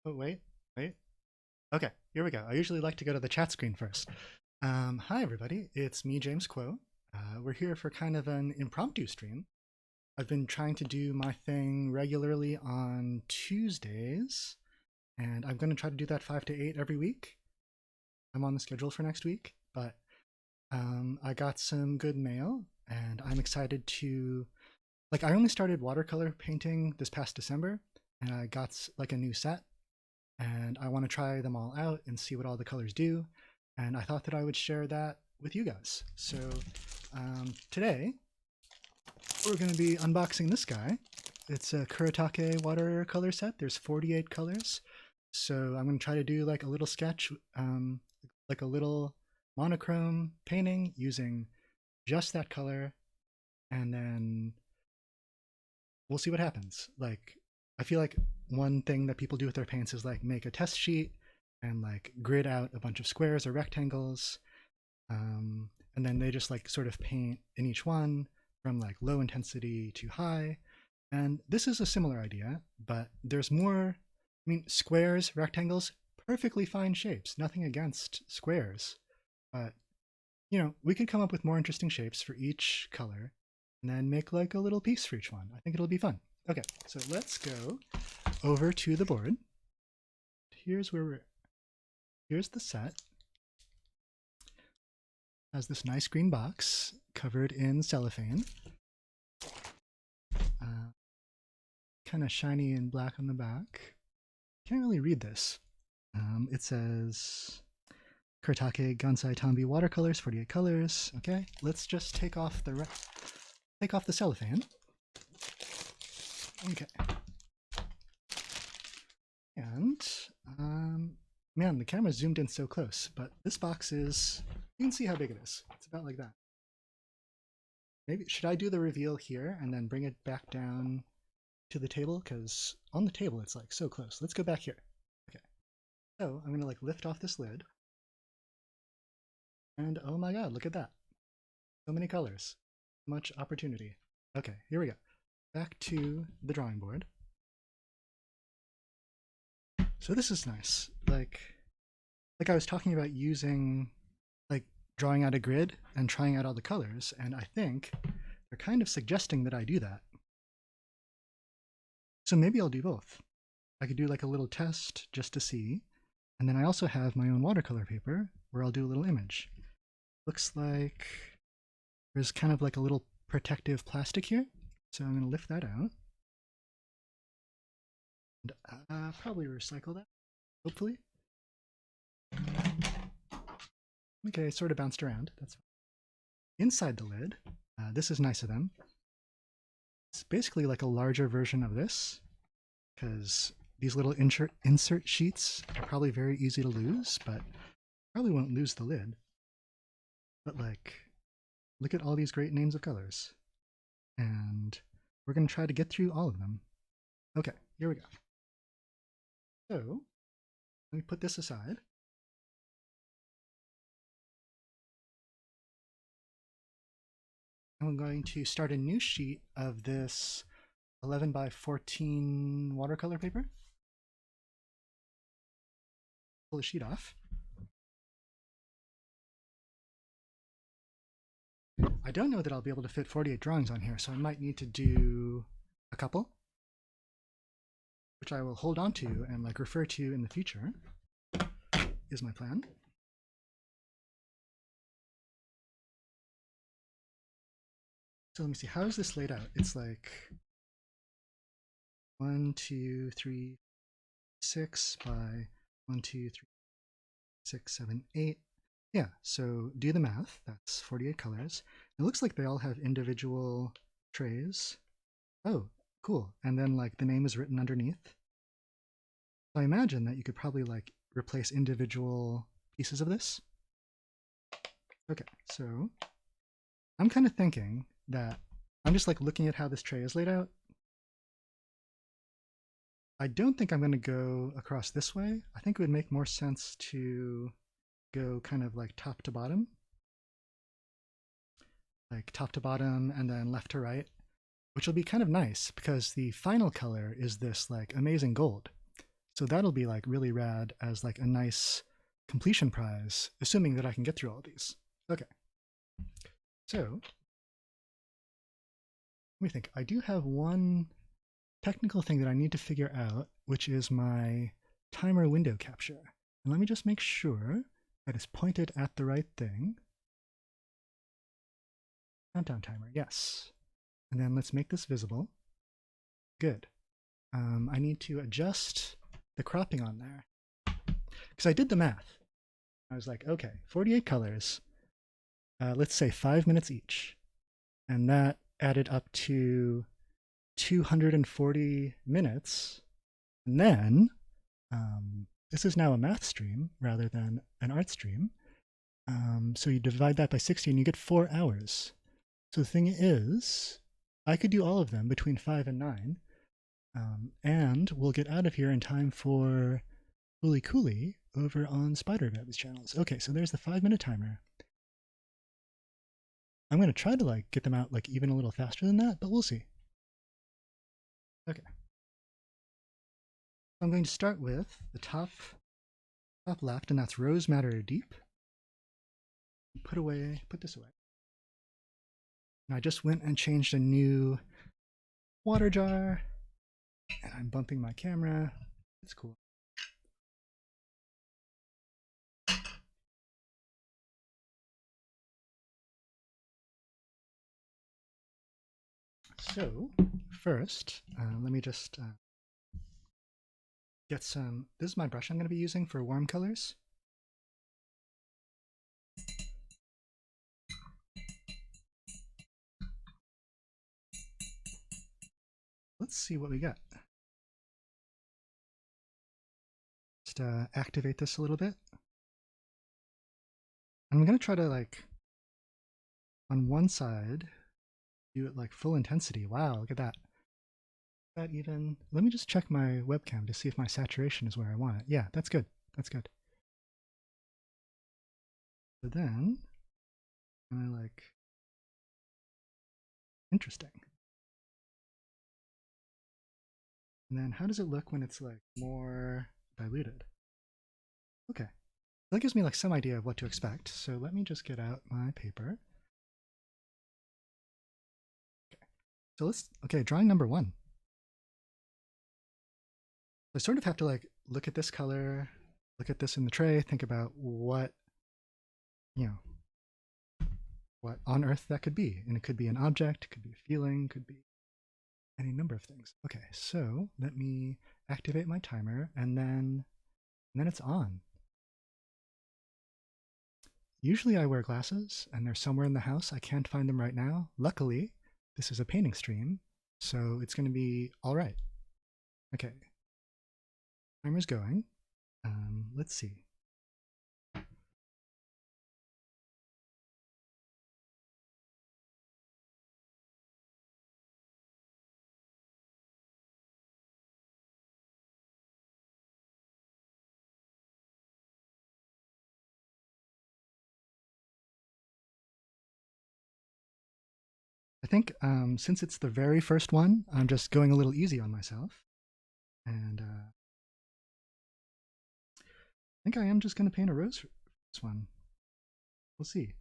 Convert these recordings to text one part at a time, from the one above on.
Oh, wait. Okay, here we go. I usually like to go to the chat screen first. Hi, everybody. It's me, James Quo. We're here for kind of an impromptu stream. I've been trying to do my thing regularly on Tuesdays, and I'm going to try to do that 5 to 8 every week. I'm on the schedule for next week, but I got some good mail, and I'm excited to... Like, I only started watercolor painting this past December, and I got like a new set, and I want to try them all out and see what all the colors do. And I thought that I would share that with you guys. So today we're going to be unboxing this guy. It's a Kuretake watercolor set. There's 48 colors. So I'm going to try to do like a little sketch, like a little monochrome painting using just that color, and then we'll see what happens. Like, I feel like one thing that people do with their paints is like make a test sheet and like grid out a bunch of squares or rectangles, and then they just like sort of paint in each one from like low intensity to high. And this is a similar idea, but there's more. I mean, squares, rectangles, perfectly fine shapes, nothing against squares, but you know, we could come up with more interesting shapes for each color and then make like a little piece for each one. I think it'll be fun. Okay, so let's go over to the board. Here's the set. Has this nice green box covered in cellophane. Kind of shiny and black on the back. Can't really read this. It says Kuretake Gansai Tambi watercolors, 48 colors. Okay, let's just take off the cellophane. Okay. And man, the camera zoomed in so close, but this box is, you can see how big it is. It's about like that. Maybe should I do the reveal here and then bring it back down to the table? Because on the table it's like so close. Let's go back here. Okay. So I'm gonna like lift off this lid. And oh my god, look at that. So many colors. Much opportunity. Okay, here we go. Back to the drawing board. So this is nice. Like I was talking about using, like drawing out a grid and trying out all the colors, and I think they're kind of suggesting that I do that. So maybe I'll do both. I could do like a little test just to see, and then I also have my own watercolor paper where I'll do a little image. Looks like there's kind of like a little protective plastic here, so I'm going to lift that out. And probably recycle that, hopefully. Okay, sort of bounced around. That's fine. Inside the lid, this is nice of them. It's basically like a larger version of this, because these little insert sheets are probably very easy to lose, but probably won't lose the lid. But like, look at all these great names of colors. And we're going to try to get through all of them. Okay, here we go. So, let me put this aside. I'm going to start a new sheet of this 11 by 14 watercolor paper. Pull the sheet off. I don't know that I'll be able to fit 48 drawings on here, so I might need to do a couple, which I will hold on to and like refer to in the future, is my plan. So let me see, how is this laid out? It's like 1, 2, 3, 6 by 1, 2, 3, 6, 7, 8. Yeah, so do the math. That's 48 colors. It looks like they all have individual trays. Oh, cool. And then like the name is written underneath. So I imagine that you could probably like replace individual pieces of this. Okay, so I'm kind of thinking that I'm just like looking at how this tray is laid out. I don't think I'm going to go across this way. I think it would make more sense to go kind of like top to bottom. Like top to bottom and then left to right, which will be kind of nice because the final color is this like amazing gold. So that'll be like really rad as like a nice completion prize, assuming that I can get through all of these. Okay. So let me think. I do have one technical thing that I need to figure out, which is my timer window capture. And let me just make sure that it's pointed at the right thing. Countdown timer, yes. And then let's make this visible. Good. I need to adjust the cropping on there. Because I did the math. I was like, okay, 48 colors. Let's say 5 minutes each. And that added up to 240 minutes. And then, this is now a math stream rather than an art stream. So you divide that by 60 and you get 4 hours. So the thing is, I could do all of them between 5 and 9. And we'll get out of here in time for Fooly Cooley over on Spider-Web's channels. Okay, so there's the 5-minute timer. I'm going to try to like get them out like even a little faster than that, but we'll see. Okay. I'm going to start with the top left, and that's Rose Madder Deep. Put this away. And I just went and changed a new water jar, and I'm bumping my camera. It's cool. So first, let me just get some. This is my brush I'm going to be using for warm colors. Let's see what we got. Just activate this a little bit. I'm going to try to like, on one side, do it like full intensity. Wow, look at that. That even, let me just check my webcam to see if my saturation is where I want it. Yeah, that's good. That's good. So then, I like, interesting. And then how does it look when it's like more diluted? Okay, that gives me like some idea of what to expect. So let me just get out my paper. Okay, so okay, drawing number 1. I sort of have to like look at this color, look at this in the tray, think about what, what on earth that could be. And it could be an object, could be a feeling, could be any number of things. Okay, so let me activate my timer, and then it's on. Usually I wear glasses, and they're somewhere in the house. I can't find them right now. Luckily, this is a painting stream, so it's going to be all right. Okay, timer's going. Let's see. I think since it's the very first one, I'm just going a little easy on myself. And I think I am just going to paint a rose for this one. We'll see.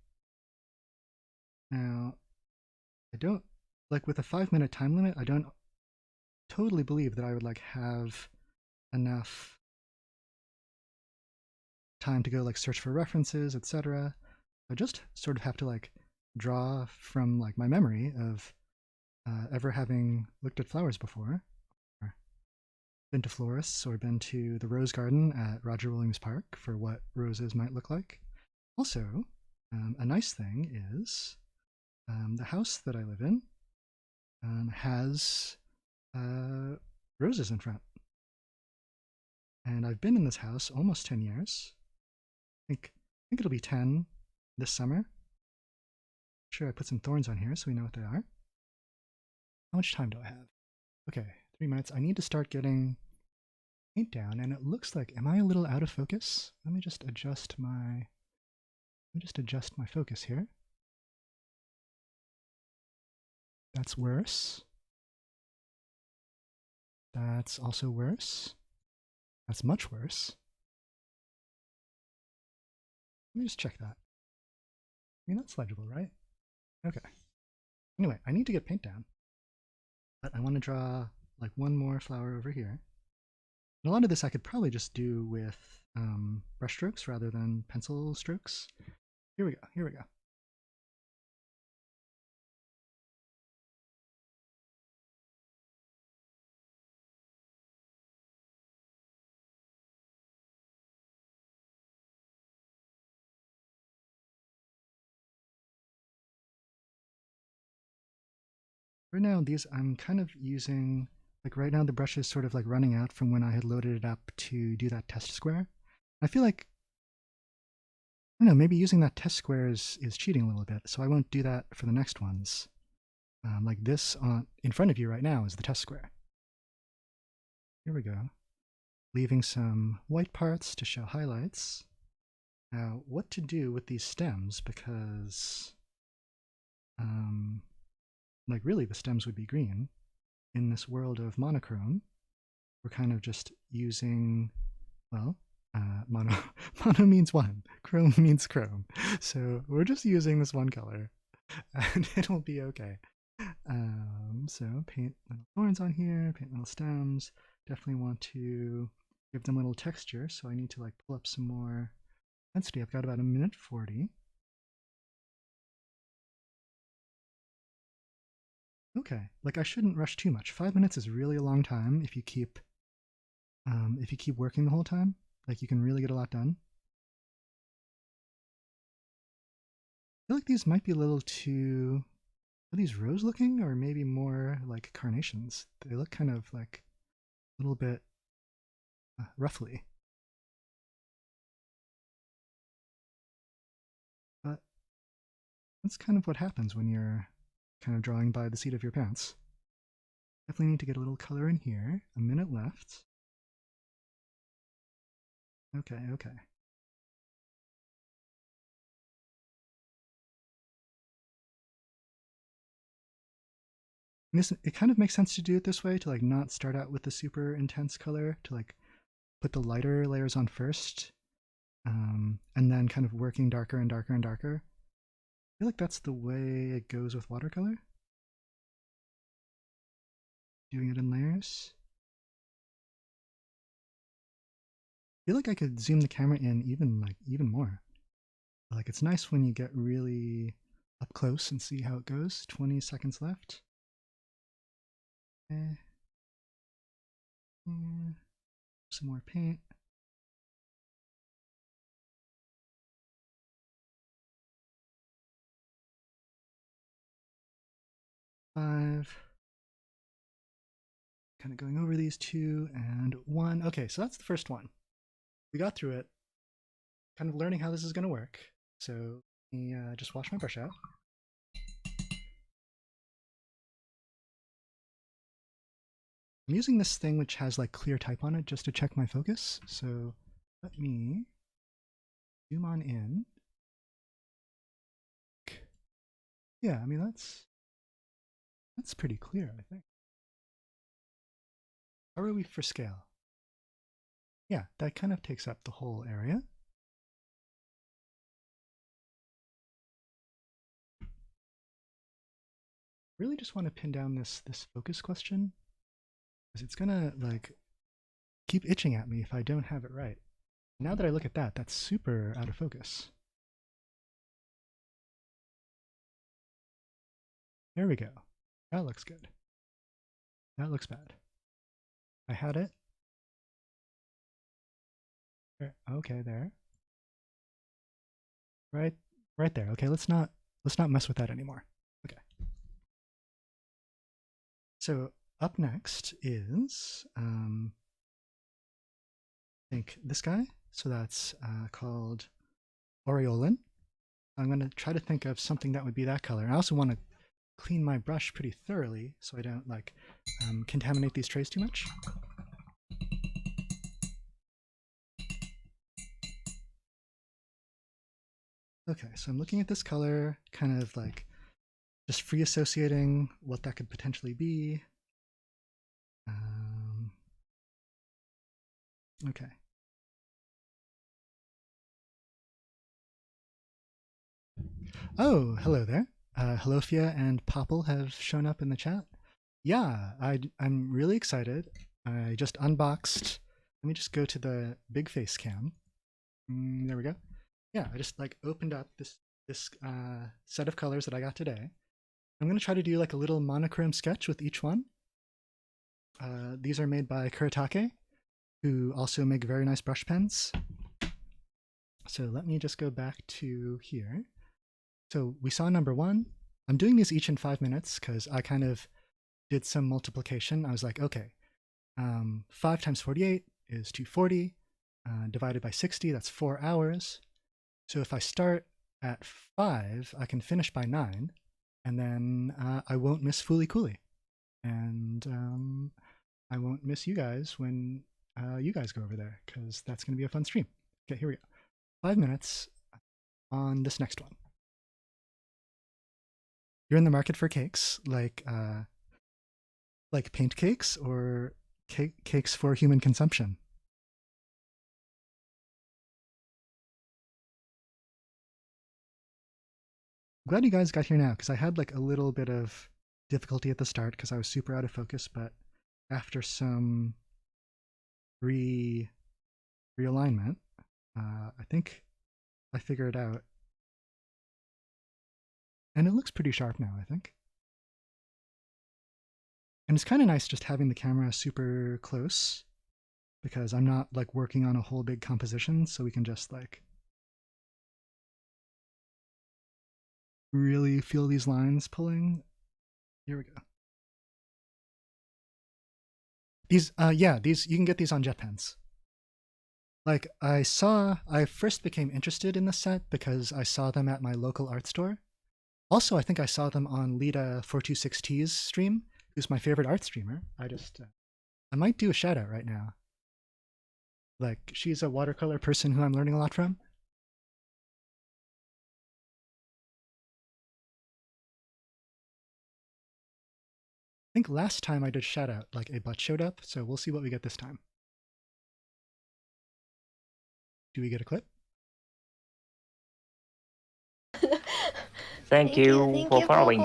Now, I don't, like with a 5-minute time limit, I don't totally believe that I would like have enough time to go like search for references, etc. I just sort of have to like draw from like my memory of ever having looked at flowers before, or been to florists, or been to the rose garden at Roger Williams Park for what roses might look like. Also, a nice thing is the house that I live in has roses in front. And I've been in this house almost 10 years. I think it'll be 10 this summer. Sure, I put some thorns on here so we know what they are. How much time do I have? Okay, 3 minutes. I need to start getting paint down, and it looks like, am I a little out of focus? Let me just adjust my focus here. That's worse. That's also worse. That's much worse. Let me just check that. I mean, that's legible, right? Okay. Anyway, I need to get paint down. But I want to draw like one more flower over here. And a lot of this I could probably just do with brush strokes rather than pencil strokes. Here we go, here we go. Right now, these I'm kind of using, like right now the brush is sort of like running out from when I had loaded it up to do that test square. I feel like, I don't know, maybe using that test square is cheating a little bit, so I won't do that for the next ones. Like this in front of you right now is the test square. Here we go. Leaving some white parts to show highlights. Now, what to do with these stems, because like really the stems would be green. In this world of monochrome, we're kind of just using, well, mono means one, chrome means chrome. So we're just using this one color and it'll be okay. So paint little thorns on here, paint little stems. Definitely want to give them a little texture, so I need to like pull up some more density. I've got about 1:40. Okay, like I shouldn't rush too much. 5 minutes is really a long time if you keep working the whole time. Like you can really get a lot done. I feel like these might be a little too. Are these rose looking, or maybe more like carnations? They look kind of like a little bit roughly. But that's kind of what happens when you're kind of drawing by the seat of your pants. Definitely need to get a little color in here. 1 minute left. Okay, okay. And this, it kind of makes sense to do it this way, to like not start out with the super intense color, to like put the lighter layers on first, and then kind of working darker and darker and darker. I feel like that's the way it goes with watercolor. Doing it in layers. I feel like I could zoom the camera in even more. Like it's nice when you get really up close and see how it goes. 20 seconds left. Okay. Some more paint. Five. Kind of going over these 2 and 1. Okay, so that's the first one. We got through it. Kind of learning how this is going to work. So let me just wash my brush out. I'm using this thing which has like clear type on it just to check my focus. So let me zoom on in. Yeah, I mean that's pretty clear, I think. How are we for scale? Yeah, that kind of takes up the whole area. Really just want to pin down this focus question, because it's gonna like keep itching at me if I don't have it right. Now that I look at that, that's super out of focus. There we go. That looks good. That looks bad. I had it. There. Okay, there. Right there. Okay, let's not mess with that anymore. Okay. So up next is I think this guy. So that's called Aureolin. I'm going to try to think of something that would be that color. I also want to clean my brush pretty thoroughly so I don't like contaminate these trays too much. Okay, so I'm looking at this color, kind of like just free associating what that could potentially be. Okay. Oh, hello there. Halofia and Popple have shown up in the chat. Yeah, I'm really excited. I just unboxed. Let me just go to the big face cam. There we go. Yeah, I just like opened up this set of colors that I got today. I'm gonna try to do like a little monochrome sketch with each one. These are made by Kuretake, who also make very nice brush pens. So let me just go back to here. So we saw number one. I'm doing these each in 5 minutes because I kind of did some multiplication. I was like, okay, 5 times 48 is 240, divided by 60, that's 4 hours. So if I start at 5, I can finish by 9, and then I won't miss Fooly Cooly. And I won't miss you guys when you guys go over there, because that's going to be a fun stream. Okay, here we go. 5 minutes on this next one. You're in the market for cakes, like paint cakes or cakes for human consumption? I'm glad you guys got here now, because I had like a little bit of difficulty at the start because I was super out of focus, but after some realignment, I think I figured it out. And it looks pretty sharp now, I think. And it's kind of nice just having the camera super close, because I'm not like working on a whole big composition, so we can just like really feel these lines pulling. Here we go. These, yeah, these, you can get these on jet pens. Like, I first became interested in the set because I saw them at my local art store. Also, I think I saw them on Lita 426T's stream, who's my favorite art streamer. I might do a shout out right now. Like, she's a watercolor person who I'm learning a lot from. I think last time I did shout out, like a butt showed up, so we'll see what we get this time. Do we get a clip? Thank you Thank for you following.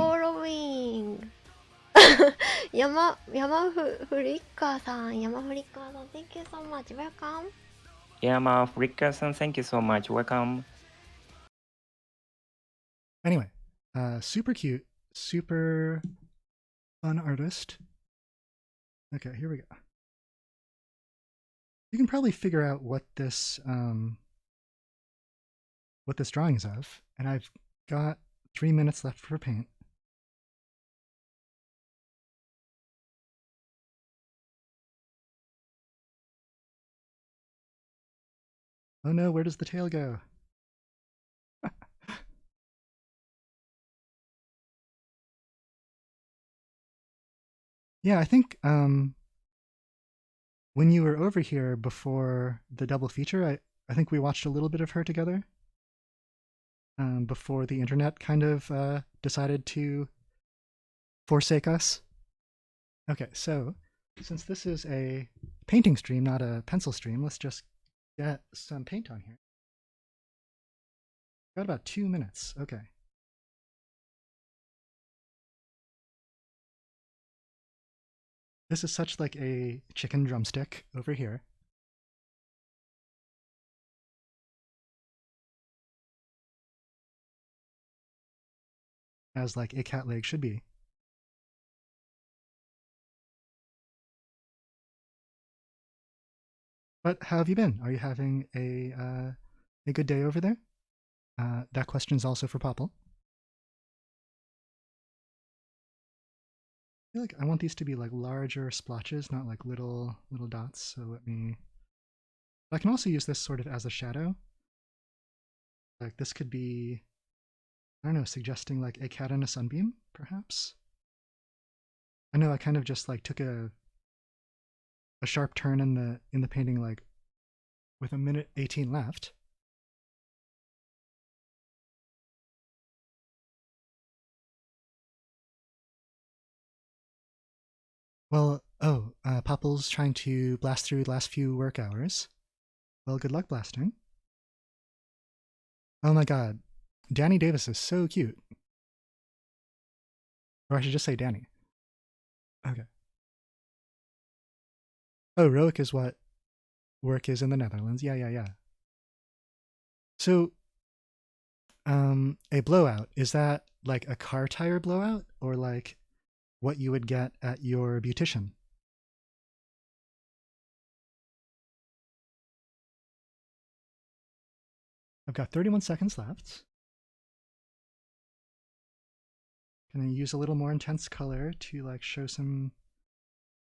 Yama Furika-san, thank you so much. Welcome. Yama Furika-san, thank you so much. Welcome. Anyway, super cute, super fun artist. Okay, here we go. You can probably figure out what this drawing is of, and I've got 3 minutes left for paint. Oh no, where does the tail go? Yeah, I think when you were over here before the double feature, I think we watched a little bit of her together before the internet kind of decided to forsake us. Okay, so since this is a painting stream, not a pencil stream, let's just get some paint on here. Got about 2 minutes. Okay. This is such like a chicken drumstick over here. As like a cat leg should be. But how have you been? Are you having a good day over there? That question is also for Popple. I feel like I want these to be like larger splotches, not like little dots. So let me. I can also use this sort of as a shadow. Like this could be, I don't know, suggesting like a cat in a sunbeam, perhaps. I know I kind of just like took a sharp turn in the painting, like with 1:18 left. Well, Oh, Popple's trying to blast through the last few work hours. Well, good luck blasting. Oh my god. Danny Davis is so cute. Or I should just say Danny. Okay. Oh, Roic is what work is in the Netherlands. Yeah. So, a blowout, is that like a car tire blowout or like what you would get at your beautician? I've got 31 seconds left. Can I use a little more intense color to like show some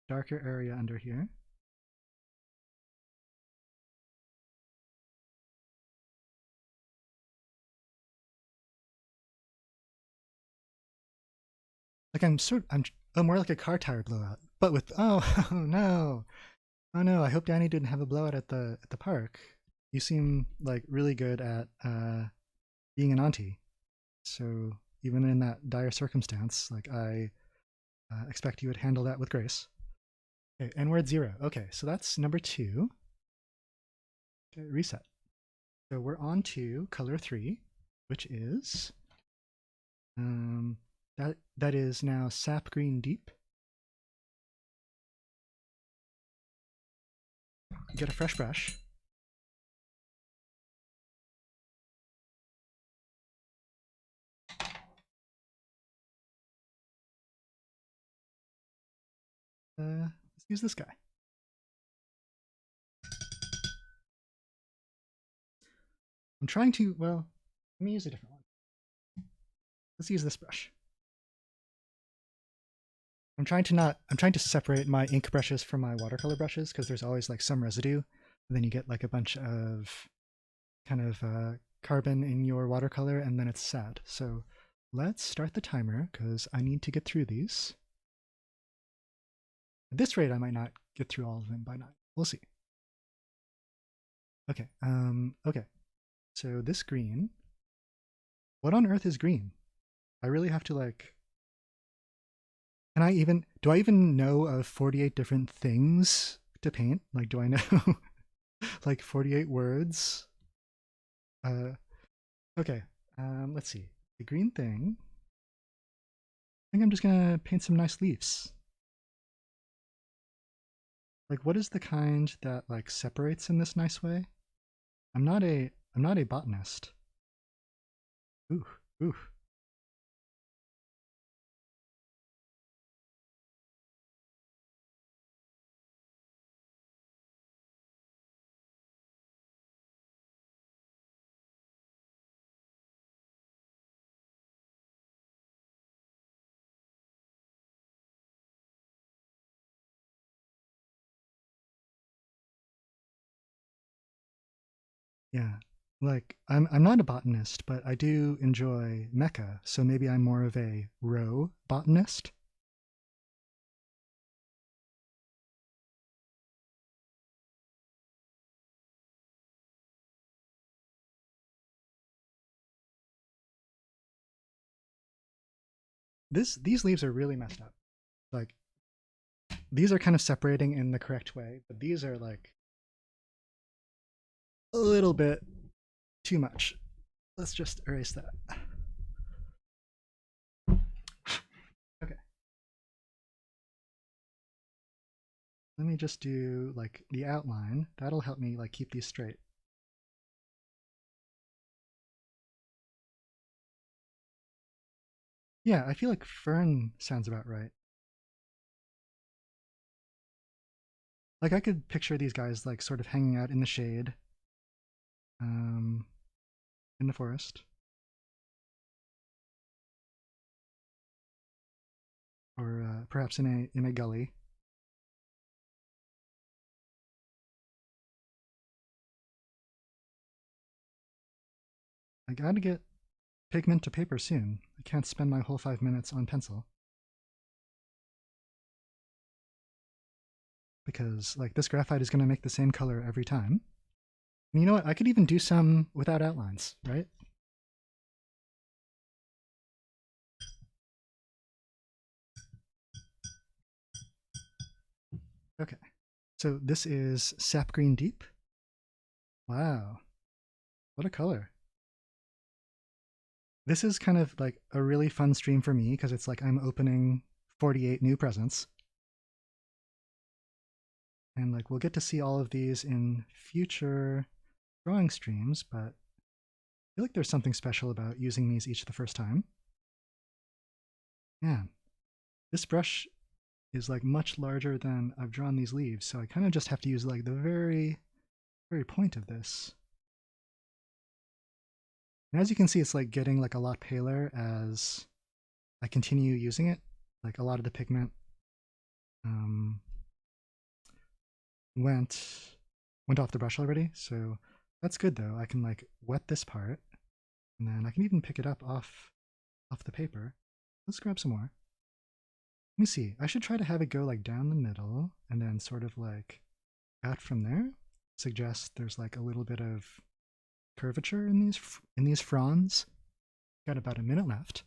darker area under here? Like I'm more like a car tire blowout, but with oh no, oh no. I hope Danny didn't have a blowout at the park. You seem like really good at being an auntie, so even in that dire circumstance, like I expect you would handle that with grace. Okay, and we're at 0. Okay, so that's number 2. Okay, reset. So we're on to color 3, which is that is now sap green deep. Get a fresh brush. Let's use this guy. I'm trying to, well, let me use a different one. Let's use this brush. I'm trying to separate my ink brushes from my watercolor brushes because there's always like some residue. And then you get like a bunch of kind of carbon in your watercolor and then it's sad. So let's start the timer because I need to get through these. At this rate, I might not get through all of them by 9. We'll see. Okay, okay. So this green, what on earth is green? I really have to like, do I even know of 48 different things to paint? Like, do I know like 48 words? Okay, let's see. The green thing, I think I'm just gonna paint some nice leaves. Like, what is the kind that like separates in this nice way? I'm not a botanist. Ooh, ooh. Yeah. Like I'm not a botanist, but I do enjoy mecha, so maybe I'm more of a row botanist. These leaves are really messed up. Like these are kind of separating in the correct way, but these are like a little bit too much. Let's just erase that. Okay. Let me just do like the outline. That'll help me like keep these straight. Yeah, I feel like fern sounds about right. Like I could picture these guys like sort of hanging out in the shade, um, in the forest, or perhaps in a gully. I gotta get pigment to paper soon. I can't spend my whole 5 minutes on pencil. Because like this graphite is gonna make the same color every time. And you know what? I could even do some without outlines, right? Okay, so this is Sap Green Deep. Wow, what a color. This is kind of like a really fun stream for me because it's like I'm opening 48 new presents. And like we'll get to see all of these in future drawing streams, but I feel like there's something special about using these each the first time. Yeah, this brush is like much larger than I've drawn these leaves, so I kind of just have to use like the very point of this. And as you can see, it's like getting like a lot paler as I continue using it. Like a lot of the pigment went off the brush already, so that's good though. I can like wet this part, and then I can even pick it up off the paper. Let's grab some more. Let me see. I should try to have it go like down the middle and then sort of like out from there. Suggest there's like a little bit of curvature in these fronds. Got about a minute left.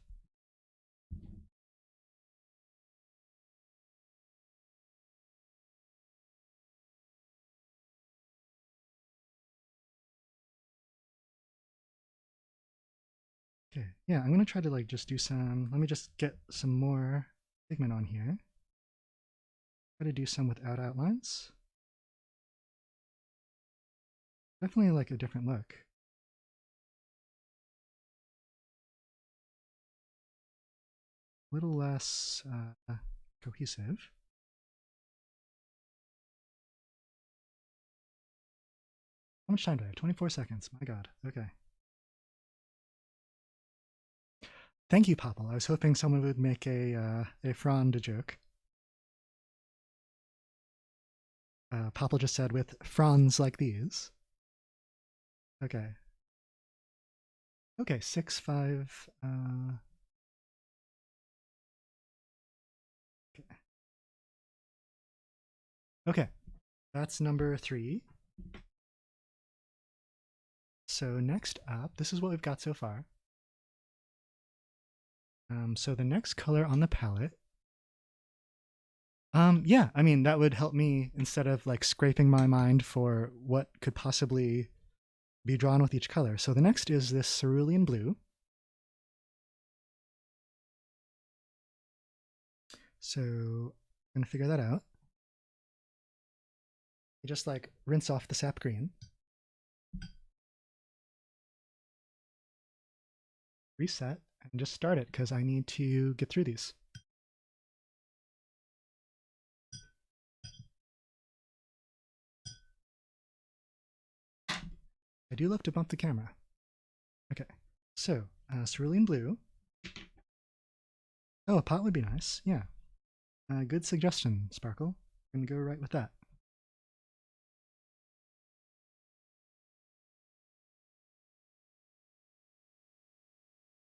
Okay, yeah, I'm gonna try to like just do some, let me just get some more pigment on here. Try to do some without outlines. Definitely like a different look. A little less cohesive. How much time do I have? 24 seconds. My god. Okay. Thank you, Popple. I was hoping someone would make a frond joke. Popple just said with fronds like these. Okay. Okay, 6, 5. Okay. Okay, that's number 3. So next up, this is what we've got so far. So the next color on the palette. Yeah, I mean, that would help me instead of like scraping my mind for what could possibly be drawn with each color. So the next is this Cerulean Blue. So I'm gonna figure that out. You just like rinse off the sap green. Reset and just start it because I need to get through these. I do love to bump the camera. Okay, so Cerulean Blue. Oh, a pot would be nice. Yeah. Good suggestion, Sparkle. I'm gonna go right with that.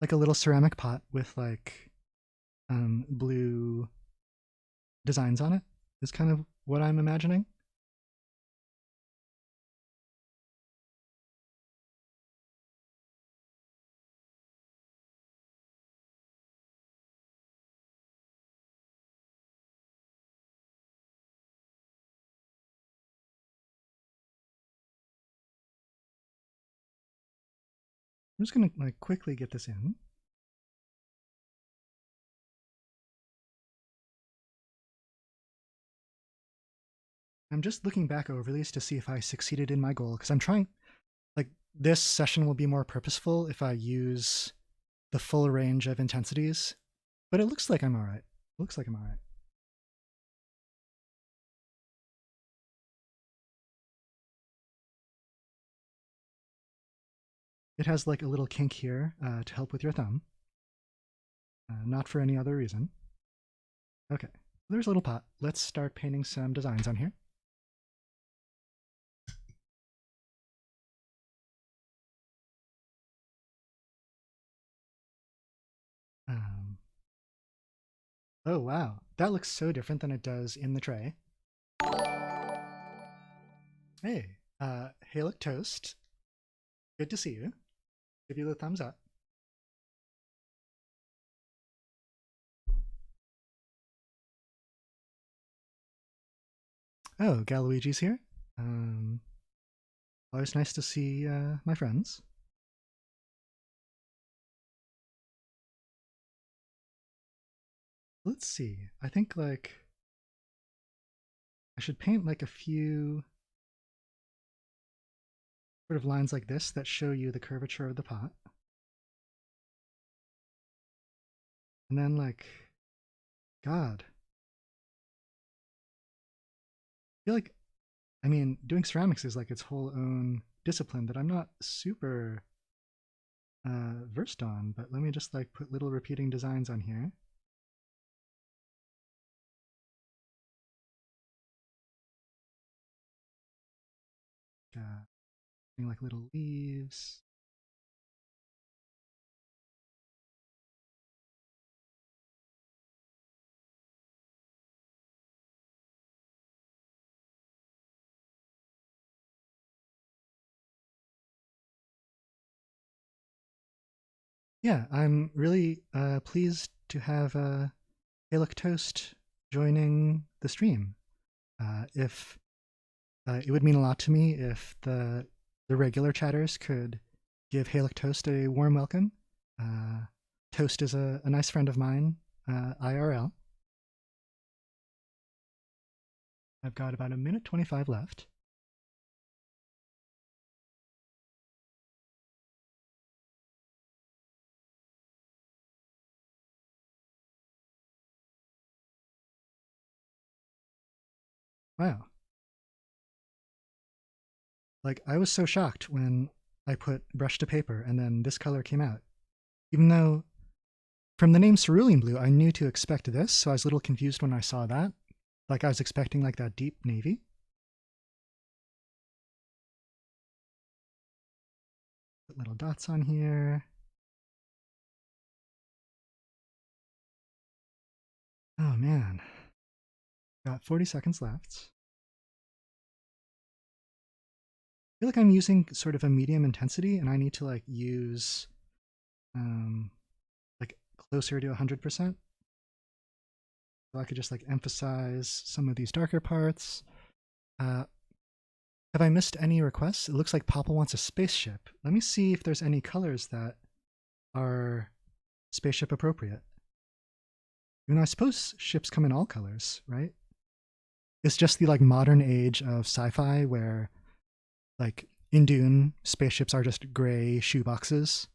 Like a little ceramic pot with like blue designs on it is kind of what I'm imagining. I'm just gonna like quickly get this in. I'm just looking back over these to see if I succeeded in my goal because I'm trying, like this session will be more purposeful if I use the full range of intensities, but it looks like I'm all right. It looks like I'm all right. It has like a little kink here to help with your thumb, not for any other reason. Okay, there's a little pot. Let's start painting some designs on here. Oh wow, that looks so different than it does in the tray. Hey, Haluk Toast. Good to see you. Give you the thumbs up. Oh, Galuigi's here. Always nice to see my friends. Let's see. I think like I should paint like a few sort of lines like this that show you the curvature of the pot. And then like, God. I feel like, I mean, doing ceramics is like its whole own discipline that I'm not super versed on, but let me just like put little repeating designs on here. Like little leaves. Yeah, I'm really pleased to have Gaelic Toast joining the stream. If it would mean a lot to me if the regular chatters could give Gaelic Toast a warm welcome. Toast is a nice friend of mine, IRL. I've got about a minute 25 left. Wow. Like, I was so shocked when I put brush to paper and then this color came out. Even though from the name Cerulean Blue, I knew to expect this, so I was a little confused when I saw that. Like, I was expecting like that deep navy. Put little dots on here. Oh man. Got 40 seconds left. I feel like I'm using sort of a medium intensity and I need to like use like closer to 100%. So I could just like emphasize some of these darker parts. Have I missed any requests? It looks like Papa wants a spaceship. Let me see if there's any colors that are spaceship appropriate. You know, I suppose ships come in all colors, right? It's just the like modern age of sci-fi where like in Dune, spaceships are just gray shoeboxes.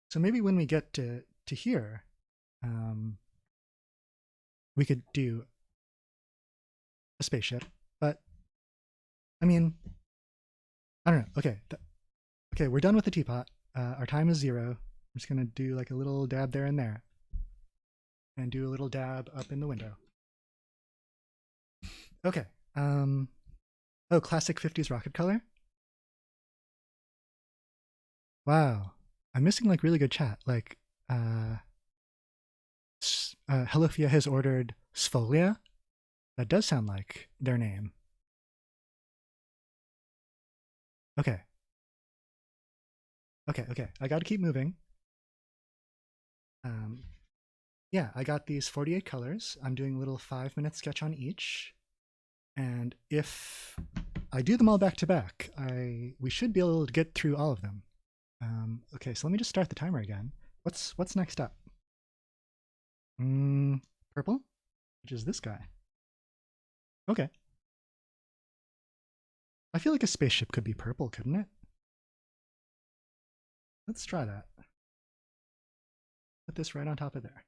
So maybe when we get to here, we could do a spaceship. But I mean, I don't know. Okay, okay, we're done with the teapot. Our time is 0. I'm just gonna do like a little dab there and there, and do a little dab up in the window. Okay. Oh, classic 50s rocket color. Wow, I'm missing like really good chat. Like, Hellofia has ordered Sfolia. That does sound like their name. Okay. Okay. I gotta keep moving. Yeah, I got these 48 colors. I'm doing a little 5-minute sketch on each. And if I do them all back to back, we should be able to get through all of them. Okay, so let me just start the timer again. What's next up? Purple, which is this guy. Okay. I feel like a spaceship could be purple, couldn't it? Let's try that. Put this right on top of there.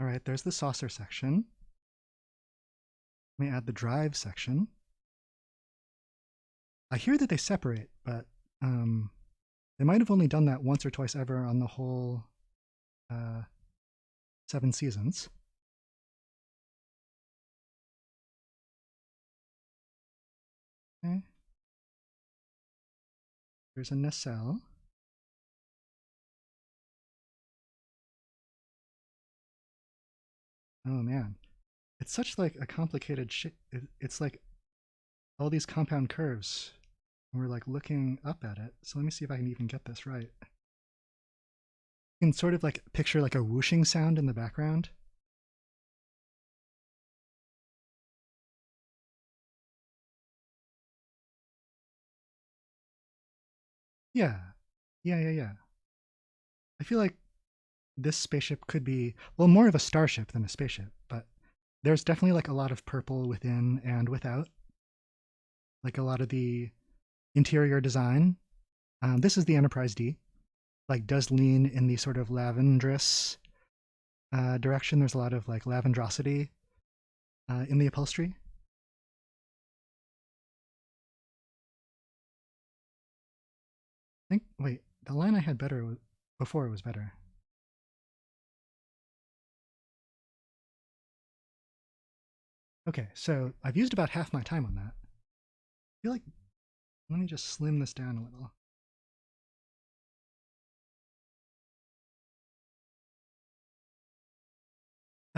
All right, there's the saucer section. Let me add the drive section. I hear that they separate, but they might have only done that once or twice ever on the whole 7 seasons. Okay. There's a nacelle. Oh man, it's such like a complicated shit. It's like all these compound curves. And we're like looking up at it. So let me see if I can even get this right. You can sort of like picture like a whooshing sound in the background. Yeah, yeah. I feel like this spaceship could be, well, more of a starship than a spaceship, but there's definitely like a lot of purple within and without. Like a lot of the interior design. This is the Enterprise D. Like does lean in the sort of lavendrous direction. There's a lot of like lavendrosity in the upholstery. I think, wait, the line I had before was better. Okay, so I've used about half my time on that. I feel like, let me just slim this down a little.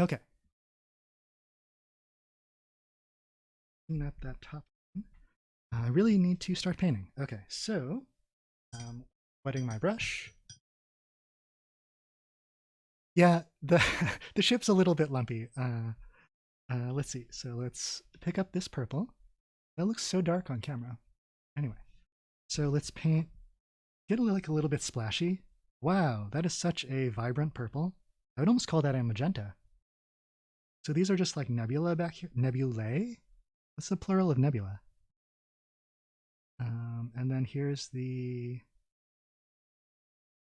Okay. Clean up that top. I really need to start painting. Okay, so wetting my brush. Yeah, the the ship's a little bit lumpy. Let's see. So let's pick up this purple. That looks so dark on camera. Anyway, so let's paint. Get a little bit splashy. Wow, that is such a vibrant purple. I would almost call that a magenta. So these are just like nebula back here. Nebulae? What's the plural of nebula? And then here's the,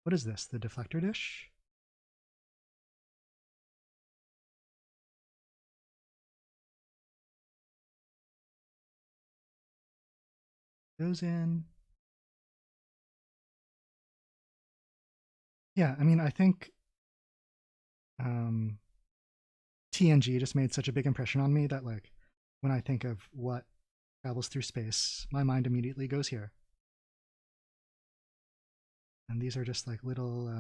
what is this? The deflector dish? Goes in. Yeah, I mean, I think TNG just made such a big impression on me that like when I think of what travels through space, my mind immediately goes here. And these are just like little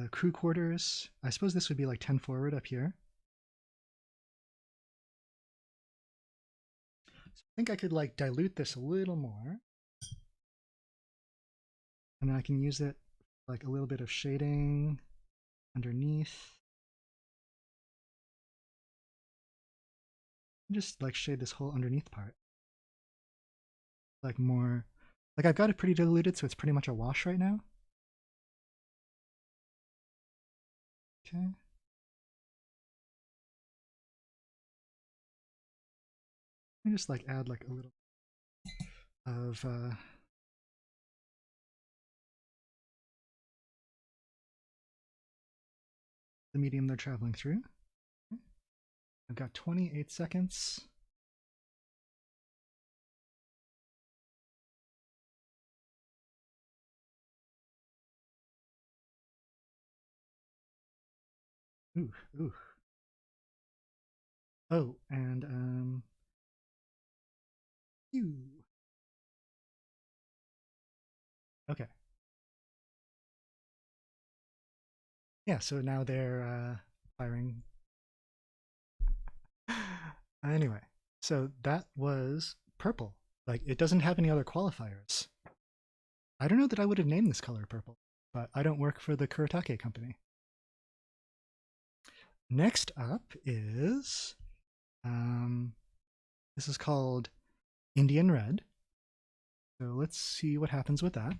crew quarters. I suppose this would be like 10 forward up here. So I think I could like dilute this a little more. And then I can use it like a little bit of shading underneath. Just like shade this whole underneath part. Like more, like I've got it pretty diluted, so it's pretty much a wash right now. Okay. And just like add like a little of the medium they're traveling through. Okay. I've got 28 seconds. Ooh. Oh, and ew. Okay. Yeah, so now they're firing. Anyway, so that was purple. Like, it doesn't have any other qualifiers. I don't know that I would have named this color purple, but I don't work for the Kuretake company. Next up is, this is called Indian Red. So let's see what happens with that.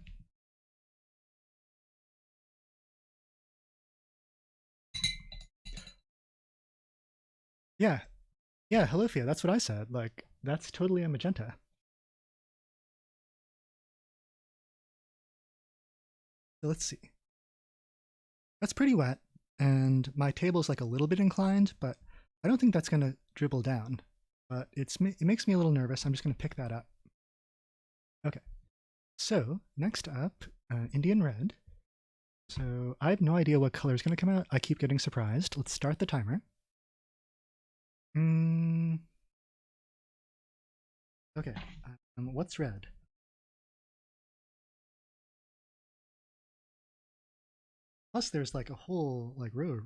Yeah, hello, Fia. That's what I said. Like, that's totally a magenta. So let's see. That's pretty wet, and my table's like a little bit inclined, but I don't think that's going to dribble down. But it makes me a little nervous. I'm just going to pick that up. Okay. So next up, Indian Red. So I have no idea what color is going to come out. I keep getting surprised. Let's start the timer. Okay. What's red? Plus, there's like a whole like row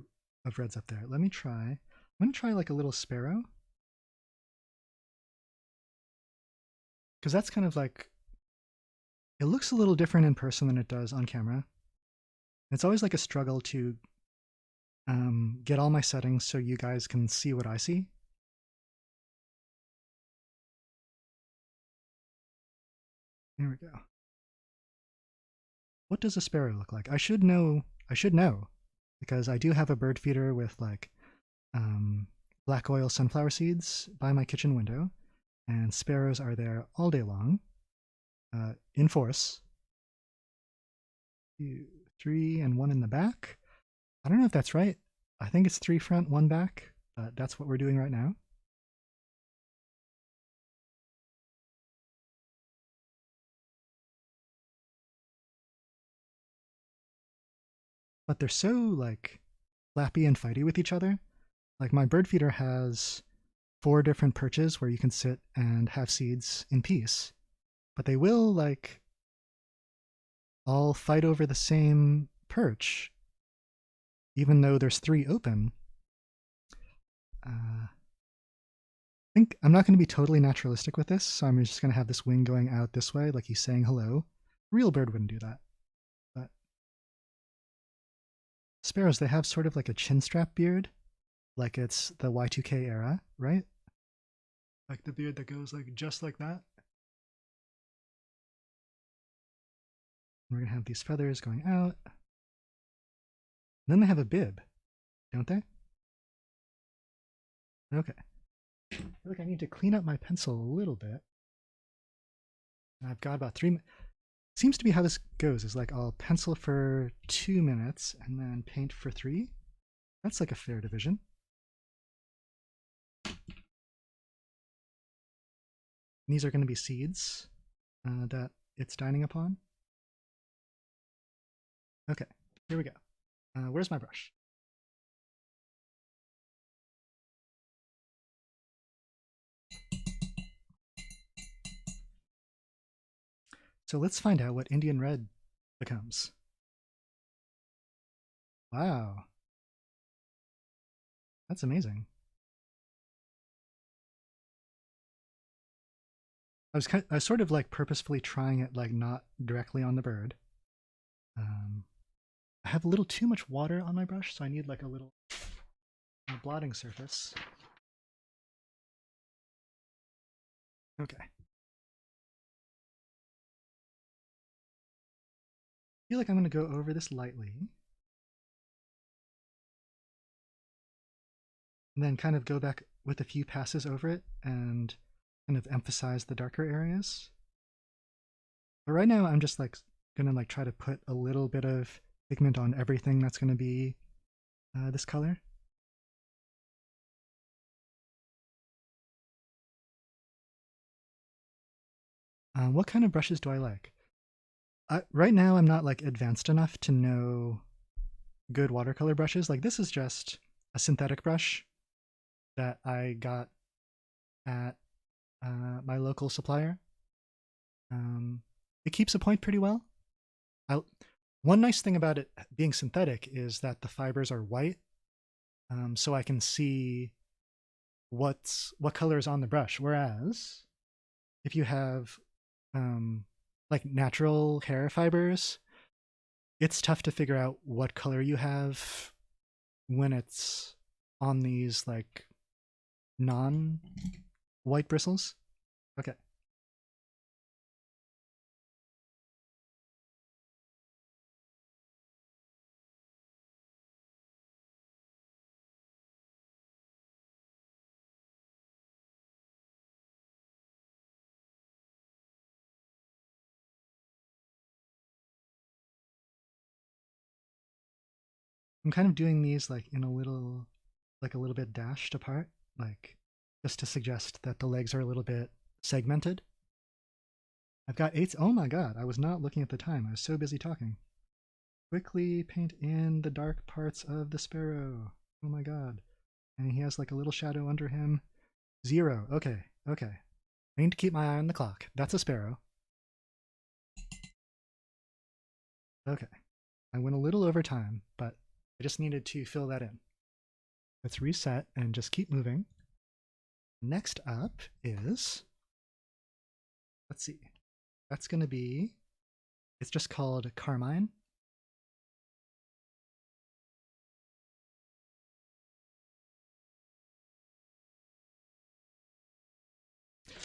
of reds up there. Let me try. I'm gonna try like a little sparrow, because that's kind of like, it looks a little different in person than it does on camera. It's always like a struggle to get all my settings so you guys can see what I see. Here we go. What does a sparrow look like? I should know, because I do have a bird feeder with like black oil sunflower seeds by my kitchen window, and sparrows are there all day long, in force. 2, 3, and 1 in the back. I don't know if that's right. I think it's 3 front, 1 back. That's what we're doing right now. But they're so like flappy and fighty with each other. Like my bird feeder has 4 different perches where you can sit and have seeds in peace, but they will like all fight over the same perch, even though there's 3 open. I think I'm not going to be totally naturalistic with this, so I'm just going to have this wing going out this way, like he's saying hello. Real bird wouldn't do that. But sparrows, they have sort of like a chin strap beard, like it's the Y2K era, right? Like the beard that goes like just like that. We're going to have these feathers going out. And then they have a bib, don't they? Okay. I feel like I need to clean up my pencil a little bit. I've got about 3 minutes. Seems to be how this goes, is like I'll pencil for 2 minutes and then paint for 3. That's like a fair division. These are going to be seeds that it's dining upon. Okay, here we go. Where's my brush? So let's find out what Indian red becomes. Wow. That's amazing. I was sort of like purposefully trying it like not directly on the bird. I have a little too much water on my brush, so I need like a little blotting surface. Okay. I feel like I'm going to go over this lightly. And then kind of go back with a few passes over it and kind of emphasize the darker areas. But right now I'm just like going to like try to put a little bit of pigment on everything that's going to be this color. What kind of brushes do I like? Right now I'm not like advanced enough to know good watercolor brushes. Like this is just a synthetic brush that I got at my local supplier. It keeps a point pretty well. One nice thing about it being synthetic is that the fibers are white, so I can see what color is on the brush. Whereas if you have like natural hair fibers, it's tough to figure out what color you have when it's on these like non-white bristles. Okay. I'm kind of doing these like in a little bit dashed apart, like just to suggest that the legs are a little bit segmented. I've got 8. Oh my god, I was not looking at the time. I was so busy talking. Quickly paint in the dark parts of the sparrow. Oh my god. And he has like a little shadow under him. 0. Okay, okay. I need to keep my eye on the clock. That's a sparrow. Okay. I went a little over time, but I just needed to fill that in. Let's reset and just keep moving. Next up is, let's see, that's going to be, it's just called Carmine.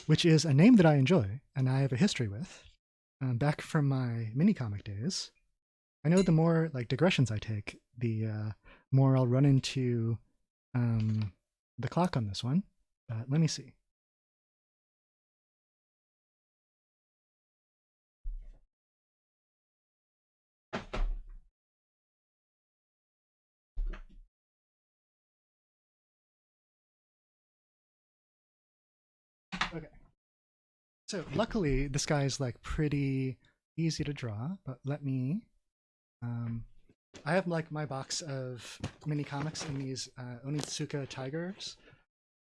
Which is a name that I enjoy and I have a history with. Back from my mini comic days, I know the more like digressions I take, the more I'll run into the clock on this one. But let me see. Okay. So luckily, this guy is like pretty easy to draw, but let me. I have like my box of mini comics in these Onitsuka Tigers.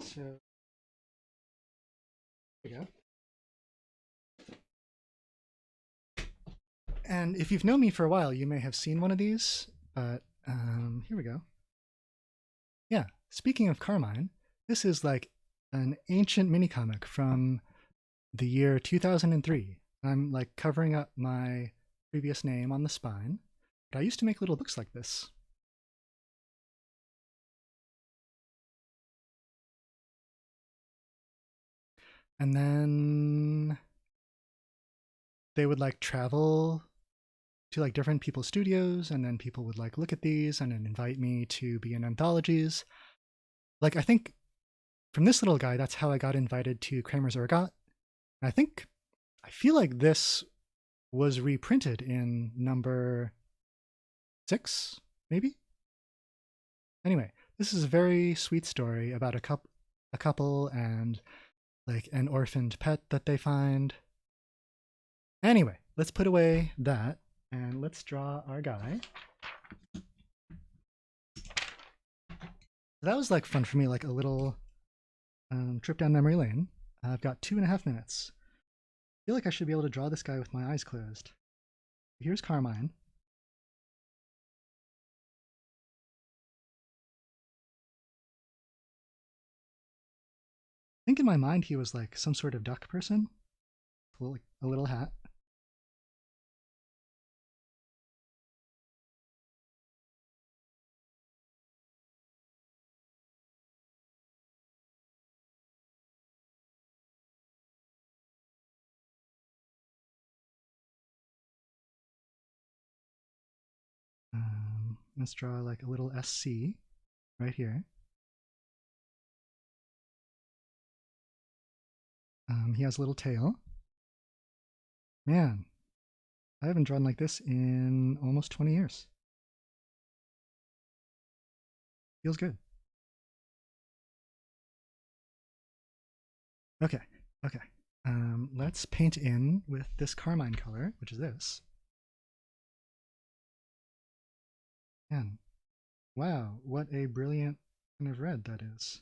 So there we go. And if you've known me for a while, you may have seen one of these, but here we go. Yeah, speaking of Carmine, this is like an ancient mini comic from the year 2003. I'm like covering up my previous name on the spine, but I used to make little books like this. And then they would like travel to like different people's studios, and then people would like look at these and then invite me to be in anthologies. Like I think from this little guy, that's how I got invited to Kramer's Ergot. And I feel like this was reprinted in number 6, maybe? Anyway, this is a very sweet story about a couple and like an orphaned pet that they find. Anyway, let's put away that and let's draw our guy. That was like fun for me, like a little trip down memory lane. I've got 2.5 minutes. I feel like I should be able to draw this guy with my eyes closed. Here's Carmine. I think in my mind he was like some sort of duck person, like a little hat. Let's draw like a little SC right here. He has a little tail. Man, I haven't drawn like this in almost 20 years. Feels good. Okay, okay. Let's paint in with this Carmine color, which is this. Man, wow, what a brilliant kind of red that is.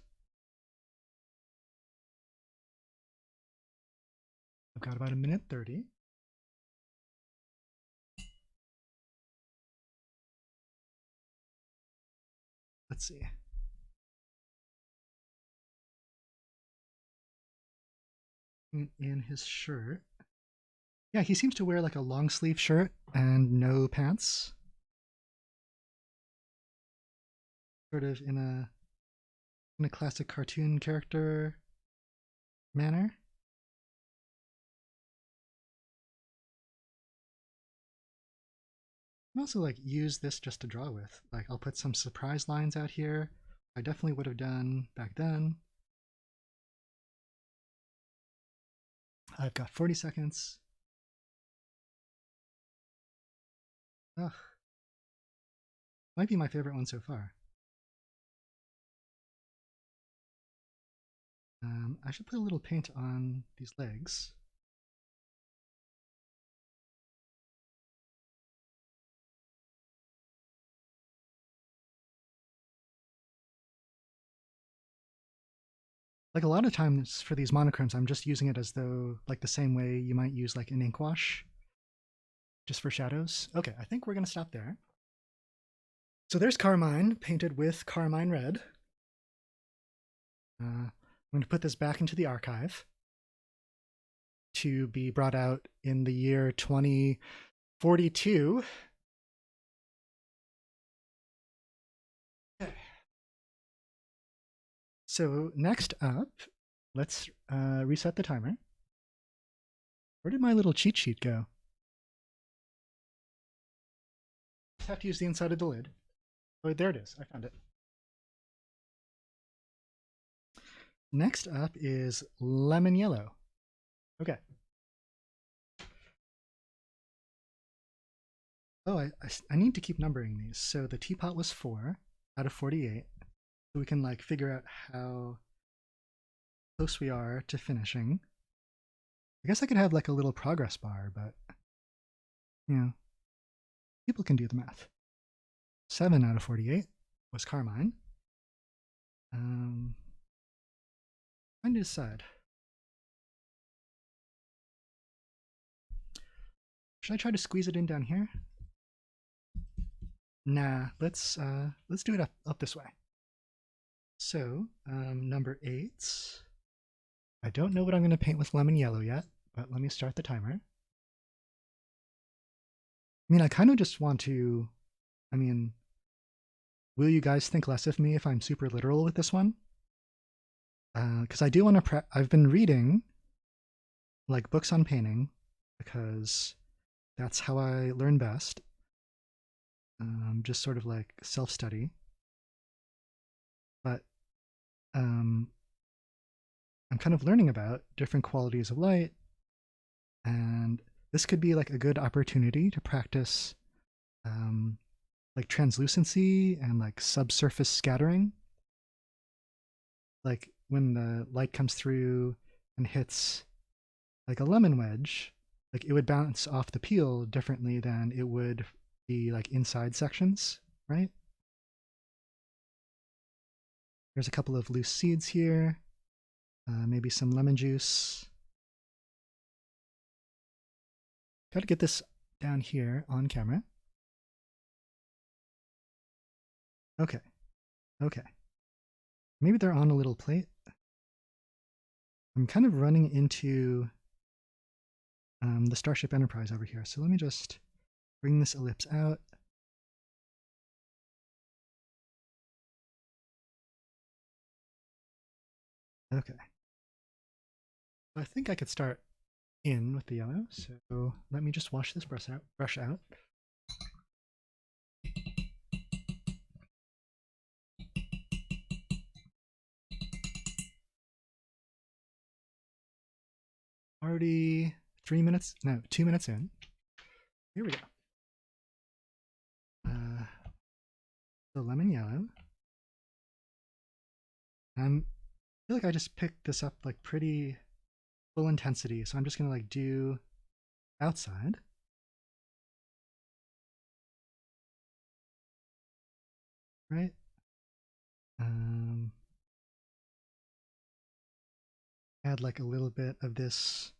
I've got about 1:30. Let's see. In his shirt. Yeah, he seems to wear like a long sleeve shirt and no pants. Sort of in a classic cartoon character manner. I can also like use this just to draw with. Like I'll put some surprise lines out here. I definitely would have done back then. I've got 40 seconds. Ugh. Might be my favorite one so far. I should put a little paint on these legs. like a lot of times for these monochromes, I'm just using it as though like the same way you might use like an ink wash just for shadows. Okay, I think we're going to stop there. So there's Carmine painted with Carmine red. I'm going to put this back into the archive to be brought out in the year 2042. Okay. So next up, let's reset the timer. Where did my little cheat sheet go? Just have to use the inside of the lid. Oh, there it is. I found it. Next up is lemon yellow. Okay. Oh, I need to keep numbering these. So the teapot was 4 out of 48. So we can like figure out how close we are to finishing. I guess I could have like a little progress bar, but you know, people can do the math. 7 out of 48 was Carmine. Trying to decide. Should I try to squeeze it in down here? Nah, let's do it up this way. So, number 8. I don't know what I'm going to paint with lemon yellow yet, but let me start the timer. I mean, I kind of just want to, will you guys think less of me if I'm super literal with this one? Because I do want to I've been reading like books on painting because that's how I learn best. Just sort of like self-study. But I'm kind of learning about different qualities of light, and this could be like a good opportunity to practice like translucency and like subsurface scattering. Like when the light comes through and hits like a lemon wedge, like it would bounce off the peel differently than it would be like inside sections, right? There's a couple of loose seeds here, maybe some lemon juice. Got to get this down here on camera. Okay, okay. Maybe they're on a little plate. I'm kind of running into the Starship Enterprise over here, so let me just bring this ellipse out. Okay. I think I could start in with the yellow, so let me just wash this brush out. Already 2 minutes in. Here we go. The lemon yellow. I feel like I just picked this up like pretty full intensity, so I'm just gonna like do outside. Right? Add like a little bit of this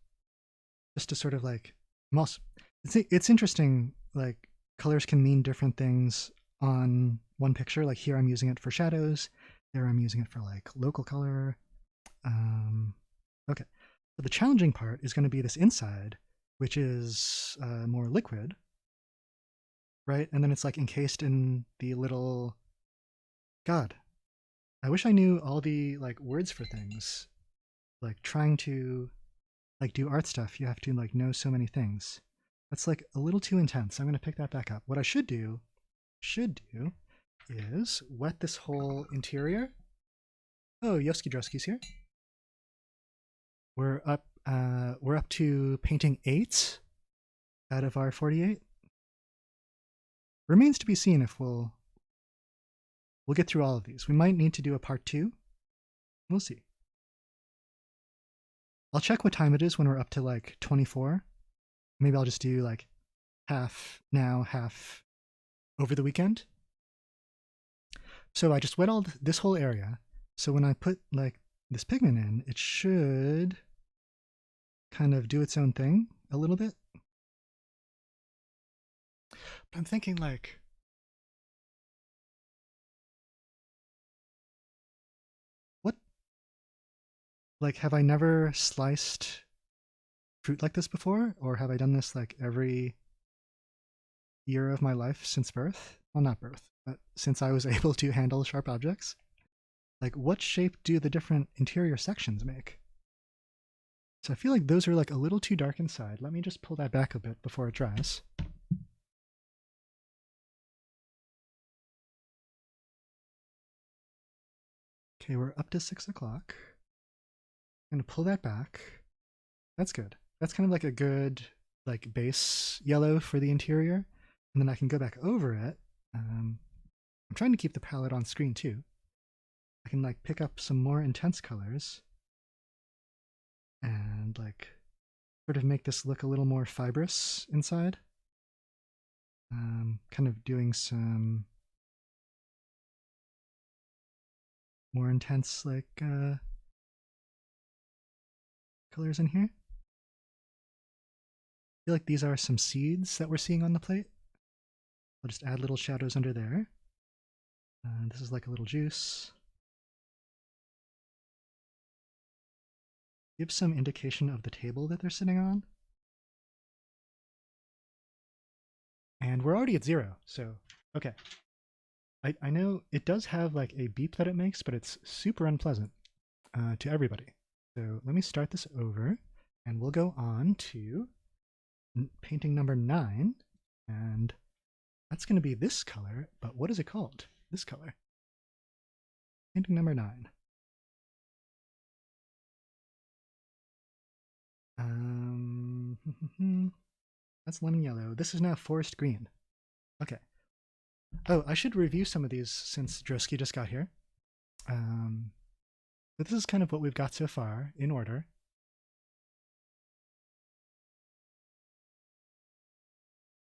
just to sort of like, it's interesting, like colors can mean different things on one picture. Like here I'm using it for shadows, there I'm using it for like local color. Okay, so the challenging part is going to be this inside, which is more liquid, right? And then it's like encased in the little, God, I wish I knew all the like words for things. Like trying to like do art stuff, you have to like know so many things. That's like a little too intense. I'm going to pick that back up. What I should do is wet this whole interior. Oh, Yoski Droski's here. We're up to painting 8 out of our 48. Remains to be seen if we'll get through all of these. We might need to do a part 2. We'll see. I'll check what time it is when we're up to like 24. Maybe I'll just do like half now, half over the weekend. So I just wet all this whole area. So when I put like this pigment in, it should kind of do its own thing a little bit. But I'm thinking like, what? Like, have I never sliced fruit like this before? Or have I done this like every year of my life since birth? Well, not birth, but since I was able to handle sharp objects. Like, what shape do the different interior sections make? So I feel like those are like a little too dark inside. Let me just pull that back a bit before it dries. Okay, we're up to 6 o'clock. I'm gonna pull that back. That's good. That's kind of like a good like base yellow for the interior. And then I can go back over it. I'm trying to keep the palette on screen too. I can like pick up some more intense colors and like sort of make this look a little more fibrous inside. Kind of doing some more intense like colors in here. I feel like these are some seeds that we're seeing on the plate. I'll just add little shadows under there. This is like a little juice. Give some indication of the table that they're sitting on. And we're already at 0, so okay. I know it does have like a beep that it makes, but it's super unpleasant to everybody. So let me start this over, and we'll go on to painting number 9, and that's going to be this color, but what is it called? This color. Painting number 9. That's lemon yellow. This is now forest green. Okay. Oh, I should review some of these since Drosky just got here. But this is kind of what we've got so far in order.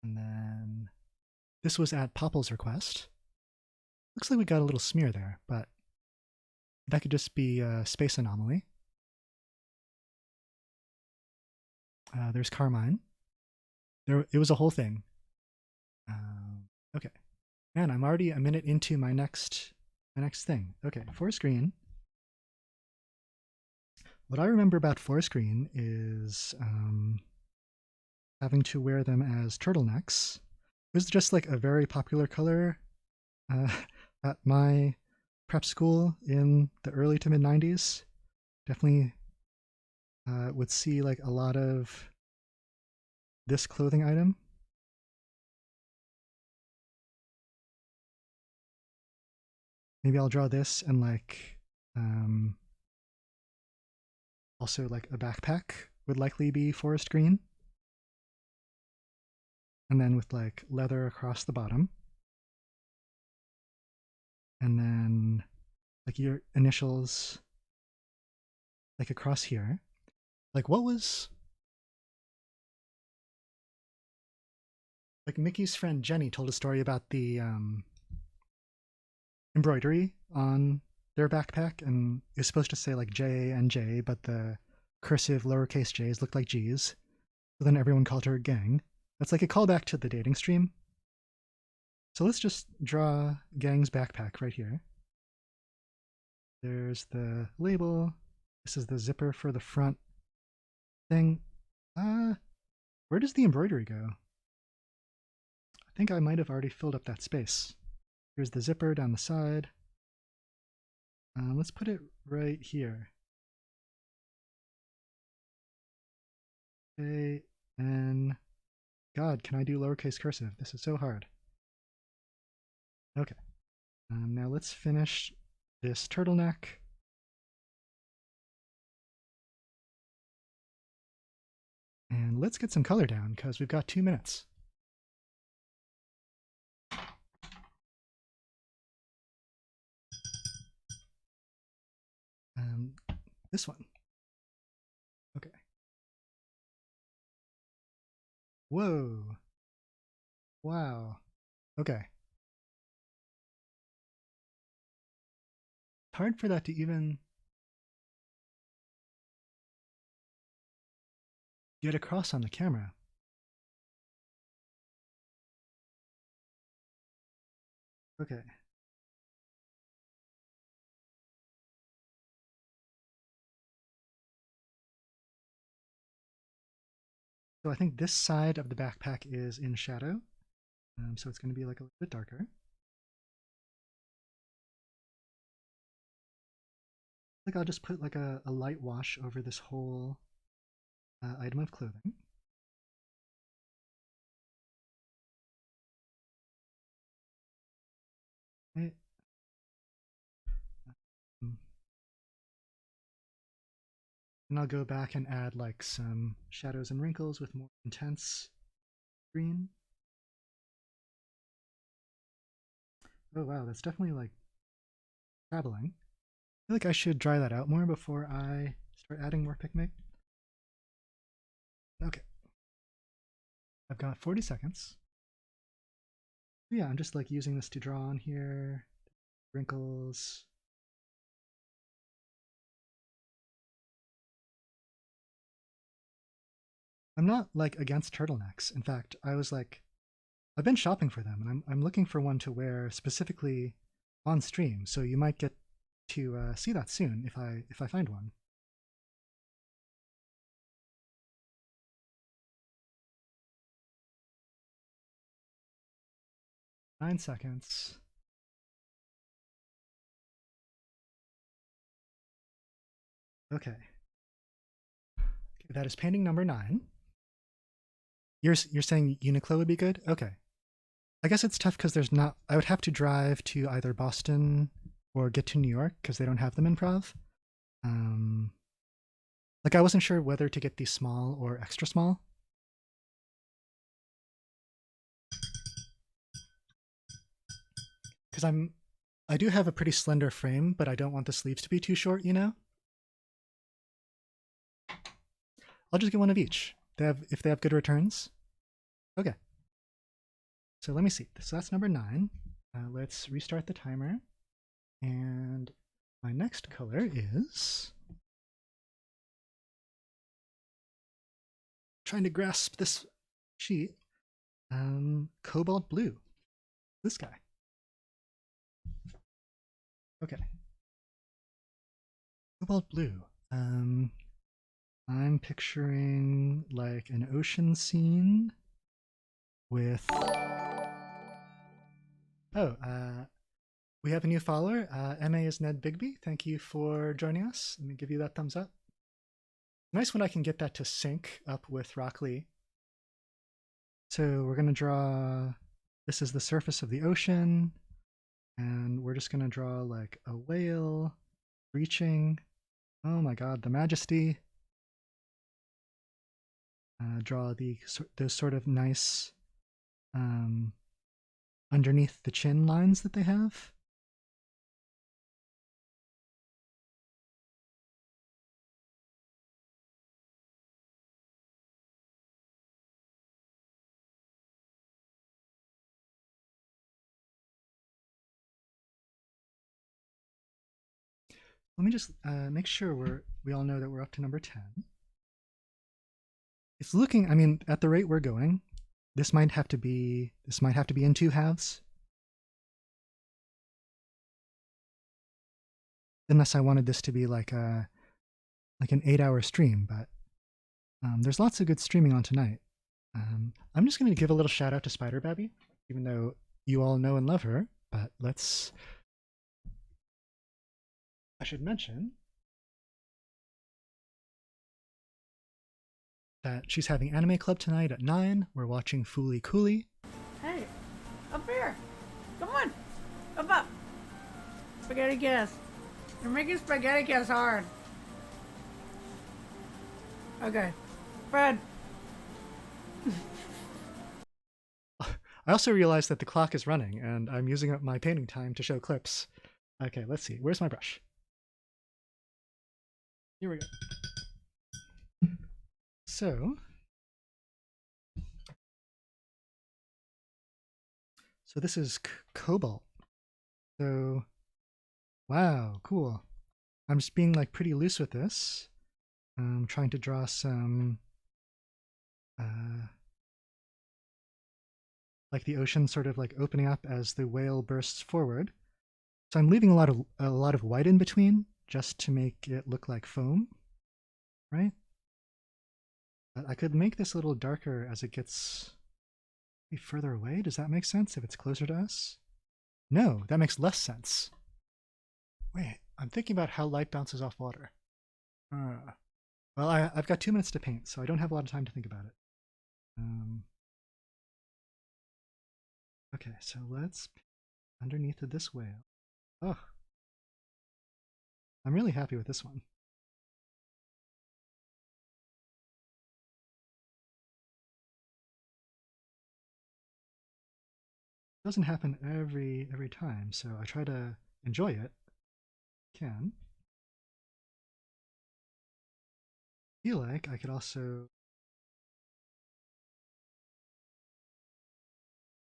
And then this was at Popple's request. Looks like we got a little smear there, but that could just be a space anomaly. There's Carmine. It was a whole thing. Okay. Man, I'm already a minute into my next thing. Okay, forest green. What I remember about forest green is having to wear them as turtlenecks. It was just like a very popular color at my prep school in the early to mid 90s. Definitely would see like a lot of this clothing item. Maybe I'll draw this and like also like a backpack would likely be forest green. And then with like leather across the bottom. And then like your initials like across here. Like what was like Mickey's friend Jenny told a story about the embroidery on their backpack, and it's supposed to say like J and J, but the cursive lowercase j's looked like G's. So then everyone called her Gang. That's like a callback to the dating stream. So let's just draw Gang's backpack right here. There's the label. This is the zipper for the front thing. Where does the embroidery go? I think I might have already filled up that space. Here's the zipper down the side. Let's put it right here. Okay, and God, can I do lowercase cursive? This is so hard. Okay, now let's finish this turtleneck. And let's get some color down because we've got 2 minutes. This one. Okay. Whoa. Wow. Okay. Hard for that to even get across on the camera. Okay. So I think this side of the backpack is in shadow, so it's going to be like a little bit darker. I think I'll just put like a light wash over this whole item of clothing. Okay. And I'll go back and add like some shadows and wrinkles with more intense green. Oh wow, that's definitely like traveling. I feel like I should dry that out more before I start adding more pigment. Okay. I've got 40 seconds. Yeah, I'm just like using this to draw on here. Wrinkles. I'm not like against turtlenecks. In fact, I've been shopping for them, and I'm looking for one to wear specifically on stream. So you might get to see that soon if I find one. Nine seconds. Okay. That is painting number 9. You're saying Uniqlo would be good? Okay. I guess it's tough because there's not. I would have to drive to either Boston or get to New York because they don't have them in Prov. Like I wasn't sure whether to get these small or extra small. Because I do have a pretty slender frame, but I don't want the sleeves to be too short, you know? I'll just get one of each. If they have good returns. Okay. So let me see. So that's number 9. Let's restart the timer. And my next color is... trying to grasp this sheet. Cobalt blue. This guy. Okay. Cobalt blue. I'm picturing like an ocean scene with... Oh, we have a new follower. MA is Ned Bigby. Thank you for joining us. Let me give you that thumbs up. Nice when I can get that to sync up with Rock Lee. So we're going to draw... This is the surface of the ocean. And we're just going to draw like a whale reaching. Oh my god, the majesty. Draw those sort of nice underneath the chin lines that they have. Let me just make sure we all know that we're up to number 10. It's looking, I mean, at the rate we're going, this might have to be in 2 halves. Unless I wanted this to be like an 8-hour stream, but there's lots of good streaming on tonight. I'm just going to give a little shout out to Spider Babby, even though you all know and love her, but I should mention that she's having anime club tonight at 9. We're watching Fooly Cooly. Hey, up here. Come on. Up. Spaghetti kiss. You're making spaghetti kiss hard. Okay. Fred. I also realized that the clock is running and I'm using up my painting time to show clips. Okay, let's see. Where's my brush? Here we go. So this is cobalt. So, wow, cool. I'm just being like pretty loose with this. I'm trying to draw some like the ocean sort of like opening up as the whale bursts forward. So I'm leaving a lot of white in between just to make it look like foam, right? But I could make this a little darker as it gets further away. Does that make sense if it's closer to us? No, that makes less sense. Wait, I'm thinking about how light bounces off water. Well, I've got 2 minutes to paint, so I don't have a lot of time to think about it. Okay, so let's underneath of this whale. Oh, I'm really happy with this one. It doesn't happen every time, so I try to enjoy it. Can. Feel like I could also,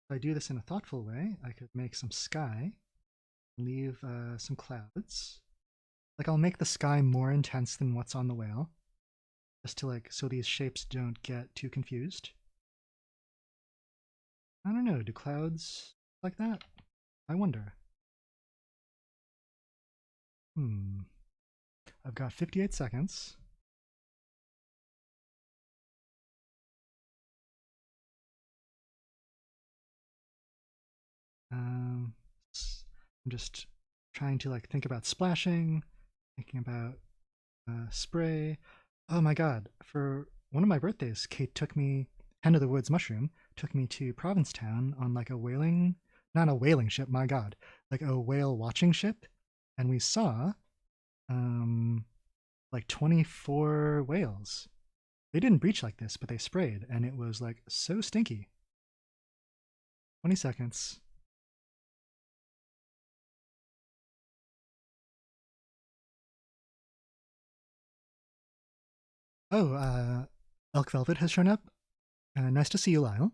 if I do this in a thoughtful way, I could make some sky, leave some clouds. Like I'll make the sky more intense than what's on the whale, just to like, so these shapes don't get too confused. I don't know, do clouds like that? I wonder. I've got 58 seconds. I'm just trying to like think about splashing, thinking about spray. Oh my god, for one of my birthdays, Kate took me, Hen of the Woods Mushroom, took me to Provincetown on like a whaling, not a whaling ship, my god, like a whale watching ship. And we saw like 24 whales. They didn't breach like this, but they sprayed, and it was like so stinky. 20 seconds. Oh, Elk Velvet has shown up. Nice to see you, Lyle.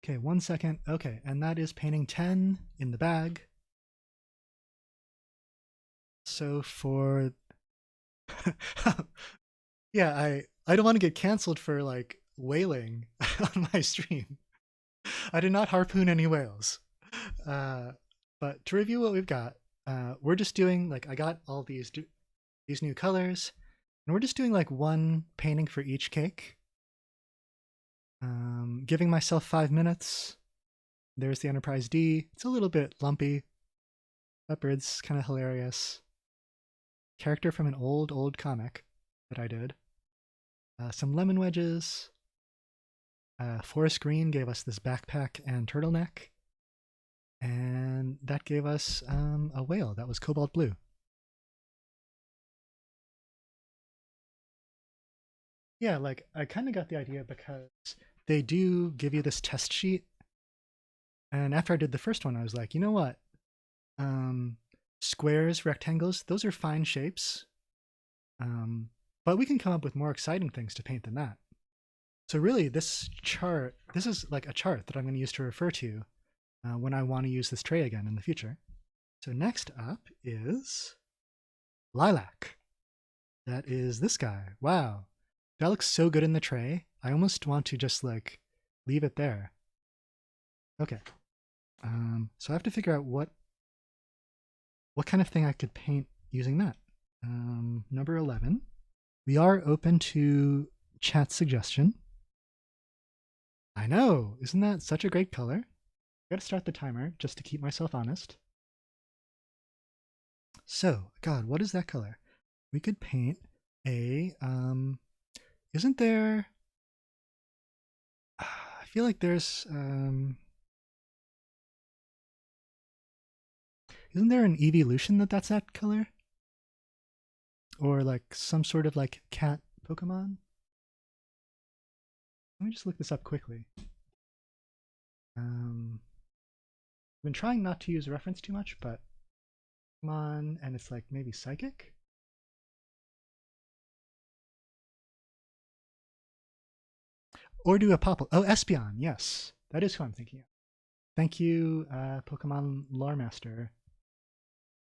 Okay, 1 second. Okay, and that is painting 10 in the bag. So for yeah, I don't want to get canceled for like whaling on my stream. I did not harpoon any whales. But to review what we've got, we're just doing like I got all these new colors, and we're just doing like one painting for each cake. Giving myself 5 minutes. There's the Enterprise D. It's a little bit lumpy. That bird's kind of hilarious. Character from an old comic that I did. Some lemon wedges. Forest Green gave us this backpack and turtleneck. And that gave us a whale that was cobalt blue. Yeah, like I kind of got the idea because they do give you this test sheet. And after I did the first one, I was like, you know what? Squares, rectangles, those are fine shapes. But we can come up with more exciting things to paint than that. So really, this chart, this is like a chart that I'm going to use to refer to when I want to use this tray again in the future. So next up is lilac. That is this guy. Wow. That looks so good in the tray. I almost want to just like leave it there. Okay. So I have to figure out what kind of thing I could paint using that. Number 11. We are open to chat suggestion. I know, isn't that such a great color? I gotta start the timer just to keep myself honest. So, God, what is that color? We could paint a, isn't there, I feel like there's, isn't there an evolution that's that color? Or like some sort of like cat Pokemon? Let me just look this up quickly. I've been trying not to use reference too much, but Pokemon, and it's like maybe Psychic? Or do a Popple. Oh, Espeon, yes. That is who I'm thinking of. Thank you, Pokemon Lore Master.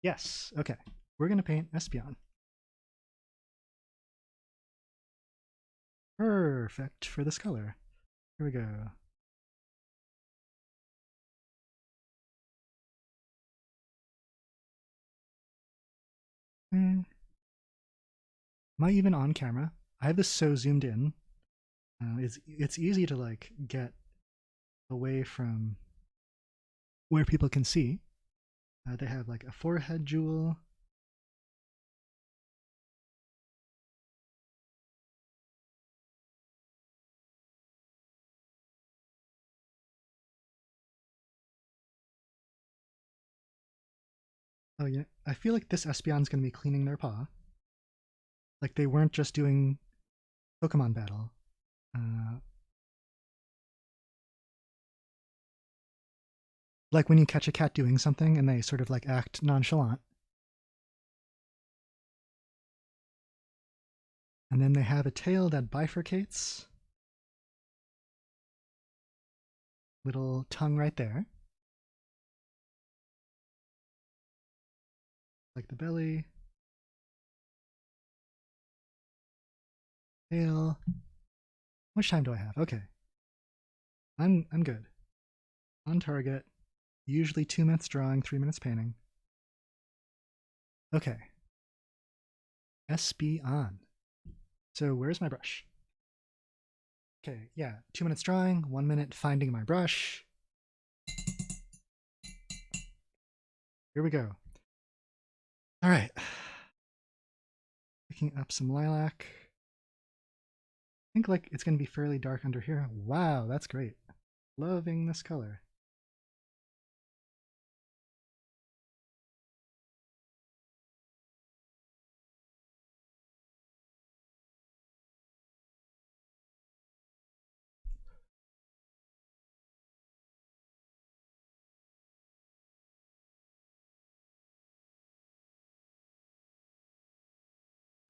Yes, okay. We're going to paint Espeon. Perfect for this color. Here we go. Am I even on camera? I have this so zoomed in. It's easy to like get away from where people can see. They have like a forehead jewel. Oh yeah, I feel like this Espeon's gonna be cleaning their paw. Like they weren't just doing Pokemon battle. Like when you catch a cat doing something and they sort of like act nonchalant. And then they have a tail that bifurcates. Little tongue right there. Like the belly. Tail. How much time do I have? Okay. I'm good. On target. Usually 2 minutes drawing, 3 minutes painting. Okay. SB on. So where's my brush? Okay, yeah, 2 minutes drawing, 1 minute finding my brush. Here we go. All right. Picking up some lilac. I think like it's gonna be fairly dark under here. Wow, that's great. Loving this color.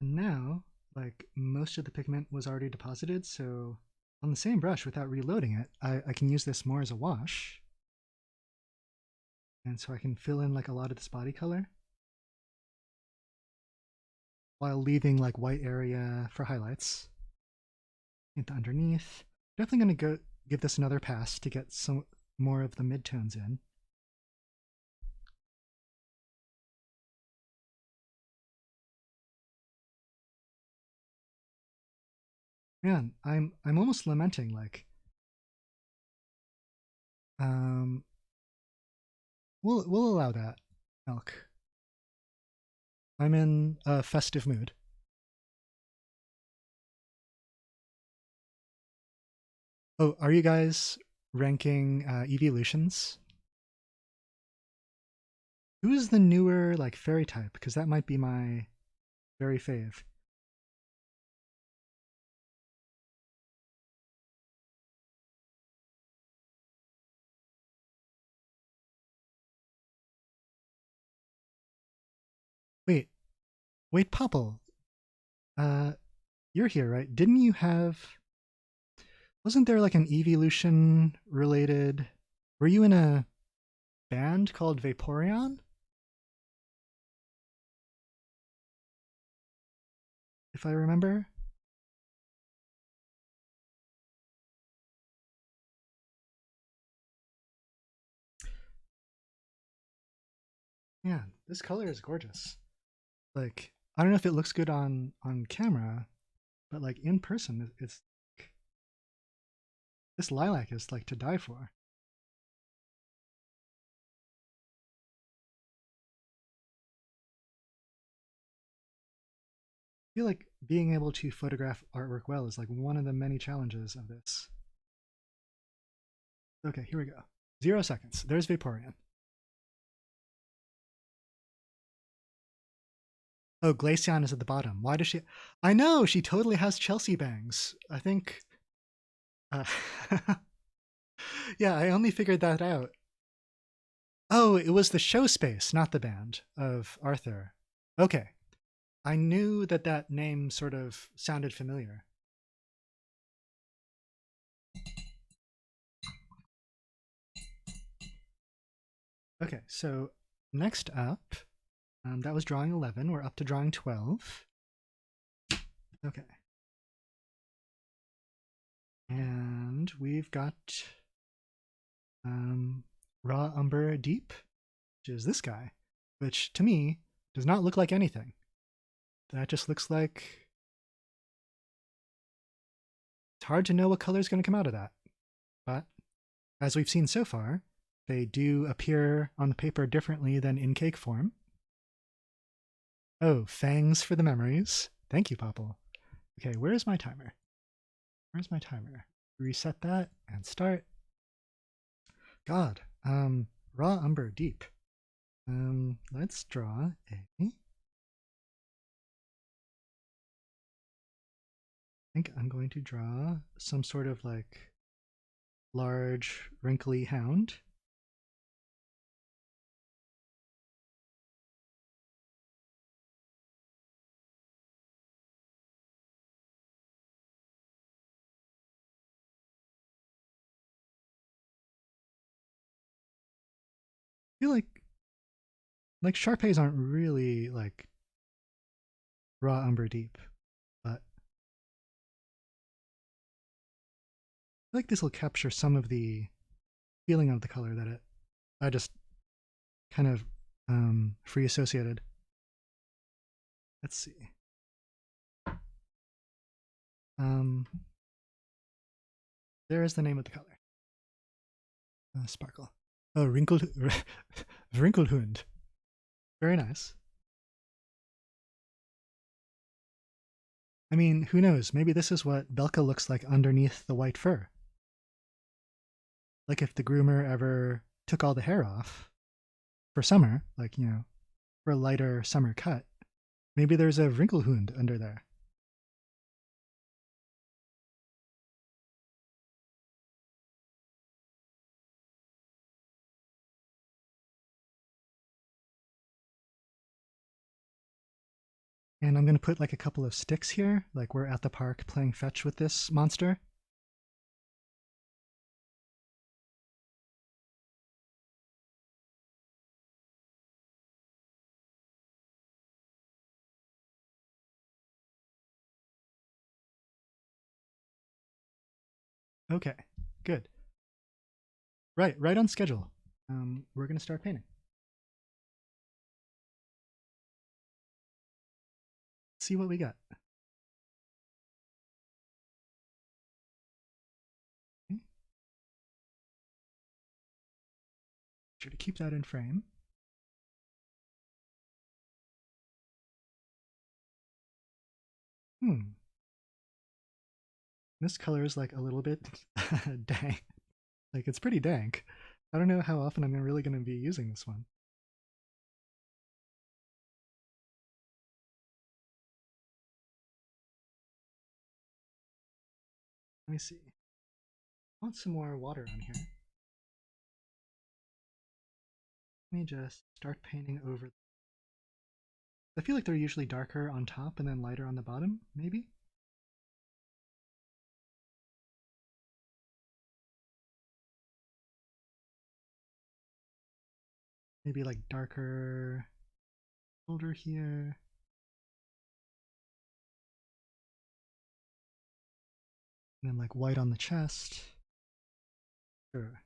And now, like most of the pigment was already deposited, so on the same brush without reloading it, I can use this more as a wash. And so I can fill in like a lot of this body color while leaving like white area for highlights. Paint the underneath. Definitely gonna go give this another pass to get some more of the midtones in. Man, I'm almost lamenting like we'll allow that, Elk. I'm in a festive mood. Oh, are you guys ranking evolutions? Who's the newer like fairy type? Because that might be my very fave. Wait, wait, Popple. Uh, you're here, right? Didn't you have? Wasn't there like an evolution related? Were you in a band called Vaporeon? If I remember. Yeah, this color is gorgeous. Like, I don't know if it looks good on camera, but like in person, it's this lilac is like to die for. I feel like being able to photograph artwork well is like one of the many challenges of this. Okay, here we go. 0 seconds. There's Vaporeon. Oh, Glaceon is at the bottom. Why does she? I know, she totally has Chelsea bangs. I think. Uh, yeah, I only figured that out. Oh, it was the show space, not the band of Arthur. Okay. I knew that that name sort of sounded familiar. Okay, so next up, that was drawing 11. We're up to drawing 12. Okay. And we've got Raw Umber Deep, which is this guy, which to me does not look like anything. That just looks like... It's hard to know what color is going to come out of that. But as we've seen so far, they do appear on the paper differently than in cake form. Oh, fangs for the memories. Thank you, Popple. Okay, where's my timer? Where's my timer? Reset that and start. God, Raw Umber Deep. Let's draw a... I think I'm going to draw some sort of like large wrinkly hound. I feel like Sharpays aren't really like Raw Umber Deep, but I feel like this will capture some of the feeling of the color that I just kind of free associated. Let's see. There is the name of the color. Sparkle. Oh, Wrinklehund. Very nice. I mean, who knows? Maybe this is what Belka looks like underneath the white fur. Like if the groomer ever took all the hair off for summer, like, you know, for a lighter summer cut, maybe there's a Wrinklehund under there. And I'm going to put like a couple of sticks here, like we're at the park playing fetch with this monster. Okay, good. Right on schedule. We're going to start painting. See what we got. Okay. Sure to keep that in frame. This color is like a little bit dank. Like it's pretty dank. I don't know how often I'm really going to be using this one. Let me see. I want some more water on here. Let me just start painting over. I feel like they're usually darker on top and then lighter on the bottom, maybe? Maybe like darker shoulder here. And then like white on the chest. Sure.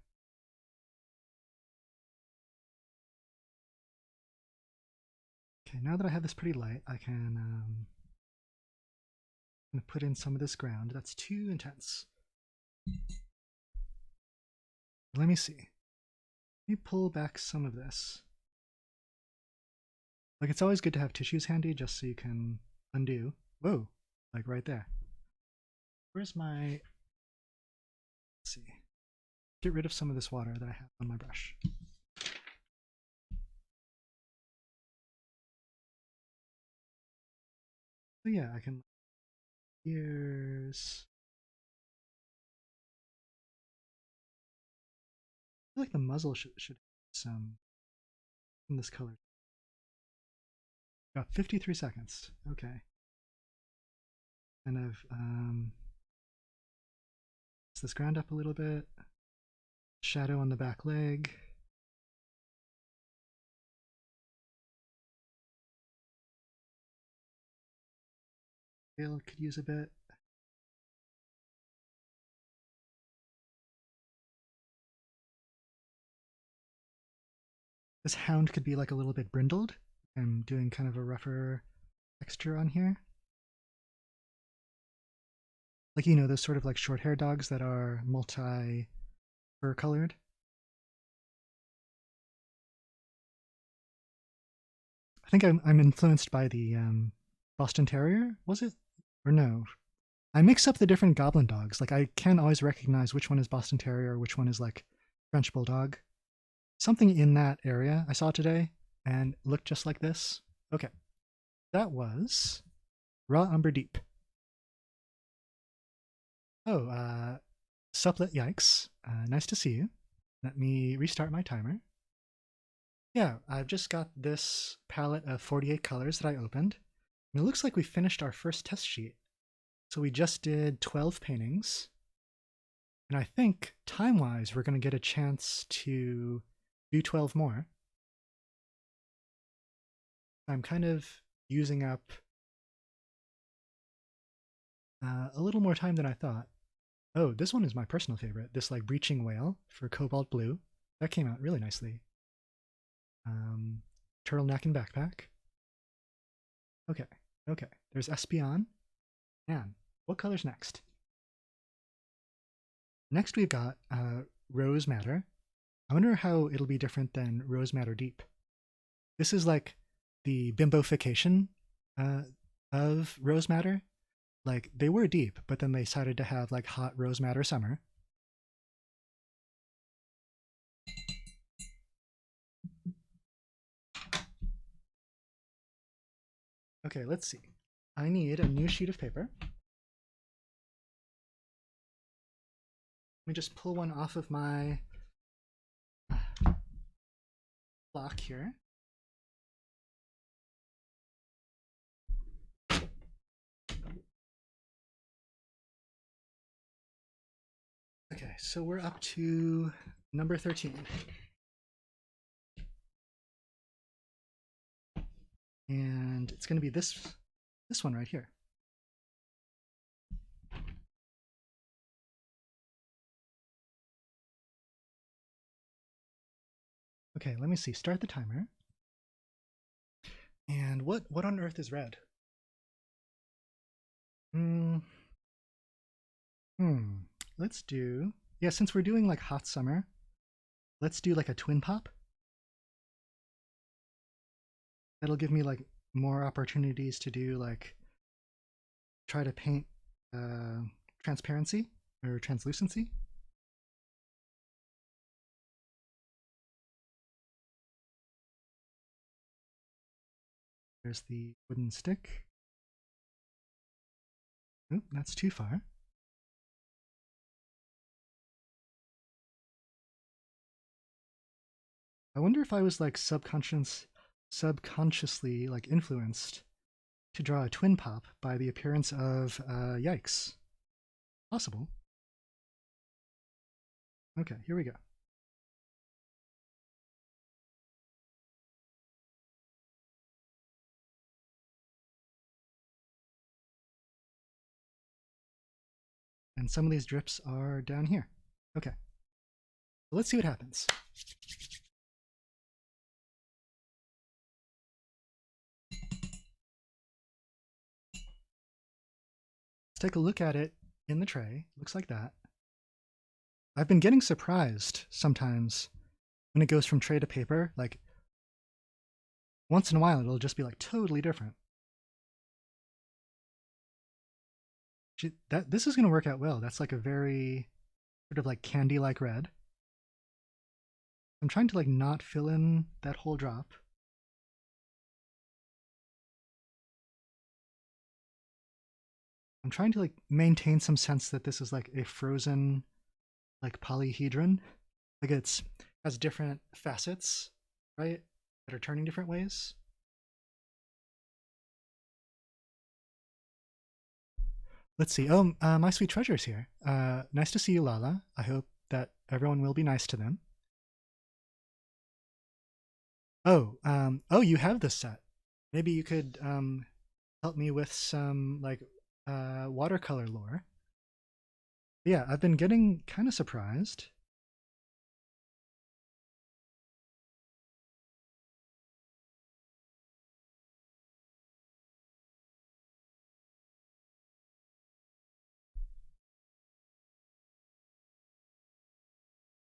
Okay, now that I have this pretty light, I can put in some of this ground. That's too intense. Let me see. Let me pull back some of this. Like it's always good to have tissues handy just so you can undo. Whoa, like right there. Where's my... Let's see. Get rid of some of this water that I have on my brush. So yeah, I can... Here's... I feel like the muzzle should have some in this color. Got 53 seconds. Okay. Kind of mix this ground up a little bit. Shadow on the back leg. Tail could use a bit. This hound could be like a little bit brindled. I'm doing kind of a rougher texture on here. Like, you know, those sort of like short hair dogs that are multi-fur colored. I think I'm influenced by the Boston Terrier, was it? Or no? I mix up the different goblin dogs. Like, I can't always recognize which one is Boston Terrier or which one is like French Bulldog. Something in that area I saw today and looked just like this. Okay. That was Raw Umber Deep. Oh, Supplet Yikes. Nice to see you. Let me restart my timer. Yeah, I've just got this palette of 48 colors that I opened. And it looks like we finished our first test sheet. So we just did 12 paintings. And I think, time-wise, we're going to get a chance to do 12 more. I'm kind of using up a little more time than I thought. Oh, this one is my personal favorite. This like breaching whale for Cobalt Blue. That came out really nicely. Turtleneck and backpack. Okay, okay. There's Espion. And what color's next? Next we've got Rose Madder. I wonder how it'll be different than Rose Madder Deep. This is like the bimbofication of Rose Madder. Like, they were deep, but then they decided to have like hot Rose Madder Summer. Okay, let's see. I need a new sheet of paper. Let me just pull one off of my block here. Okay, so we're up to number 13. And it's going to be this one right here. Okay, let me see. Start the timer. And what on earth is red? Let's do, yeah, since we're doing like hot summer, let's do like a twin pop. That'll give me like more opportunities to do like, try to paint transparency or translucency. There's the wooden stick. Oop, that's too far. I wonder if I was like subconsciously like influenced to draw a twin pop by the appearance of Yikes. Possible. Okay, here we go. And some of these drips are down here. Okay. So let's see what happens. Let's take a look at it in the tray. Looks like that. I've been getting surprised sometimes when it goes from tray to paper. Like, once in a while, it'll just be like totally different. This is going to work out well. That's like a very sort of like candy-like red. I'm trying to like not fill in that whole drop. I'm trying to like maintain some sense that this is like a frozen like polyhedron. Like it's has different facets, right? That are turning different ways. Let's see. Oh, my sweet treasure's here. Nice to see you, Lala. I hope that everyone will be nice to them. Oh, you have this set. Maybe you could help me with some like watercolor lore. Yeah, I've been getting kind of surprised.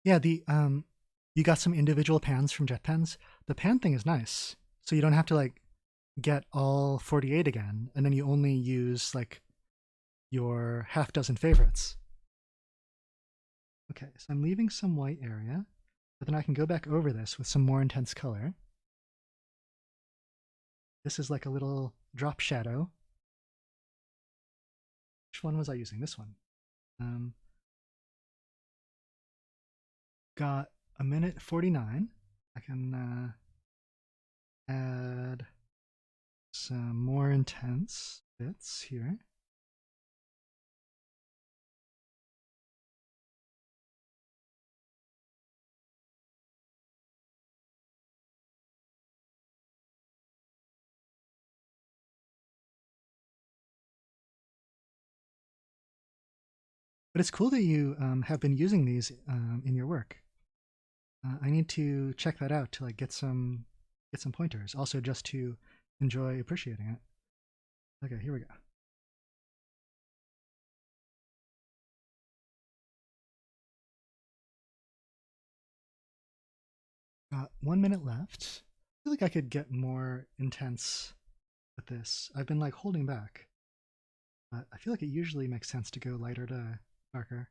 Yeah, you got some individual pans from jet pens. The pan thing is nice, so you don't have to like get all 48 again, and then you only use like your half dozen favorites. Okay, so I'm leaving some white area, but then I can go back over this with some more intense color. This is like a little drop shadow. Which one was I using? This one. Got a minute 49. I can add some more intense bits here. But it's cool that you have been using these in your work. I need to check that out to like get some pointers. Also, just to enjoy appreciating it. Okay, here we go. Got 1 minute left. I feel like I could get more intense with this. I've been like holding back, but I feel like it usually makes sense to go lighter to darker.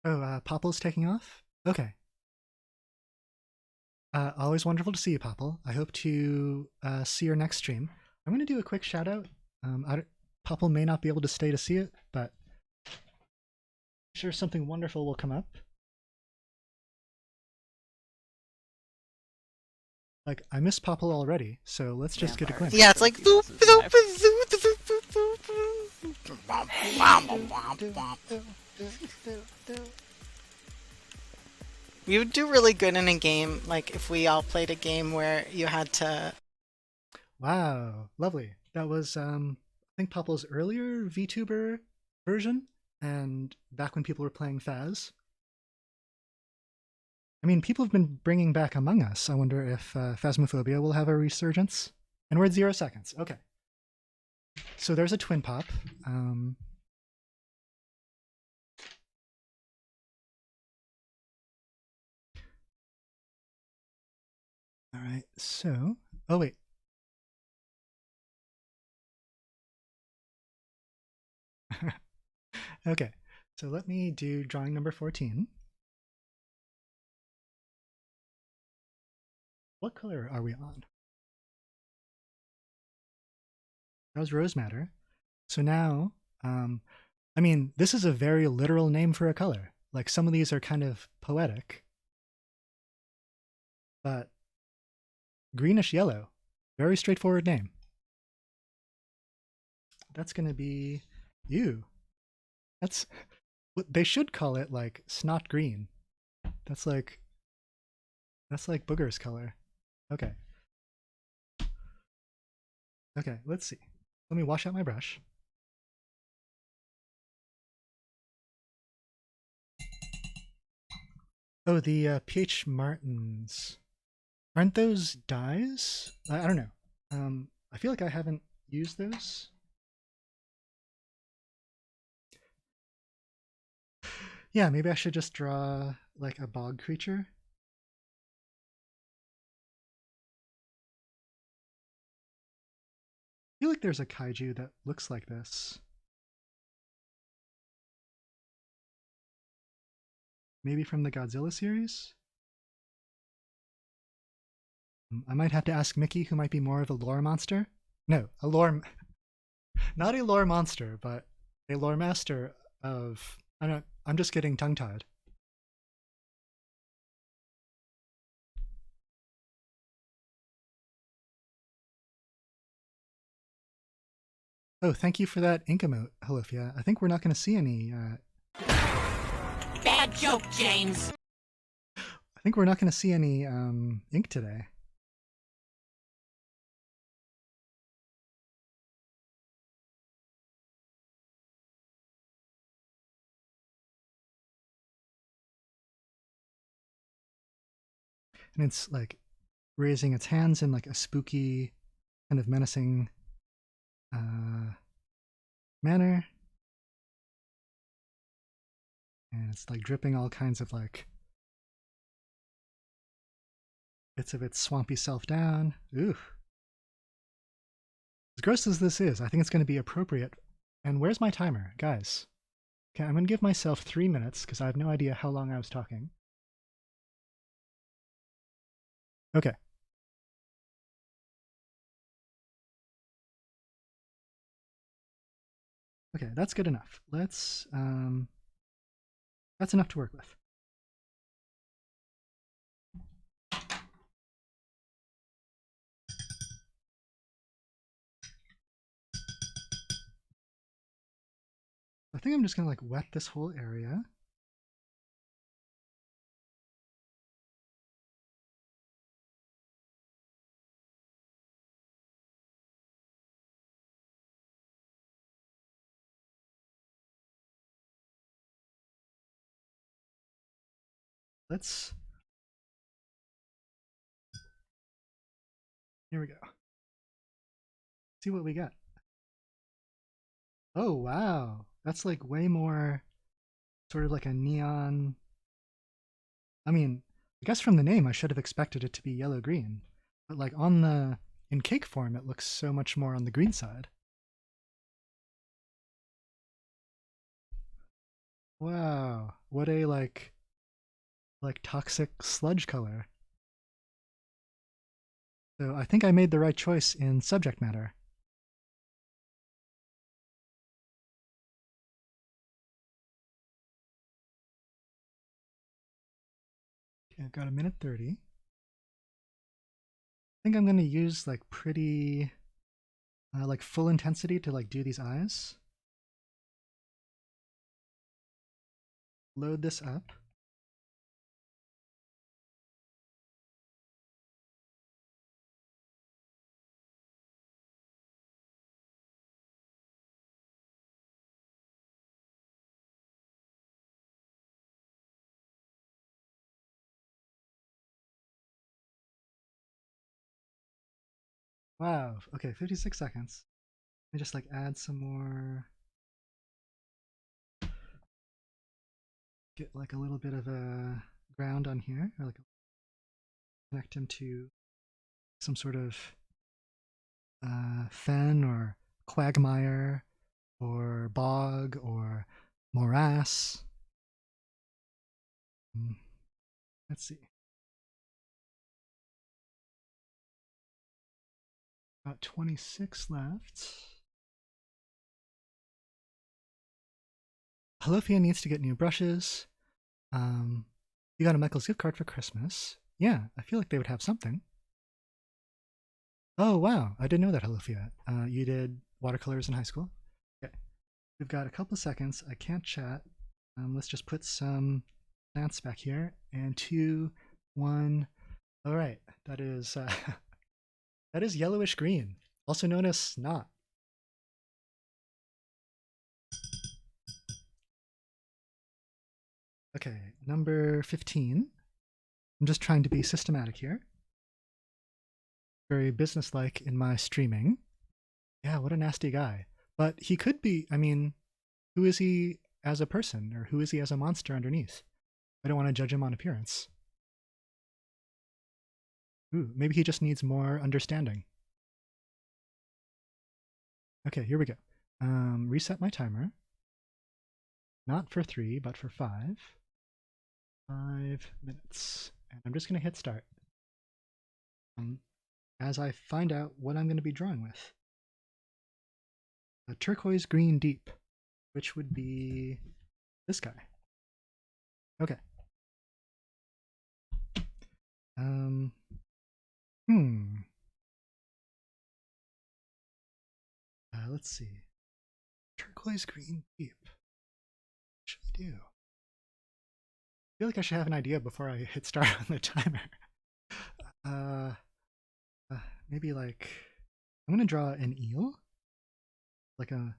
Oh, Popple's taking off? Okay. Always wonderful to see you, Popple. I hope to see your next stream. I'm going to do a quick shout out. Popple may not be able to stay to see it, but I'm sure something wonderful will come up. Like, I miss Popple already, so let's just get a glimpse. Yeah, it's like boop, boop, boop, boop, boop, boop. We would do really good in a game, like if we all played a game where you had to. Wow, lovely. That was, I think, Popple's earlier VTuber version, and back when people were playing Phas. I mean, people have been bringing back Among Us. I wonder if Phasmophobia will have a resurgence. And we're at 0 seconds. Okay. So there's a twin pop. All right, so... Oh, wait. Okay, so let me do drawing number 14. What color are we on? That was rose madder. So now, I mean, this is a very literal name for a color. Like, some of these are kind of poetic. But greenish yellow, very straightforward name. That's going to be you. That's what they should call it, like snot green. That's like Booger's color. Okay. Okay, let's see. Let me wash out my brush. Oh, the PH Martins. Aren't those dyes? I don't know. I feel like I haven't used those. Yeah, maybe I should just draw like a bog creature. I feel like there's a kaiju that looks like this. Maybe from the Godzilla series? I might have to ask Mickey, who might be more of a lore monster. No, a lore... Not a lore monster, but a lore master of... I'm just getting tongue-tied. Oh, thank you for that ink emote, Halofia. I think we're not going to see any... Bad joke, James! I think we're not going to see any ink today. and it's like raising its hands in like a spooky, kind of menacing manner. And it's like dripping all kinds of like bits of its swampy self down. Ooh. As gross as this is, I think it's going to be appropriate. And where's my timer? Guys, okay, I'm going to give myself 3 minutes because I have no idea how long I was talking. Okay. Okay, that's good enough. That's enough to work with. I think I'm just gonna like wet this whole area. Here we go. See what we got. Oh, wow. That's like way more sort of like a neon. I mean, I guess from the name, I should have expected it to be yellow-green. But like in cake form, it looks so much more on the green side. Wow. What a like toxic sludge color. So I think I made the right choice in subject matter. Okay, I've got 1:30. I think I'm going to use like pretty like full intensity to like do these eyes. Load this up. Wow. Okay, 56 seconds. Let me just like add some more. Get like a little bit of a ground on here, or like connect him to some sort of fen or quagmire or bog or morass. Let's see. About 26 left. Halofia needs to get new brushes. You got a Michael's gift card for Christmas. Yeah, I feel like they would have something. Oh, wow. I didn't know that, Halofia. You did watercolors in high school? Okay. We've got a couple seconds. I can't chat. Let's just put some plants back here. And 2, 1. All right. That is that is yellowish green, also known as snot. Okay, number 15. I'm just trying to be systematic here. Very businesslike in my streaming. Yeah, what a nasty guy. But he could be, I mean, who is he as a person, or who is he as a monster underneath? I don't want to judge him on appearance. Ooh, maybe he just needs more understanding. Okay, here we go. Reset my timer. Not for 3, but for 5. 5 minutes. And I'm just going to hit start. As I find out what I'm going to be drawing with. A turquoise green deep, which would be this guy. Okay. Let's see. Turquoise green deep. What should I do? I feel like I should have an idea before I hit start on the timer. Maybe like I'm gonna draw an eel, like draw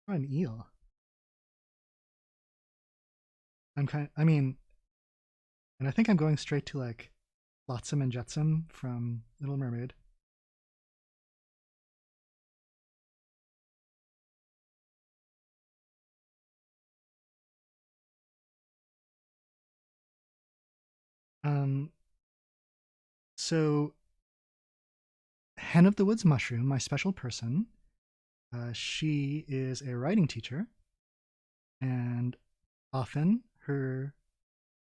an eel. I mean, and I think I'm going straight to like Flotsam and Jetsam from Little Mermaid. So Hen of the Woods Mushroom, my special person, she is a writing teacher, and often her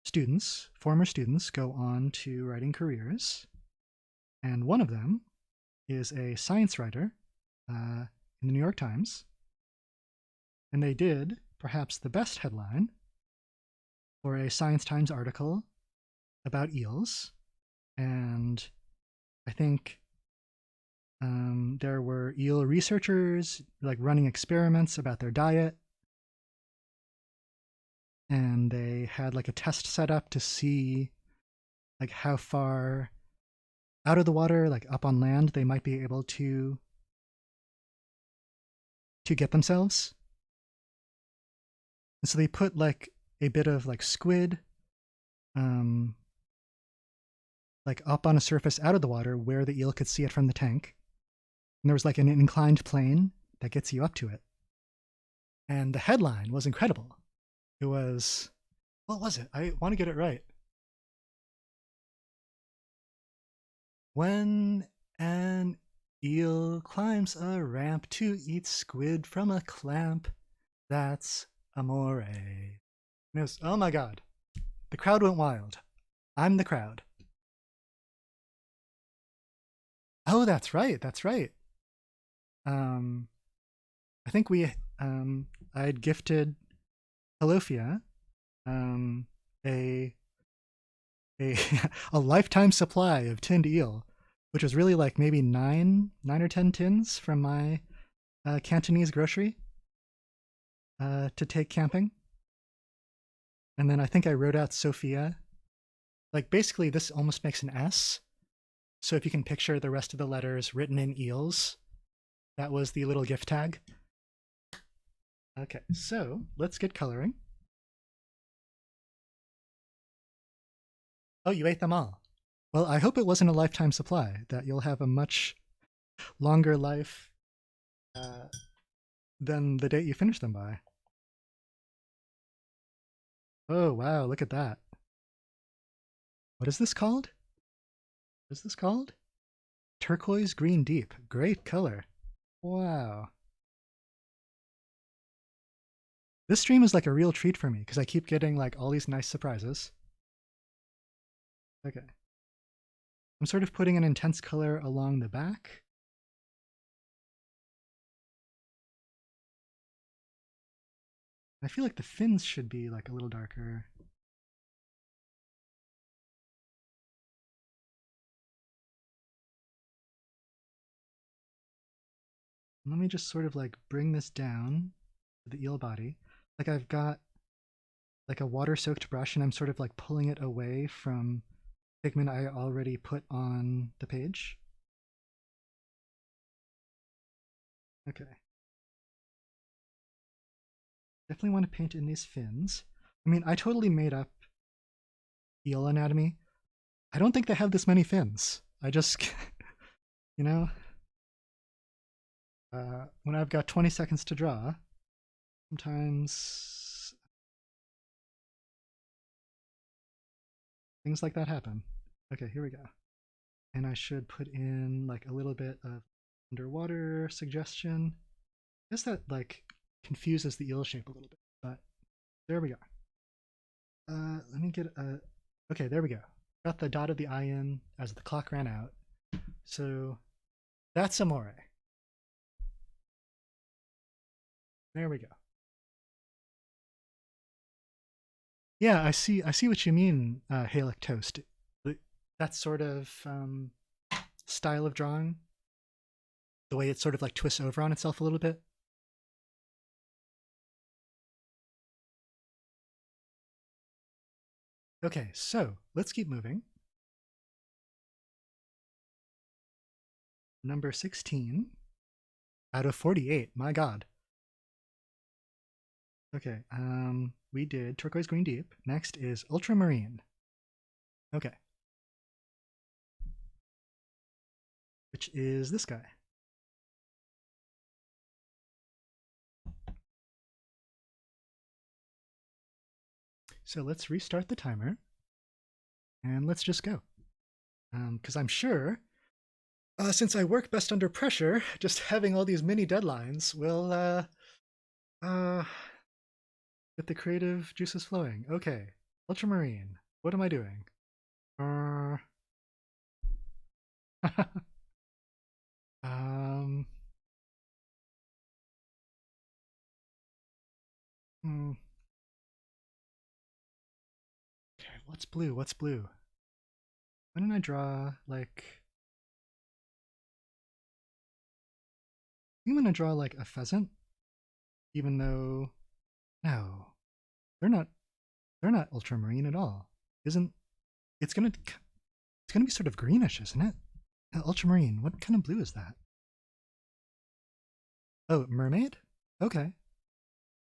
students, former students, go on to writing careers, and one of them is a science writer in the New York Times, and they did perhaps the best headline for a Science Times article about eels, and I think there were eel researchers like running experiments about their diet, and they had like a test set up to see like how far out of the water, like up on land, they might be able to get themselves. And so they put like a bit of like squid like up on a surface out of the water where the eel could see it from the tank. And there was like an inclined plane that gets you up to it. And the headline was incredible. It was, what was it? I want to get it right. When an eel climbs a ramp to eat squid from a clamp, that's amore. And it was, oh my god. The crowd went wild. I'm the crowd. Oh, that's right. That's right. I think I'd gifted Halofia a a lifetime supply of tinned eel, which was really like maybe nine or 10 tins from my Cantonese grocery to take camping. And then I think I wrote out Sophia. Like basically this almost makes an S. So if you can picture the rest of the letters written in eels, that was the little gift tag. Okay, so let's get coloring. Oh, you ate them all. Well, I hope it wasn't a lifetime supply, that you'll have a much longer life than the date you finish them by. Oh, wow, look at that. What is this called? What is this called? Turquoise Green Deep. Great color. Wow. This stream is like a real treat for me because I keep getting like all these nice surprises. Okay. I'm sort of putting an intense color along the back. I feel like the fins should be like a little darker. Let me just sort of like bring this down to the eel body. Like I've got like a water-soaked brush and I'm sort of like pulling it away from pigment I already put on the page. Okay. Definitely want to paint in these fins. I mean, I totally made up eel anatomy. I don't think they have this many fins. I just, you know, when I've got 20 seconds to draw, sometimes things like that happen. Okay, here we go. And I should put in like a little bit of underwater suggestion. I guess that like confuses the eel shape a little bit, but there we go. Let me get a, okay, there we go. Got the dot of the eye in as the clock ran out. So that's amore. There we go. Yeah, I see what you mean, Halec Toast. That sort of style of drawing, the way it sort of like twists over on itself a little bit. Okay, so let's keep moving. Number 16 out of 48. My God. Okay, we did turquoise green deep. Next is ultramarine. Okay. Which is this guy. So let's restart the timer and let's just go. Because I'm sure, since I work best under pressure, just having all these mini deadlines will get the creative juices flowing. Okay, ultramarine. What am I doing? Okay, what's blue? What's blue? Why don't I draw like? I'm gonna draw like a pheasant, even though no, they're not. They're not ultramarine at all. Isn't it's gonna be sort of greenish, isn't it? Ultramarine. What kind of blue is that? Oh, mermaid? Okay.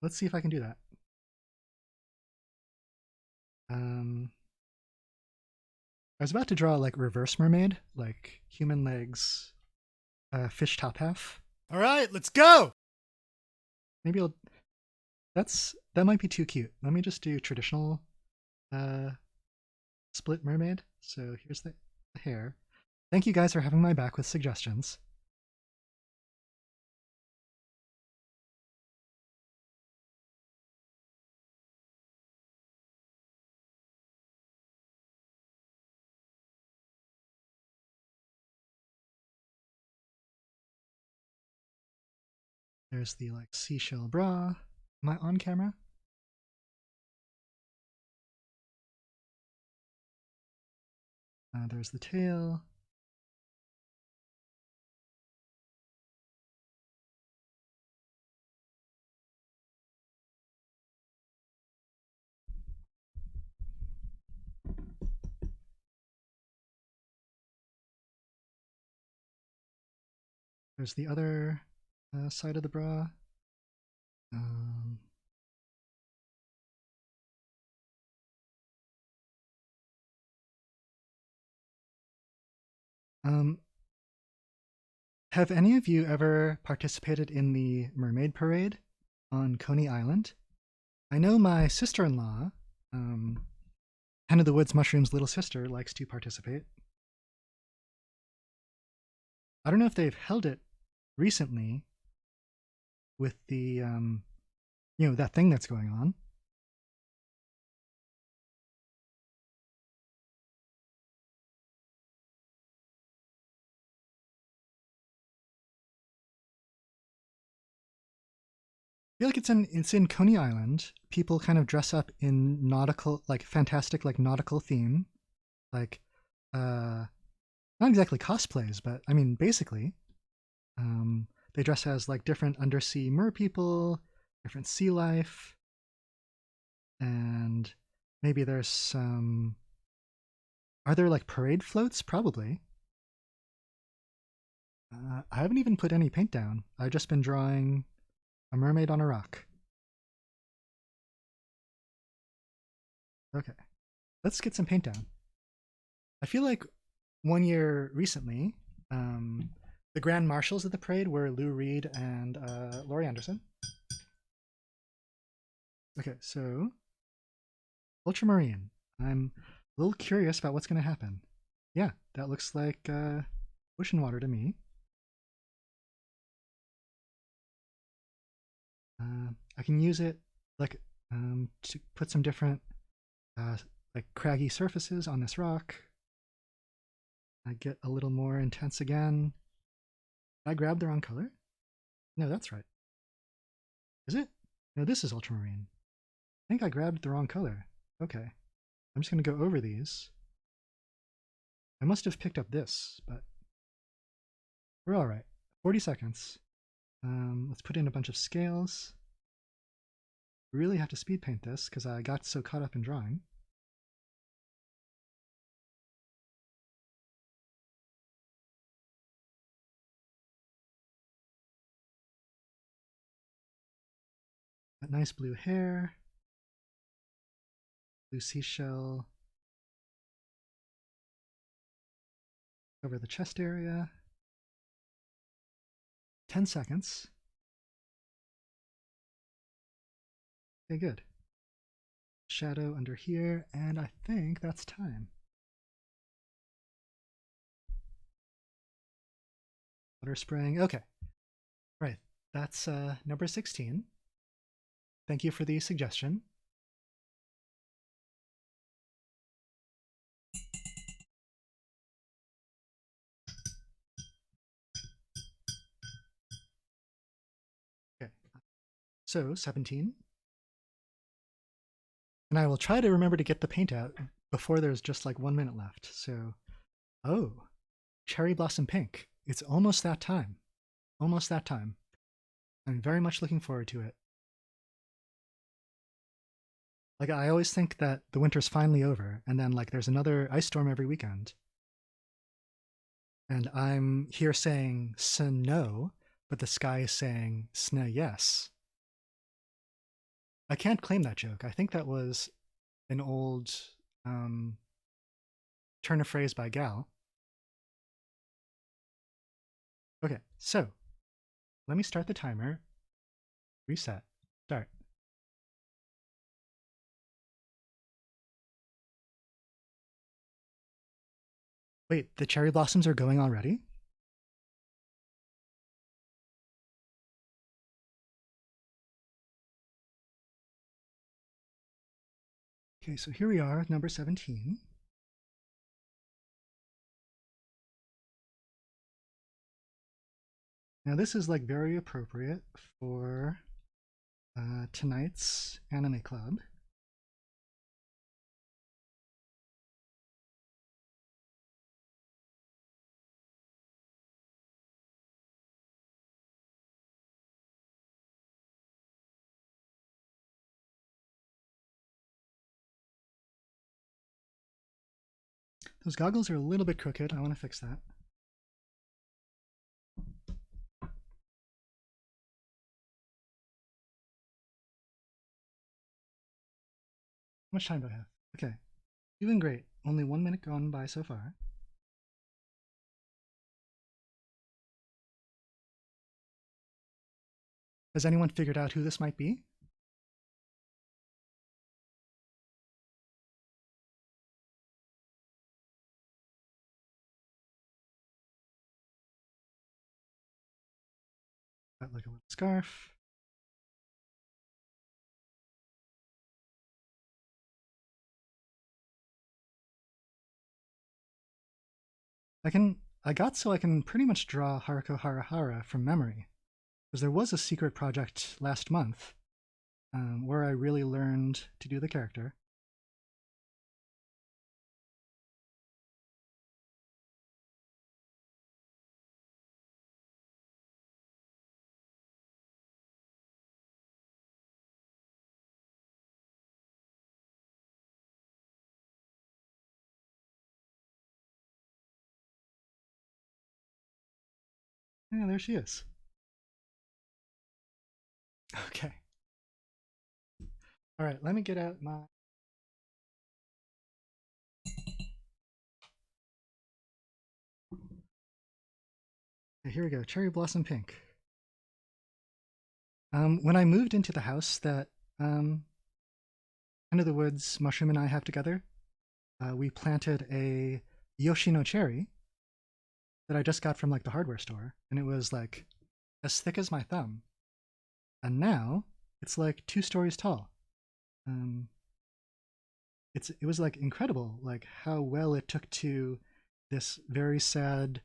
Let's see if I can do that. I was about to draw like reverse mermaid, like human legs, fish top half. All right, let's go. Maybe I'll. That might be too cute. Let me just do traditional split mermaid. So here's the hair. Thank you guys for having my back with suggestions. There's the like seashell bra. Am I on camera? There's the tail. There's the other side of the bra. Have any of you ever participated in the mermaid parade on Coney Island? I know my sister-in-law, Hen of the Woods Mushroom's little sister, likes to participate. I don't know if they've held it recently with the, that thing that's going on. I feel like it's in Coney Island. People kind of dress up in nautical, like fantastic, like nautical theme, like not exactly cosplays, but I mean basically, they dress as like different undersea mer people, different sea life, and maybe there's some. Are there like parade floats? Probably. I haven't even put any paint down. I've just been drawing a mermaid on a rock. Okay, let's get some paint down. I feel like one year recently, the grand marshals of the parade were Lou Reed and Laurie Anderson. Okay, so ultramarine. I'm a little curious about what's going to happen. Yeah, that looks like ocean water to me. I can use it like to put some different like craggy surfaces on this rock. I get a little more intense again. Did I grab the wrong color? No, that's right. Is it? No, this is ultramarine. I think I grabbed the wrong color. Okay. I'm just going to go over these. I must have picked up this, but we're all right. 40 seconds. Let's put in a bunch of scales. Really have to speed paint this because I got so caught up in drawing. That nice blue hair. blue seashell. Over the chest area. 10 seconds. Okay, good. Shadow under here, and I think that's time. Water spraying. Okay. Right. That's number 16. Thank you for the suggestion. Okay. So 17. And I will try to remember to get the paint out before there's just like 1 minute left. So, oh, cherry blossom pink. It's almost that time. Almost that time. I'm very much looking forward to it. Like, I always think that the winter's finally over, and then like there's another ice storm every weekend. And I'm here saying snow, but the sky is saying snow yes. I can't claim that joke. I think that was an old turn of phrase by Gal. Okay, so let me start the timer. Reset. Start. Wait, the cherry blossoms are going already? Okay, so here we are, number 17. Now this is like very appropriate for tonight's anime club. Those goggles are a little bit crooked. I want to fix that. How much time do I have? Okay, doing great. Only 1 minute gone by so far. Has anyone figured out who this might be? Got like a little scarf. I got so I can pretty much draw Haruko Harahara from memory, because there was a secret project last month where I really learned to do the character. Yeah, there she is. Okay. All right, let me get out my... Okay, here we go, Cherry Blossom Pink. When I moved into the house that End of the Woods Mushroom and I have together, we planted a Yoshino cherry that I just got from like the hardware store, and it was like as thick as my thumb. And now it's like 2 stories tall. It was like incredible, like how well it took to this very sad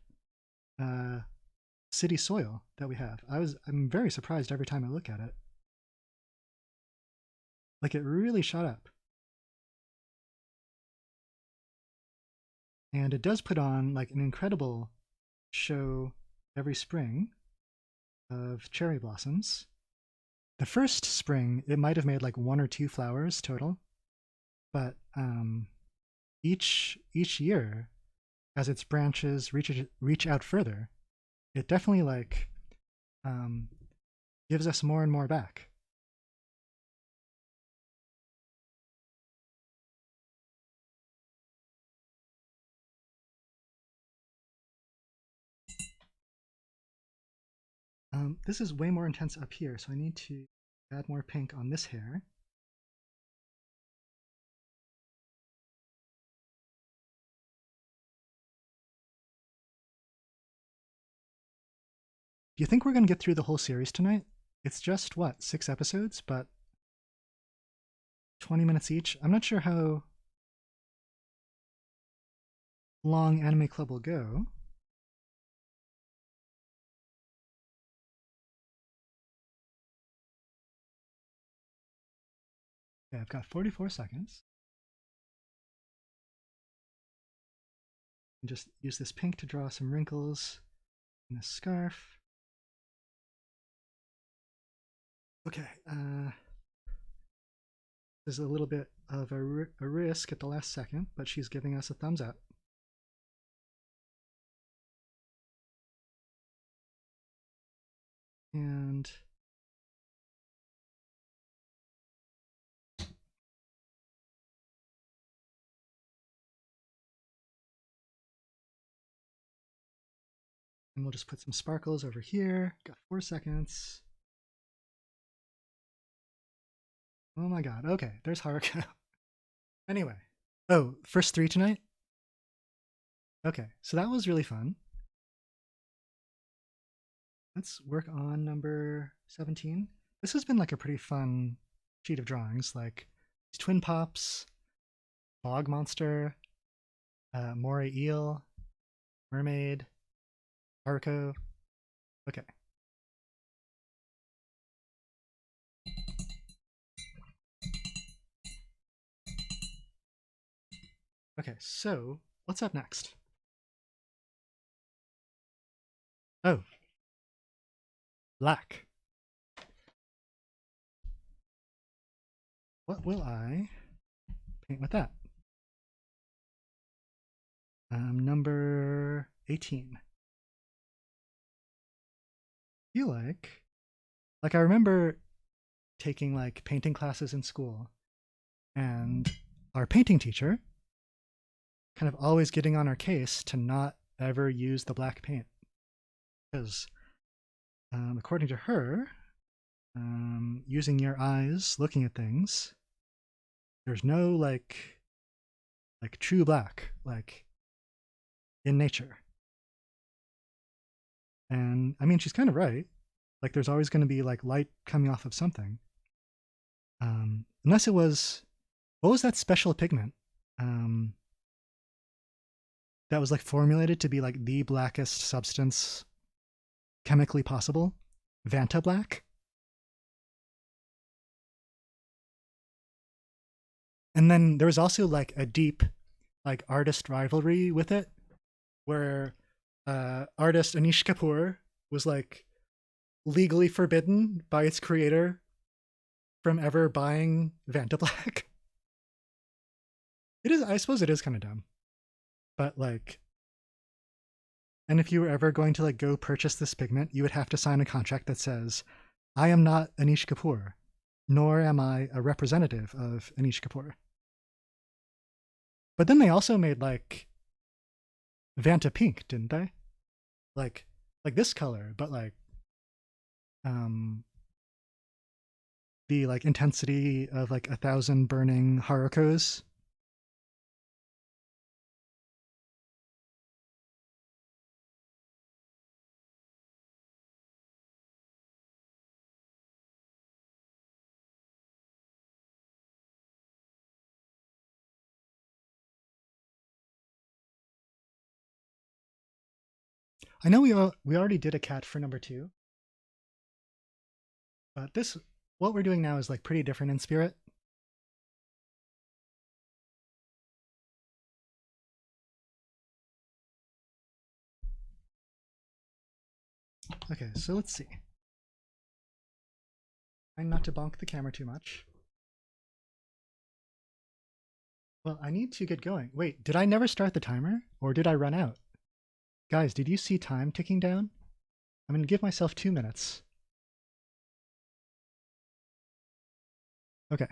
city soil that we have. I'm very surprised every time I look at it. Like it really shot up. And it does put on like an incredible show every spring of cherry blossoms. The first spring, it might have made like 1 or 2 flowers total, but each year, as its branches reach out further, it definitely like gives us more and more back. This is way more intense up here, so I need to add more pink on this hair. Do you think we're going to get through the whole series tonight? It's just, what, 6 episodes, but 20 minutes each? I'm not sure how long Anime Club will go. Okay, I've got 44 seconds. And just use this pink to draw some wrinkles in this scarf. Okay, there's a little bit of a risk at the last second, but she's giving us a thumbs up. And we'll just put some sparkles over here. Got 4 seconds. Oh my god. Okay, there's Haruka. Anyway. Oh, first 3 tonight? Okay, so that was really fun. Let's work on number 17. This has been like a pretty fun sheet of drawings, like these twin pops, bog monster, moray eel, mermaid, Haruko. Okay. Okay, so what's up next? Oh, black. What will I paint with that? Number 18. I feel like I remember taking like painting classes in school, and our painting teacher kind of always getting on our case to not ever use the black paint, because according to her, using your eyes looking at things, there's no like true black like in nature. And I mean, she's kind of right. Like there's always going to be like light coming off of something, unless it was, what was that special pigment that was like formulated to be like the blackest substance chemically possible? Vanta black. And then there was also like a deep like artist rivalry with it, where artist Anish Kapoor was like legally forbidden by its creator from ever buying Vanta black. It is, I suppose it is kind of dumb, but like, and if you were ever going to like go purchase this pigment, you would have to sign a contract that says, I am not Anish Kapoor, nor am I a representative of Anish Kapoor. But then they also made like Vanta pink, didn't they? Like this color, but like the like intensity of like 1,000 burning Harukos. I know we already did a cat for number 2, but this, what we're doing now is like pretty different in spirit. Okay, so let's see. Trying not to bonk the camera too much. Well, I need to get going. Wait, did I never start the timer? Or did I run out? Guys, did you see time ticking down? I'm going to give myself 2 minutes. Okay. I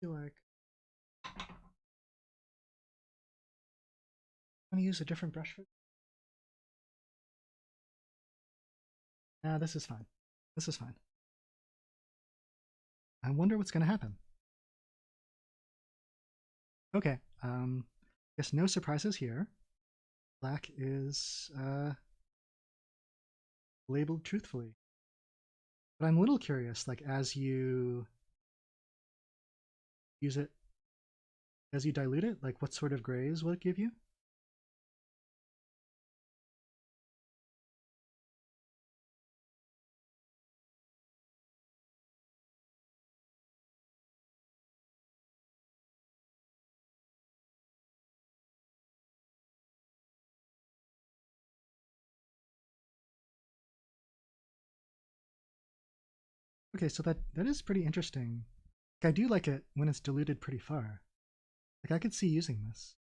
feel like Want to use a different brush for? Nah, this is fine. This is fine. I wonder what's going to happen. Okay, guess no surprises here. Black is labeled truthfully. But I'm a little curious, like as you use it, as you dilute it, like what sort of grays will it give you? Okay, so that is pretty interesting. Like, I do like it when it's diluted pretty far. Like I could see using this.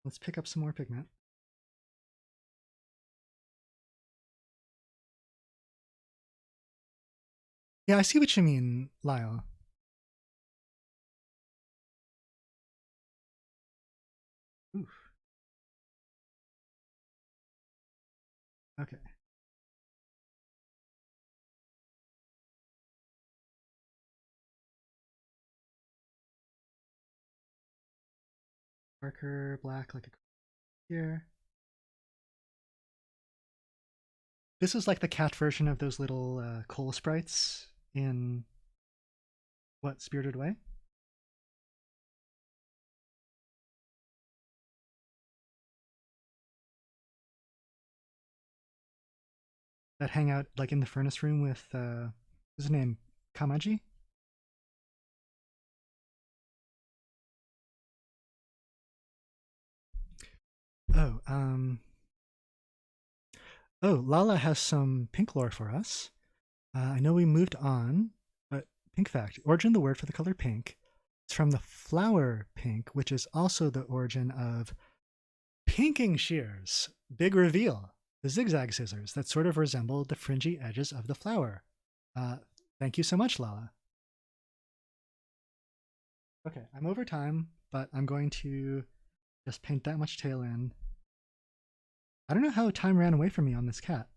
Let's pick up some more pigment. Yeah, I see what you mean, Lyle. Oof. Okay. Darker black like a here. This is like the cat version of those little coal sprites in what, Spirited Away? That hang out like in the furnace room with what's his name? Kamaji? Oh, oh, Lala has some pink lore for us. I know we moved on, but pink fact, origin of the word for the color pink is from the flower pink, which is also the origin of pinking shears. Big reveal. The zigzag scissors that sort of resemble the fringy edges of the flower. Thank you so much, Lala. Okay, I'm over time, but I'm going to just paint that much tail in. I don't know how time ran away from me on this cat.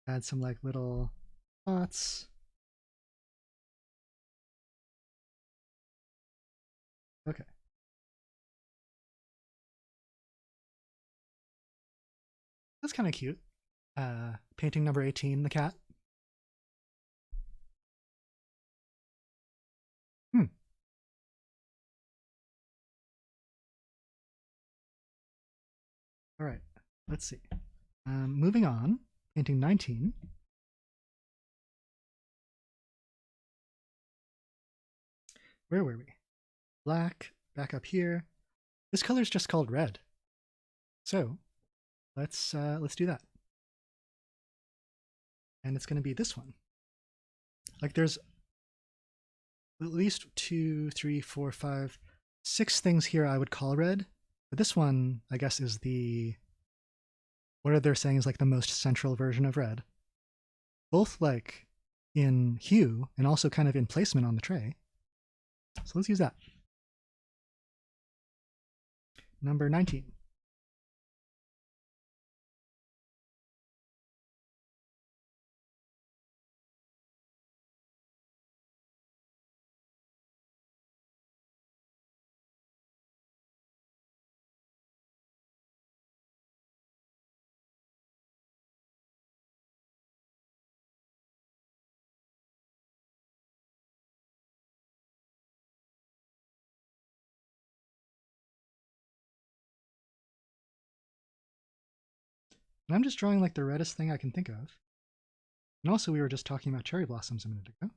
Add some like little spots. Okay. That's kind of cute. Painting number 18, the cat. All right, let's see. Moving on, painting 19. Where were we? Black, back up here. This color is just called red. So let's do that. And it's going to be this one. Like there's at least 2, 3, 4, 5, 6 things here I would call red. But this one, I guess, is the, what they're saying is like the most central version of red. Both like in hue and also kind of in placement on the tray. So let's use that. Number 19. And I'm just drawing like the reddest thing I can think of. And also we were just talking about cherry blossoms a minute ago.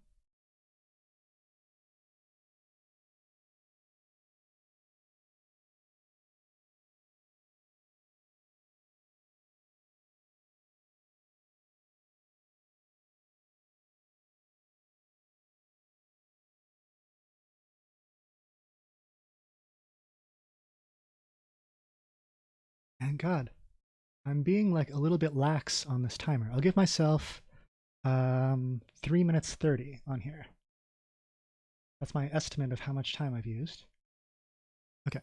And God, I'm being like a little bit lax on this timer. I'll give myself 3 minutes 30 on here. That's my estimate of how much time I've used. Okay.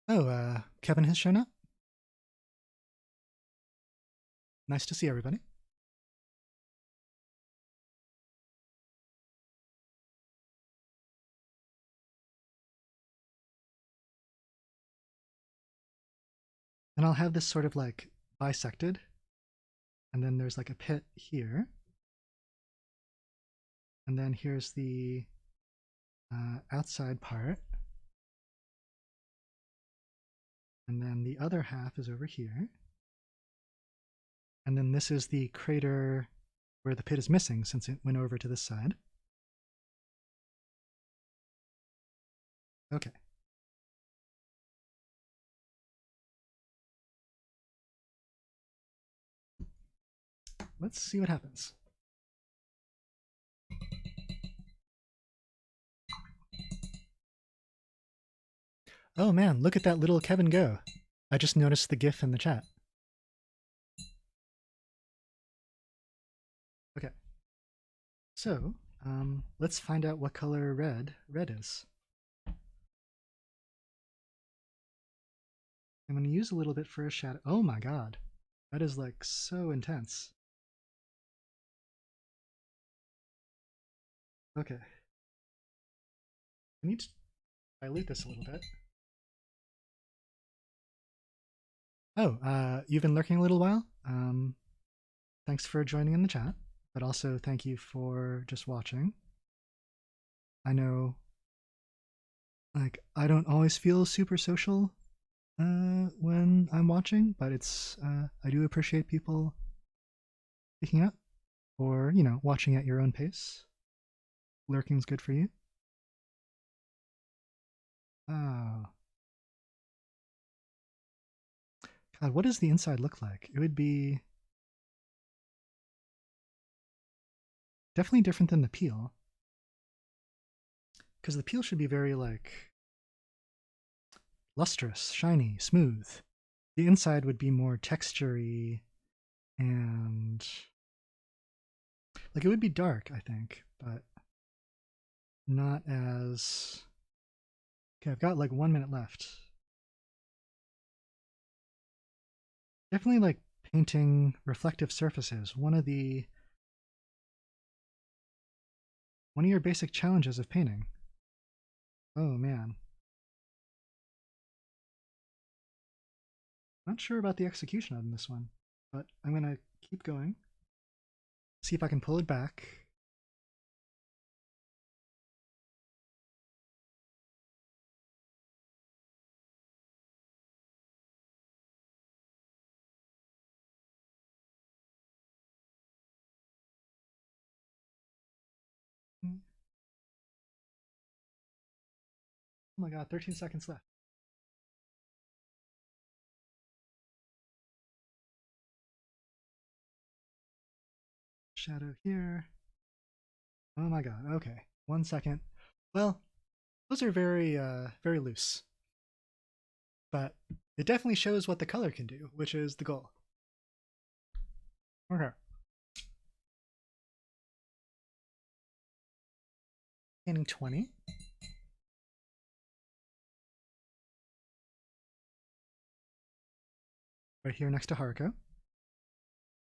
Oh, Kevin has shown up. Nice to see everybody. And I'll have this sort of like bisected. And then there's like a pit here. And then here's the outside part. And then the other half is over here. And then this is the crater where the pit is missing since it went over to this side. Okay. Let's see what happens. Oh man, look at that little Kevin go. I just noticed the GIF in the chat. Okay. So, let's find out what color red is. I'm going to use a little bit for a shadow. Oh my god. That is like so intense. Okay. I need to dilute this a little bit. Oh, you've been lurking a little while? Thanks for joining in the chat, but also thank you for just watching. I know, like, I don't always feel super social when I'm watching, but it's, I do appreciate people picking up or, you know, watching at your own pace. Lurking's good for you. Oh. God, what does the inside look like? It would be definitely different than the peel. Because the peel should be very, like, lustrous, shiny, smooth. The inside would be more textury and... like, it would be dark, I think, but not as... Okay, I've got like 1 minute left. Definitely like painting reflective surfaces. One of your basic challenges of painting. Oh man. Not sure about the execution on this one, but I'm gonna keep going. See if I can pull it back. Oh my god, 13 seconds left. Shadow here. Oh my god, okay. 1 second. Well, those are very, very loose. But it definitely shows what the color can do, which is the goal. Okay. Painting 20. Right here next to Haruko,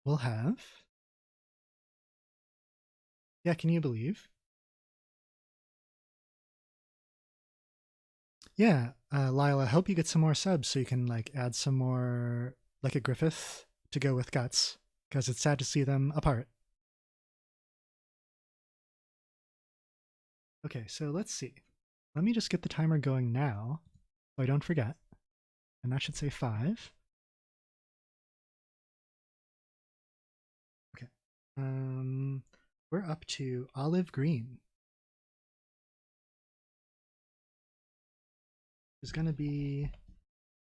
we'll have... Yeah, can you believe? Yeah, Lyle, I hope you get some more subs so you can like add some more like a Griffith to go with Guts, because it's sad to see them apart. Okay, so let's see. Let me just get the timer going now so I don't forget. And that should say 5. Okay. We're up to olive green. Is going to be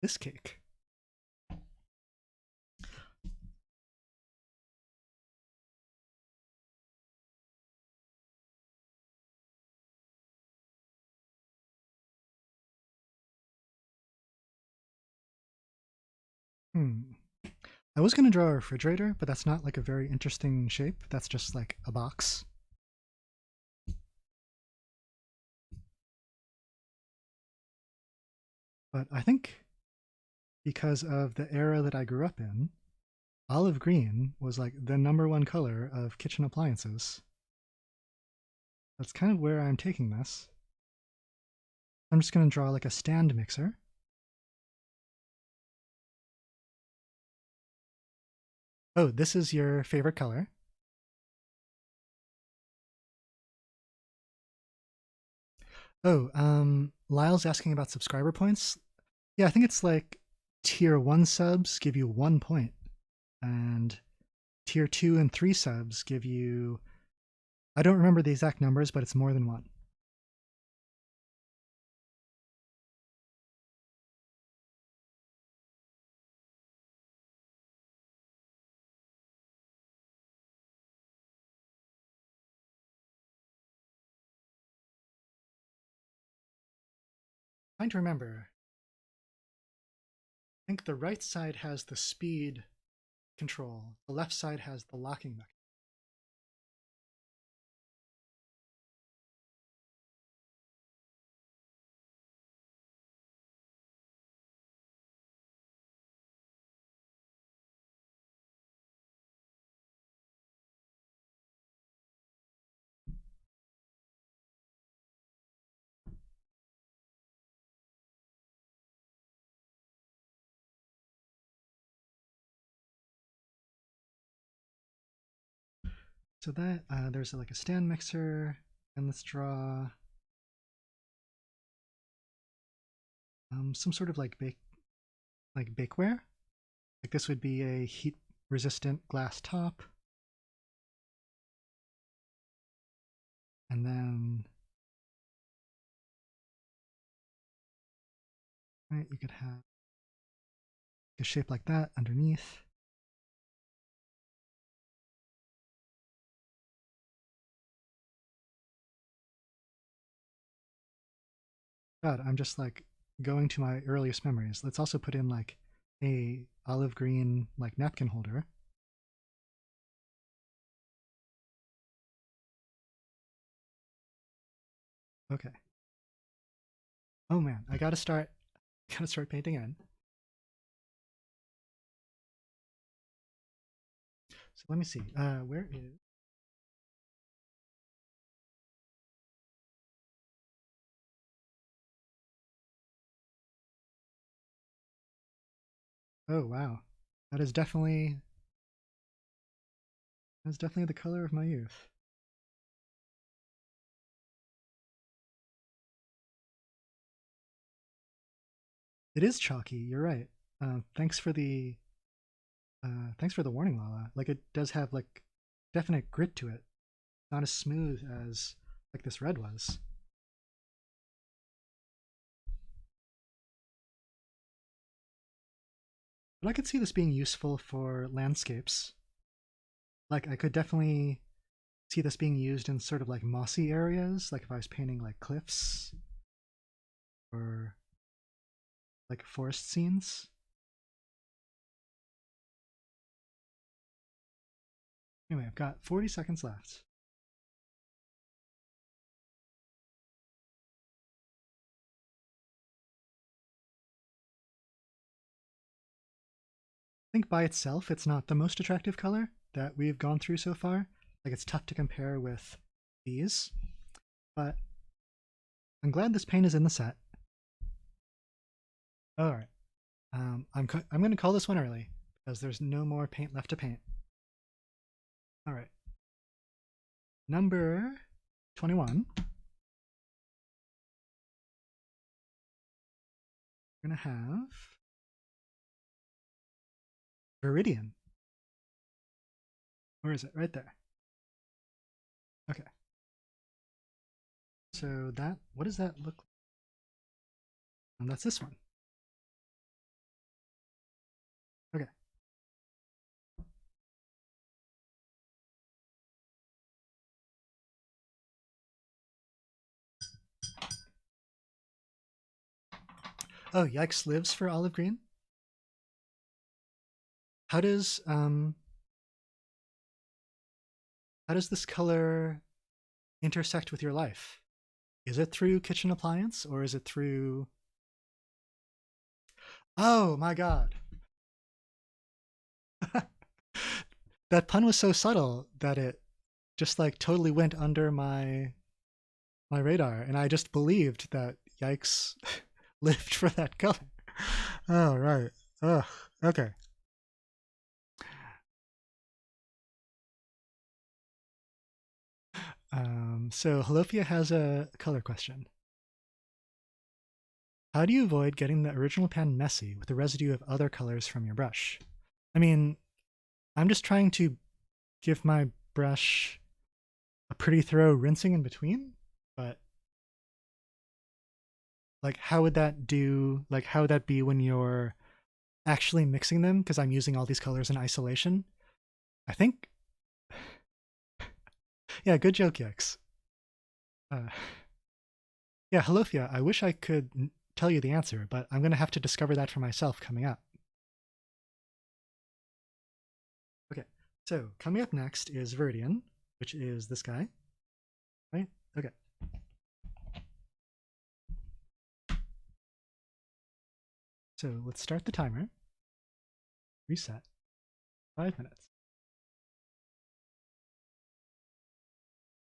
this cake. I was going to draw a refrigerator, but that's not like a very interesting shape. That's just like a box. But I think because of the era that I grew up in, olive green was like the #1 color of kitchen appliances. That's kind of where I'm taking this. I'm just going to draw like a stand mixer. Oh, this is your favorite color. Oh, Lyle's asking about subscriber points. Yeah, I think it's like tier 1 subs give you 1 point, and tier 2 and 3 subs give you, I don't remember the exact numbers, but it's more than 1. Trying to remember. I think the right side has the speed control. The left side has the locking mechanism. So that there's like a stand mixer, and let's draw some sort of like bakeware. Like this would be a heat-resistant glass top, and then right, you could have a shape like that underneath. God, I'm just like going to my earliest memories. Let's also put in like a olive green like napkin holder. Okay. Oh man, I gotta start painting in. So let me see. Where is? Oh wow, that is definitely the color of my youth. It is chalky. You're right. Thanks for the warning, Lala. Like it does have like definite grit to it. Not as smooth as like this red was. But I could see this being useful for landscapes. Like I could definitely see this being used in sort of like mossy areas, like if I was painting like cliffs or like forest scenes. Anyway, I've got 40 seconds left. I think by itself, it's not the most attractive color that we've gone through so far. Like it's tough to compare with these, but I'm glad this paint is in the set. All right, I'm going to call this one early because there's no more paint left to paint. All right, number 21. We're going to have Viridian. Where is it? Right there. Okay. So that, what does that look like? And that's this one. Okay. Oh, yikes lives for olive green. How does this color intersect with your life? Is it through kitchen appliance or is it through Oh my god. That pun was so subtle that it just like totally went under my radar, and I just believed that Yikes lived for that color. Oh right. Ugh. Okay. So Halofia has a color question. How do you avoid getting the original pan messy with the residue of other colors from your brush? I mean, I'm just trying to give my brush a pretty thorough rinsing in between, but like how would that do, like how would that be when you're actually mixing them, because I'm using all these colors in isolation? I think yeah, good joke, Yikes. Yeah, Halofia, I wish I could tell you the answer, but I'm going to have to discover that for myself coming up. Okay, so coming up next is Viridian, which is this guy, right? Okay. So let's start the timer. Reset. 5 minutes.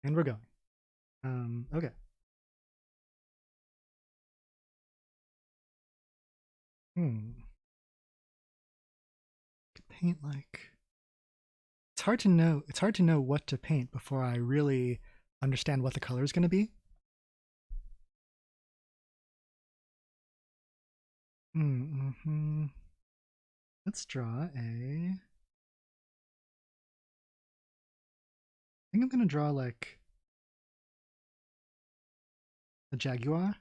And we're going. Okay. Paint like... It's hard to know. It's hard to know what to paint before I really understand what the color is going to be. Let's draw a... I think I'm going to draw like a jaguar.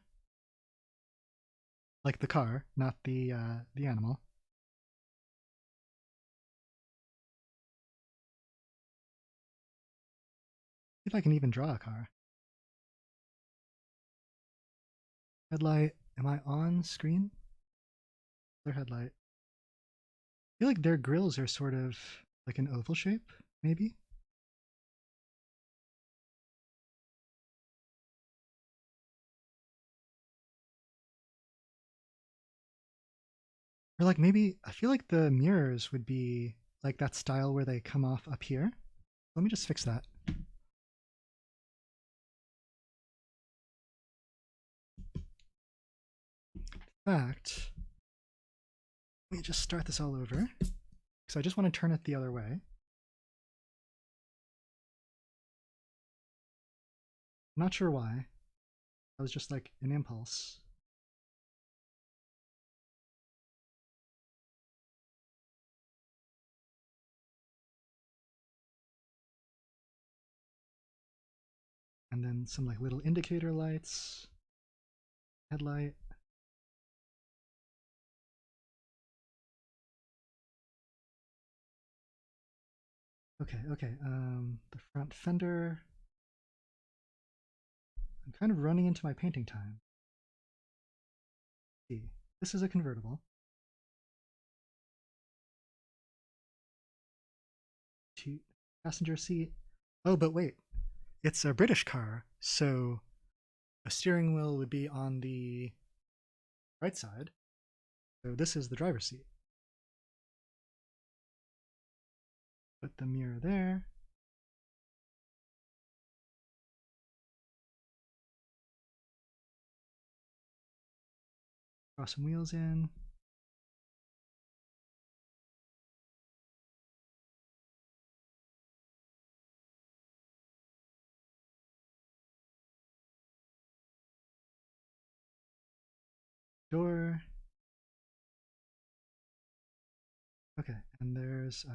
Like the car, not the animal. See if I can even draw a car. Headlight. Am I on screen? Their headlight. I feel like their grills are sort of like an oval shape, maybe? Or like maybe, I feel like the mirrors would be like that style where they come off up here. Let me just fix that. In fact, let me just start this all over, because I just want to turn it the other way. I'm not sure why. That was just like an impulse. And then some like little indicator lights, headlight. Okay, the front fender. I'm kind of running into my painting time. Let's see, this is a convertible. Passenger seat. Oh, but wait, it's a British car, so a steering wheel would be on the right side. So this is the driver's seat. Put the mirror there. Draw some wheels in. Door. Okay, and there's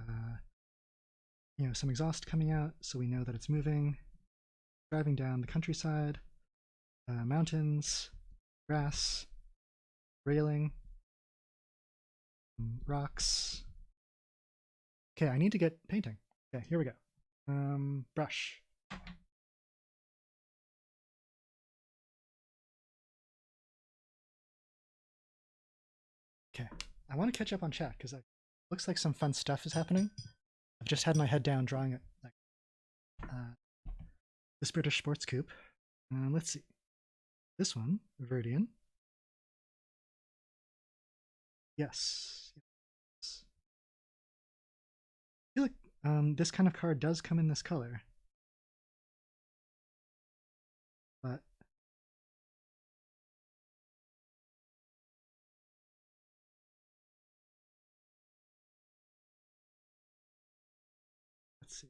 some exhaust coming out, so we know that it's moving. Driving down the countryside, mountains, grass, railing, rocks. Okay, I need to get painting. Okay, here we go. Brush. Okay, I want to catch up on chat because it looks like some fun stuff is happening. I've just had my head down drawing it, like this British sports coupe. Let's see. This one, Viridian. Yes. Yes. I feel like this kind of card does come in this color. But let's see.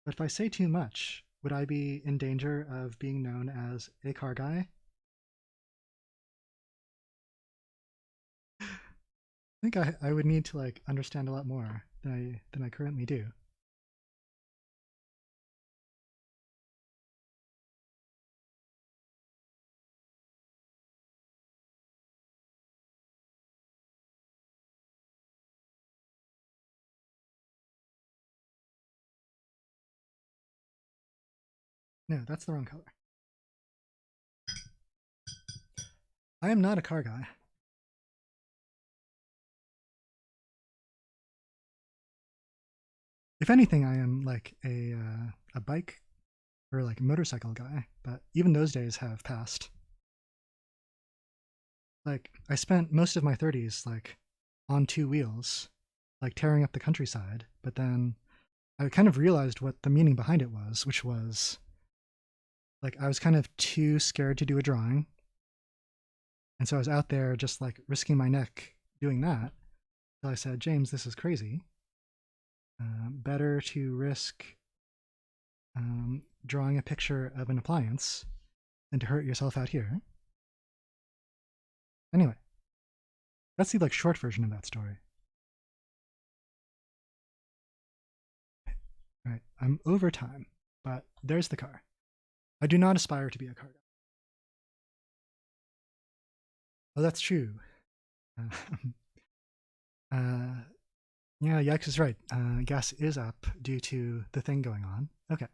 But if I say too much, would I be in danger of being known as a car guy? I think I would need to like understand a lot more than I currently do. No, that's the wrong color. I am not a car guy. If anything, I am like a bike or like motorcycle guy, but even those days have passed. Like I spent most of my 30s like on two wheels, like tearing up the countryside, but then I kind of realized what the meaning behind it was, which was like I was kind of too scared to do a drawing. And so I was out there just like risking my neck doing that. So I said, James, this is crazy. Better to risk drawing a picture of an appliance than to hurt yourself out here. Anyway, that's the like short version of that story. All right, I'm over time, but there's the car. I do not aspire to be a car guy. Oh, that's true. Yeah, Yikes is right. Gas is up due to the thing going on. Okay,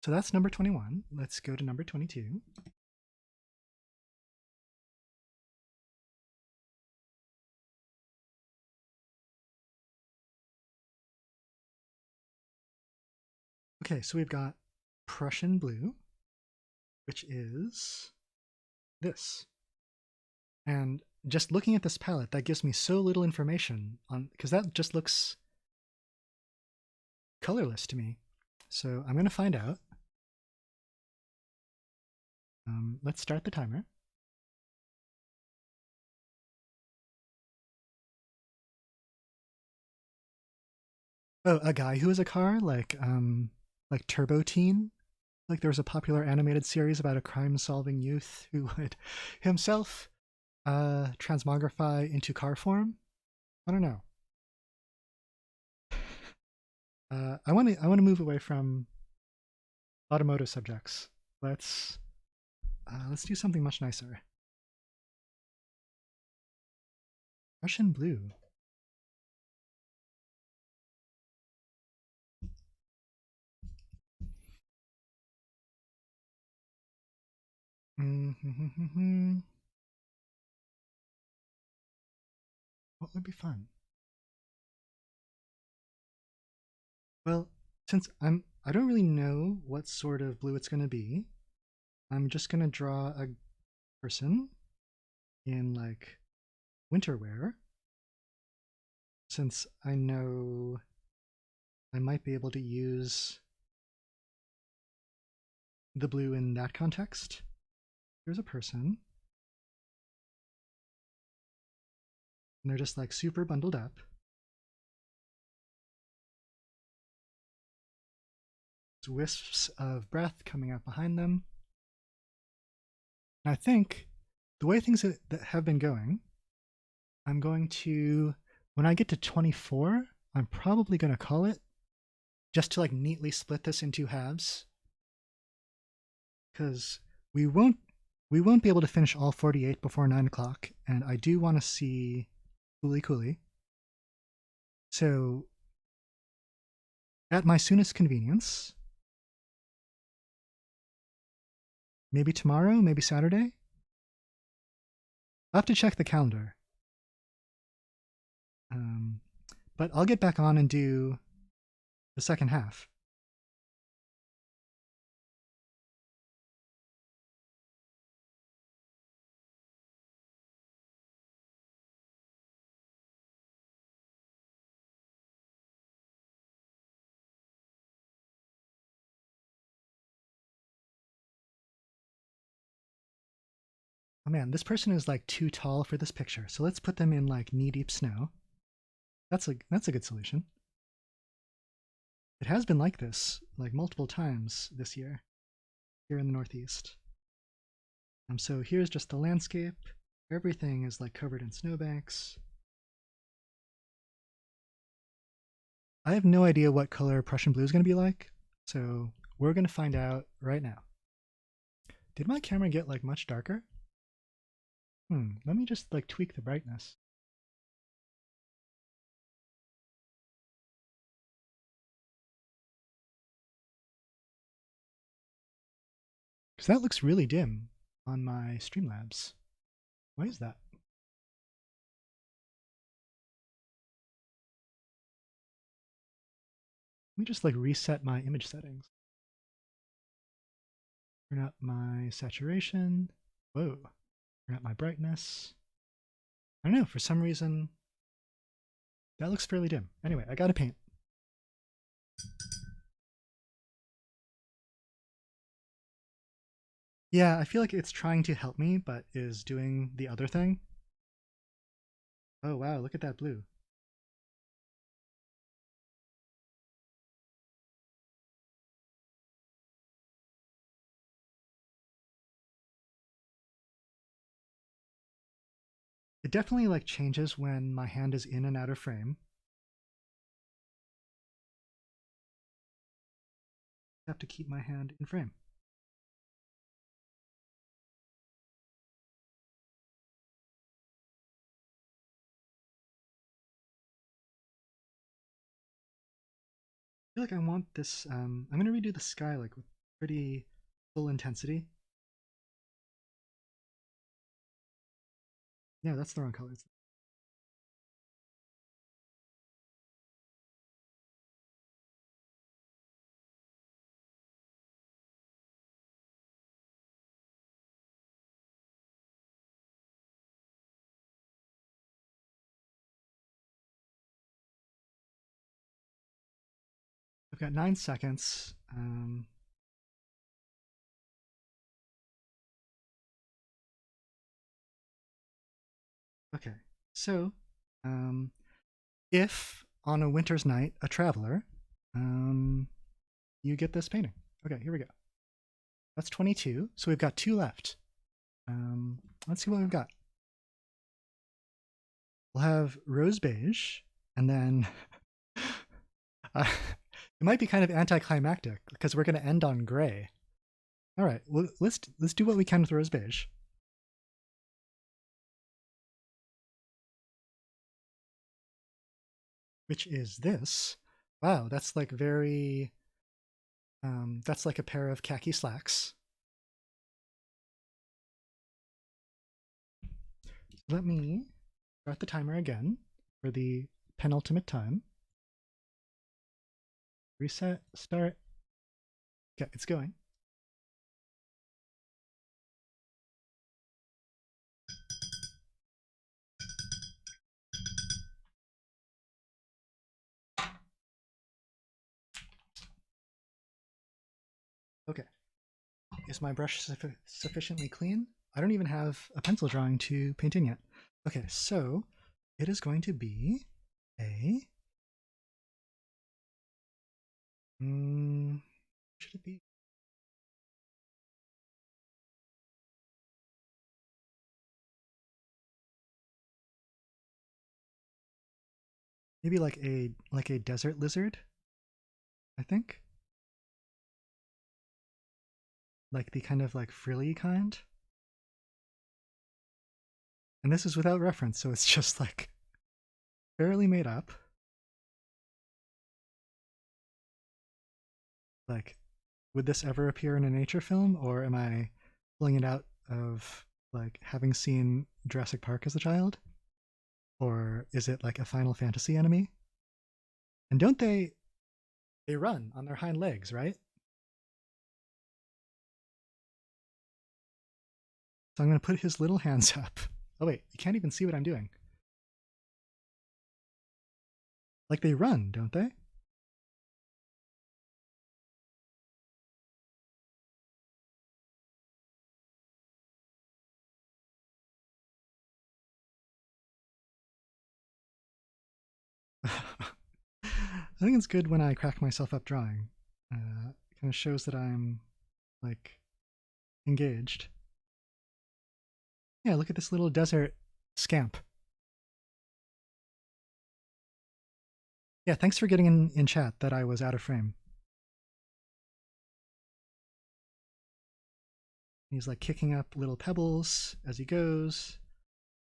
so that's number 21. Let's go to number 22. Okay, so we've got Prussian Blue, which is this. And just looking at this palette, that gives me so little information on, because that just looks colorless to me. So I'm going to find out. Let's start the timer. Oh, a guy who is a car, like Turbo Teen. Like there was a popular animated series about a crime-solving youth who would himself transmogrify into car form. I don't know. I want to move away from automotive subjects. Let's do something much nicer. Prussian Blue. What would be fun? Well, since I don't really know what sort of blue it's going to be, I'm just going to draw a person in like winter wear, since I know I might be able to use the blue in that context. Here's a person. And they're just like super bundled up. There's wisps of breath coming out behind them. And I think the way things that have been going, I'm going to, when I get to 24, I'm probably going to call it, just to like neatly split this into halves. Because we won't be able to finish all 48 before 9 o'clock, and I do want to see Cooley. So, at my soonest convenience, maybe tomorrow, maybe Saturday. I'll have to check the calendar. But I'll get back on and do the second half. Oh man, this person is like too tall for this picture, so let's put them in like knee-deep snow. That's a good solution. It has been like this like multiple times this year here in the Northeast. So here's just the landscape. Everything is like covered in snowbanks. I have no idea what color Prussian Blue is going to be like, so we're going to find out right now. Did my camera get like much darker? Let me just like tweak the brightness. Because that looks really dim on my Streamlabs. Why is that? Let me just like reset my image settings. Turn up my saturation. Whoa. Turn up my brightness. I don't know, for some reason, that looks fairly dim. Anyway, I gotta paint. Yeah, I feel like it's trying to help me, but is doing the other thing. Oh wow, look at that blue. It definitely like changes when my hand is in and out of frame. I have to keep my hand in frame. I feel like I want this, I'm gonna redo the sky like with pretty full intensity. Yeah, that's the wrong color. I've got 9 seconds. Okay, so if on a winter's night, a traveler, you get this painting. Okay, here we go. That's 22, so we've got 2 left. Let's see what we've got. We'll have rose beige, and then it might be kind of anticlimactic because we're going to end on gray. All right, well, let's do what we can with rose beige. Which is this. Wow, that's like very, that's like a pair of khaki slacks. Let me start the timer again for the penultimate time. Reset, start. Okay, it's going. Okay. Is my brush sufficiently clean? I don't even have a pencil drawing to paint in yet. Okay, so it is going to be a... should it be? Maybe like a desert lizard, I think. Like the kind of like frilly kind. And this is without reference, so it's just like fairly made up. Like, would this ever appear in a nature film, or am I pulling it out of like having seen Jurassic Park as a child? Or is it like a Final Fantasy enemy? And don't they run on their hind legs, right? So I'm going to put his little hands up. Oh wait, you can't even see what I'm doing. Like they run, don't they? I think it's good when I crack myself up drawing. It kind of shows that I'm like engaged. Yeah, look at this little desert scamp. Yeah, thanks for getting in chat that I was out of frame. He's like kicking up little pebbles as he goes,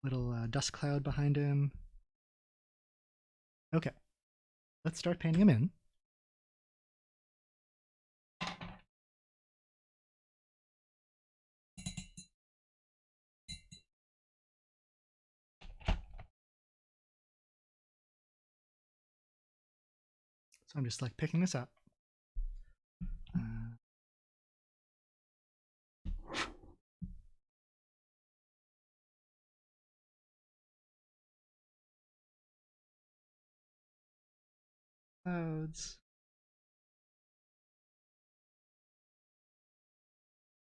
little dust cloud behind him. Okay, let's start painting him in. So I'm just like picking this up. Clouds.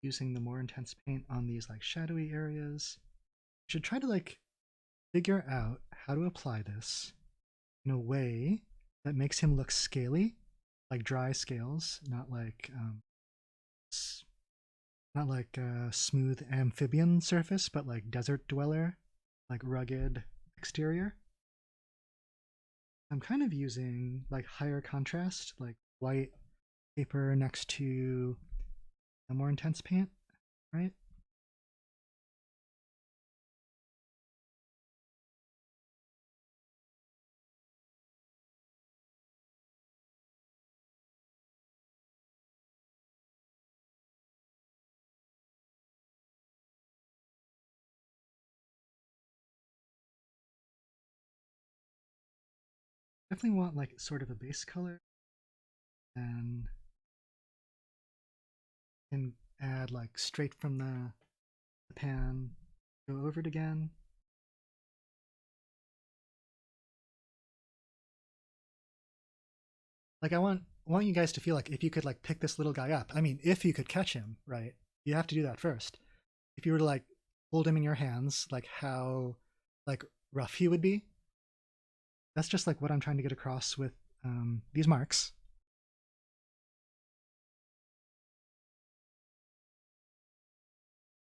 Using the more intense paint on these like shadowy areas. You should try to like figure out how to apply this in a way that makes him look scaly, like dry scales, not like a smooth amphibian surface, but like desert dweller, like rugged exterior. I'm kind of using like higher contrast, like white paper next to a more intense paint, right? Definitely want like sort of a base color, and can add like straight from the pan, go over it again. Like I want you guys to feel like if you could like pick this little guy up. I mean, if you could catch him, right? You have to do that first. If you were to like hold him in your hands, like how like rough he would be. That's just like what I'm trying to get across with these marks.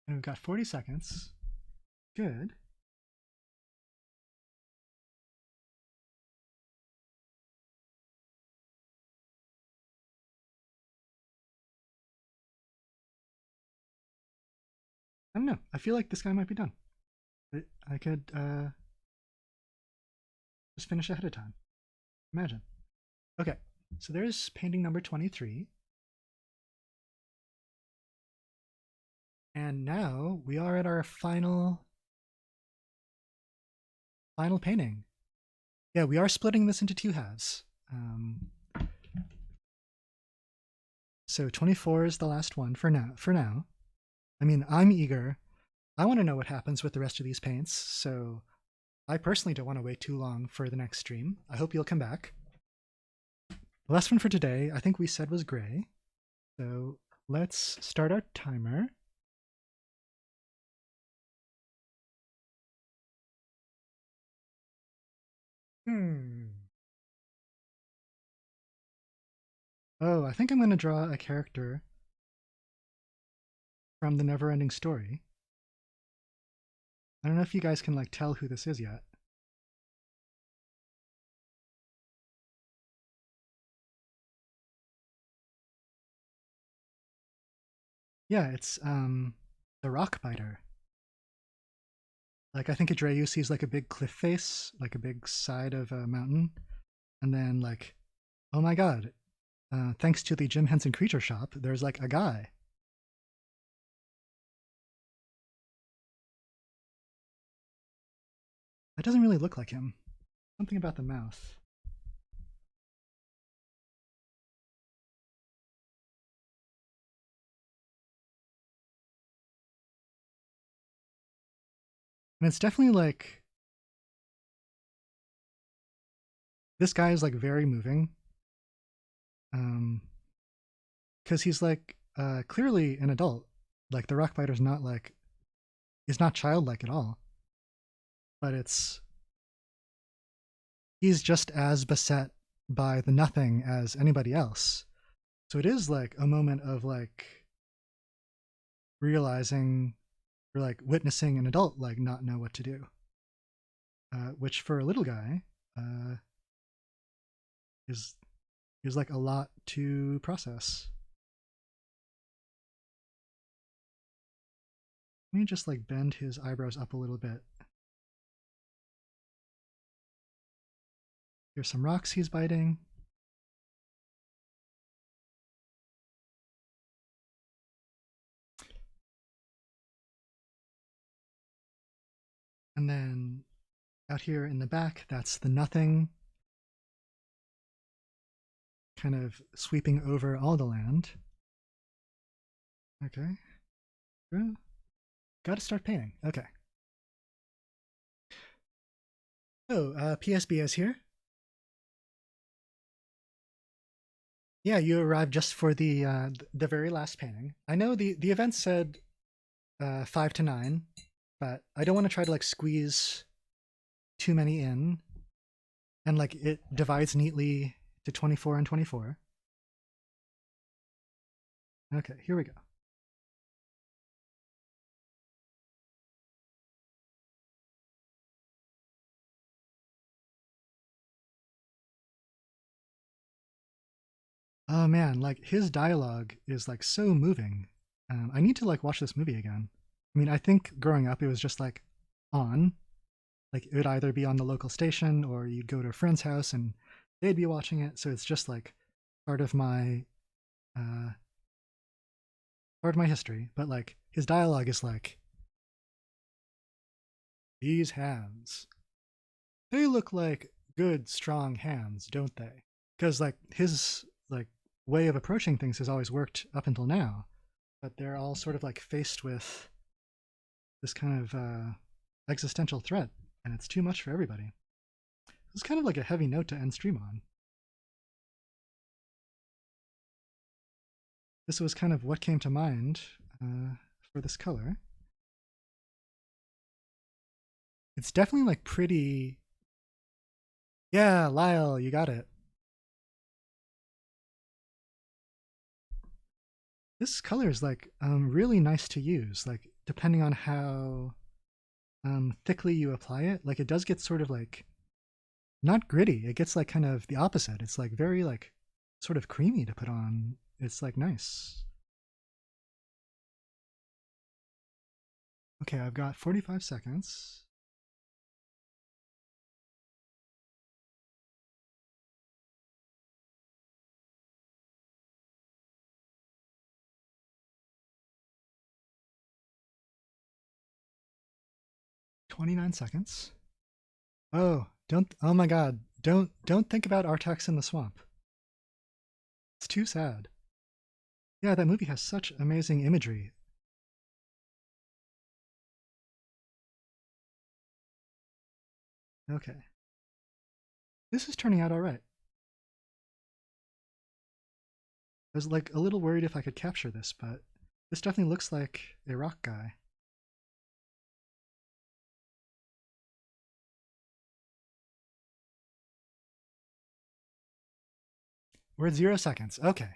And we've got 40 seconds. Good. I don't know. I feel like this guy might be done. But I could just finish ahead of time. Imagine. Okay, so there's painting number 23. And now we are at our final painting. Yeah, we are splitting this into two halves. So 24 is the last one for now. I mean, I'm eager. I want to know what happens with the rest of these paints, so I personally don't want to wait too long for the next stream. I hope you'll come back. The last one for today, I think we said was gray. So let's start our timer. Oh, I think I'm going to draw a character from the Neverending Story. I don't know if you guys can like tell who this is yet. Yeah, it's the rock biter. Like I think Atreyu sees like a big cliff face, like a big side of a mountain, and then like, oh my god, thanks to the Jim Henson Creature Shop, there's like a guy. That doesn't really look like him. Something about the mouth. And it's definitely like, this guy is like very moving. Because he's like clearly an adult. Like the rockbiter's not like, is not childlike at all. But it's, he's just as beset by the nothing as anybody else. So it is like a moment of like realizing or like witnessing an adult like not know what to do, which for a little guy is like a lot to process. Let me just like bend his eyebrows up a little bit. Here's some rocks he's biting. And then out here in the back, that's the nothing, kind of sweeping over all the land. Okay. Got to start painting. Okay. Oh, PSB is here. Yeah, you arrived just for the very last painting. I know the event said 5 to 9, but I don't want to try to like squeeze too many in, and like it divides neatly to 24 and 24. Okay, here we go. Oh man, like his dialogue is like so moving. I need to like watch this movie again. I mean, I think growing up it was just like on, like it would either be on the local station or you'd go to a friend's house and they'd be watching it. So it's just like part of my history. But like his dialogue is like, these hands, they look like good strong hands, don't they? Because like his like way of approaching things has always worked up until now, but they're all sort of like faced with this kind of existential threat, and it's too much for everybody. It's kind of like a heavy note to end stream on. This was kind of what came to mind for this color. It's definitely like pretty. Yeah, Lyle, you got it. This color is like really nice to use, like depending on how thickly you apply it. Like it does get sort of like not gritty, it gets like kind of the opposite. It's like very like sort of creamy to put on. It's like nice. Okay, I've got 45 seconds. $29. Oh, don't, oh my god, don't think about Artax in the swamp. It's too sad. Yeah, that movie has such amazing imagery. Okay. This is turning out alright. I was like a little worried if I could capture this, but this definitely looks like a rock guy. We're at 0 seconds. Okay.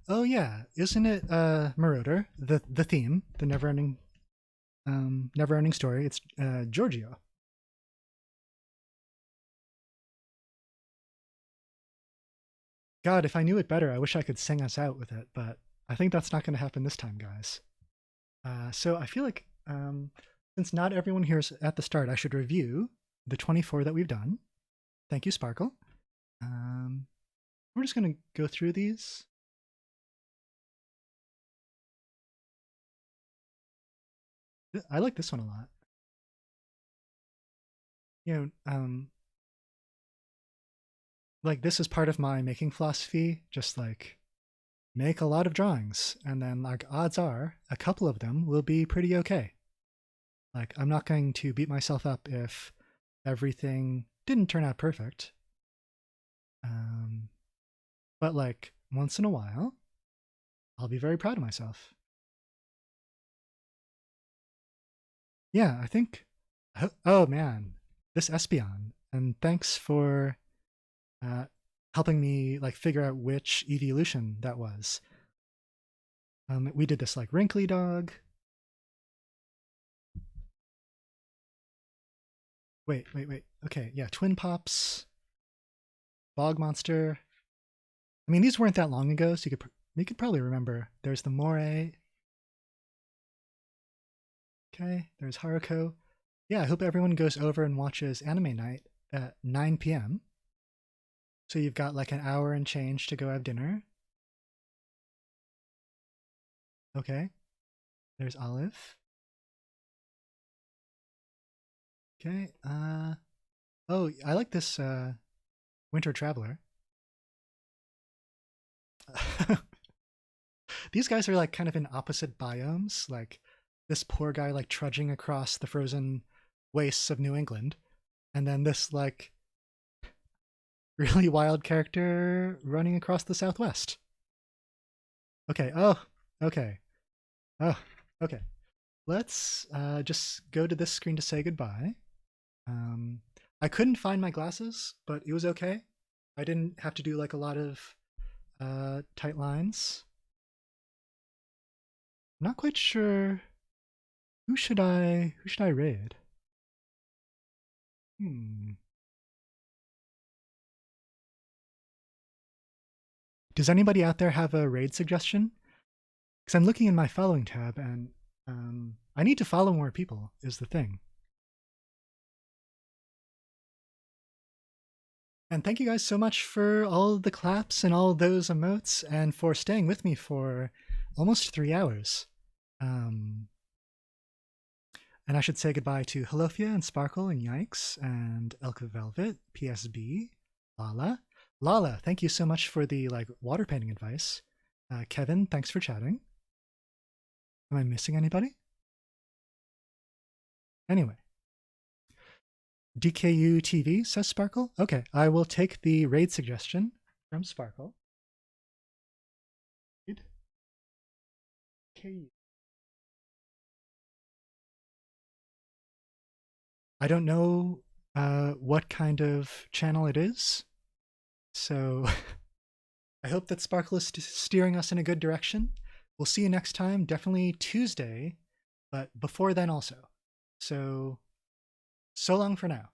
Oh yeah, isn't it Marauder, the theme, the never-ending story? It's Giorgio. God, if I knew it better, I wish I could sing us out with it, but I think that's not going to happen this time, guys. So I feel like since not everyone here is at the start, I should review the 24 that we've done. Thank you, Sparkle. We're just going to go through these. I like this one a lot. You know, like this is part of my making philosophy, just like make a lot of drawings, and then like odds are a couple of them will be pretty okay. Like I'm not going to beat myself up if everything didn't turn out perfect. But like once in a while, I'll be very proud of myself. Yeah, I think, oh man, this Espeon, and thanks for helping me like figure out which evolution that was. We did this like wrinkly dog. Wait. Okay, yeah, Twin Pops, Bog Monster. I mean, these weren't that long ago, so you could probably remember. There's the Moray. Okay, there's Haruko. Yeah, I hope everyone goes over and watches Anime Night at 9 p.m. So you've got like an hour and change to go have dinner. Okay, there's Olive. Okay, oh, I like this Winter Traveler. These guys are like kind of in opposite biomes, like this poor guy like trudging across the frozen wastes of New England, and then this like really wild character running across the Southwest. Okay, okay. Let's just go to this screen to say goodbye. I couldn't find my glasses, but it was okay. I didn't have to do like a lot of tight lines. I'm not quite sure who should I raid? Does anybody out there have a raid suggestion? Because I'm looking in my following tab and I need to follow more people is the thing. And thank you guys so much for all the claps and all those emotes and for staying with me for almost 3 hours. And I should say goodbye to Halofia and Sparkle and Yikes and Elka Velvet, PSB, Lala. Lala, thank you so much for the like water painting advice. Kevin, thanks for chatting. Am I missing anybody? Anyway. DKU TV, says Sparkle. Okay, I will take the raid suggestion from Sparkle. DKU. I don't know what kind of channel it is, so I hope that Sparkle is steering us in a good direction. We'll see you next time, definitely Tuesday, but before then also. So long for now.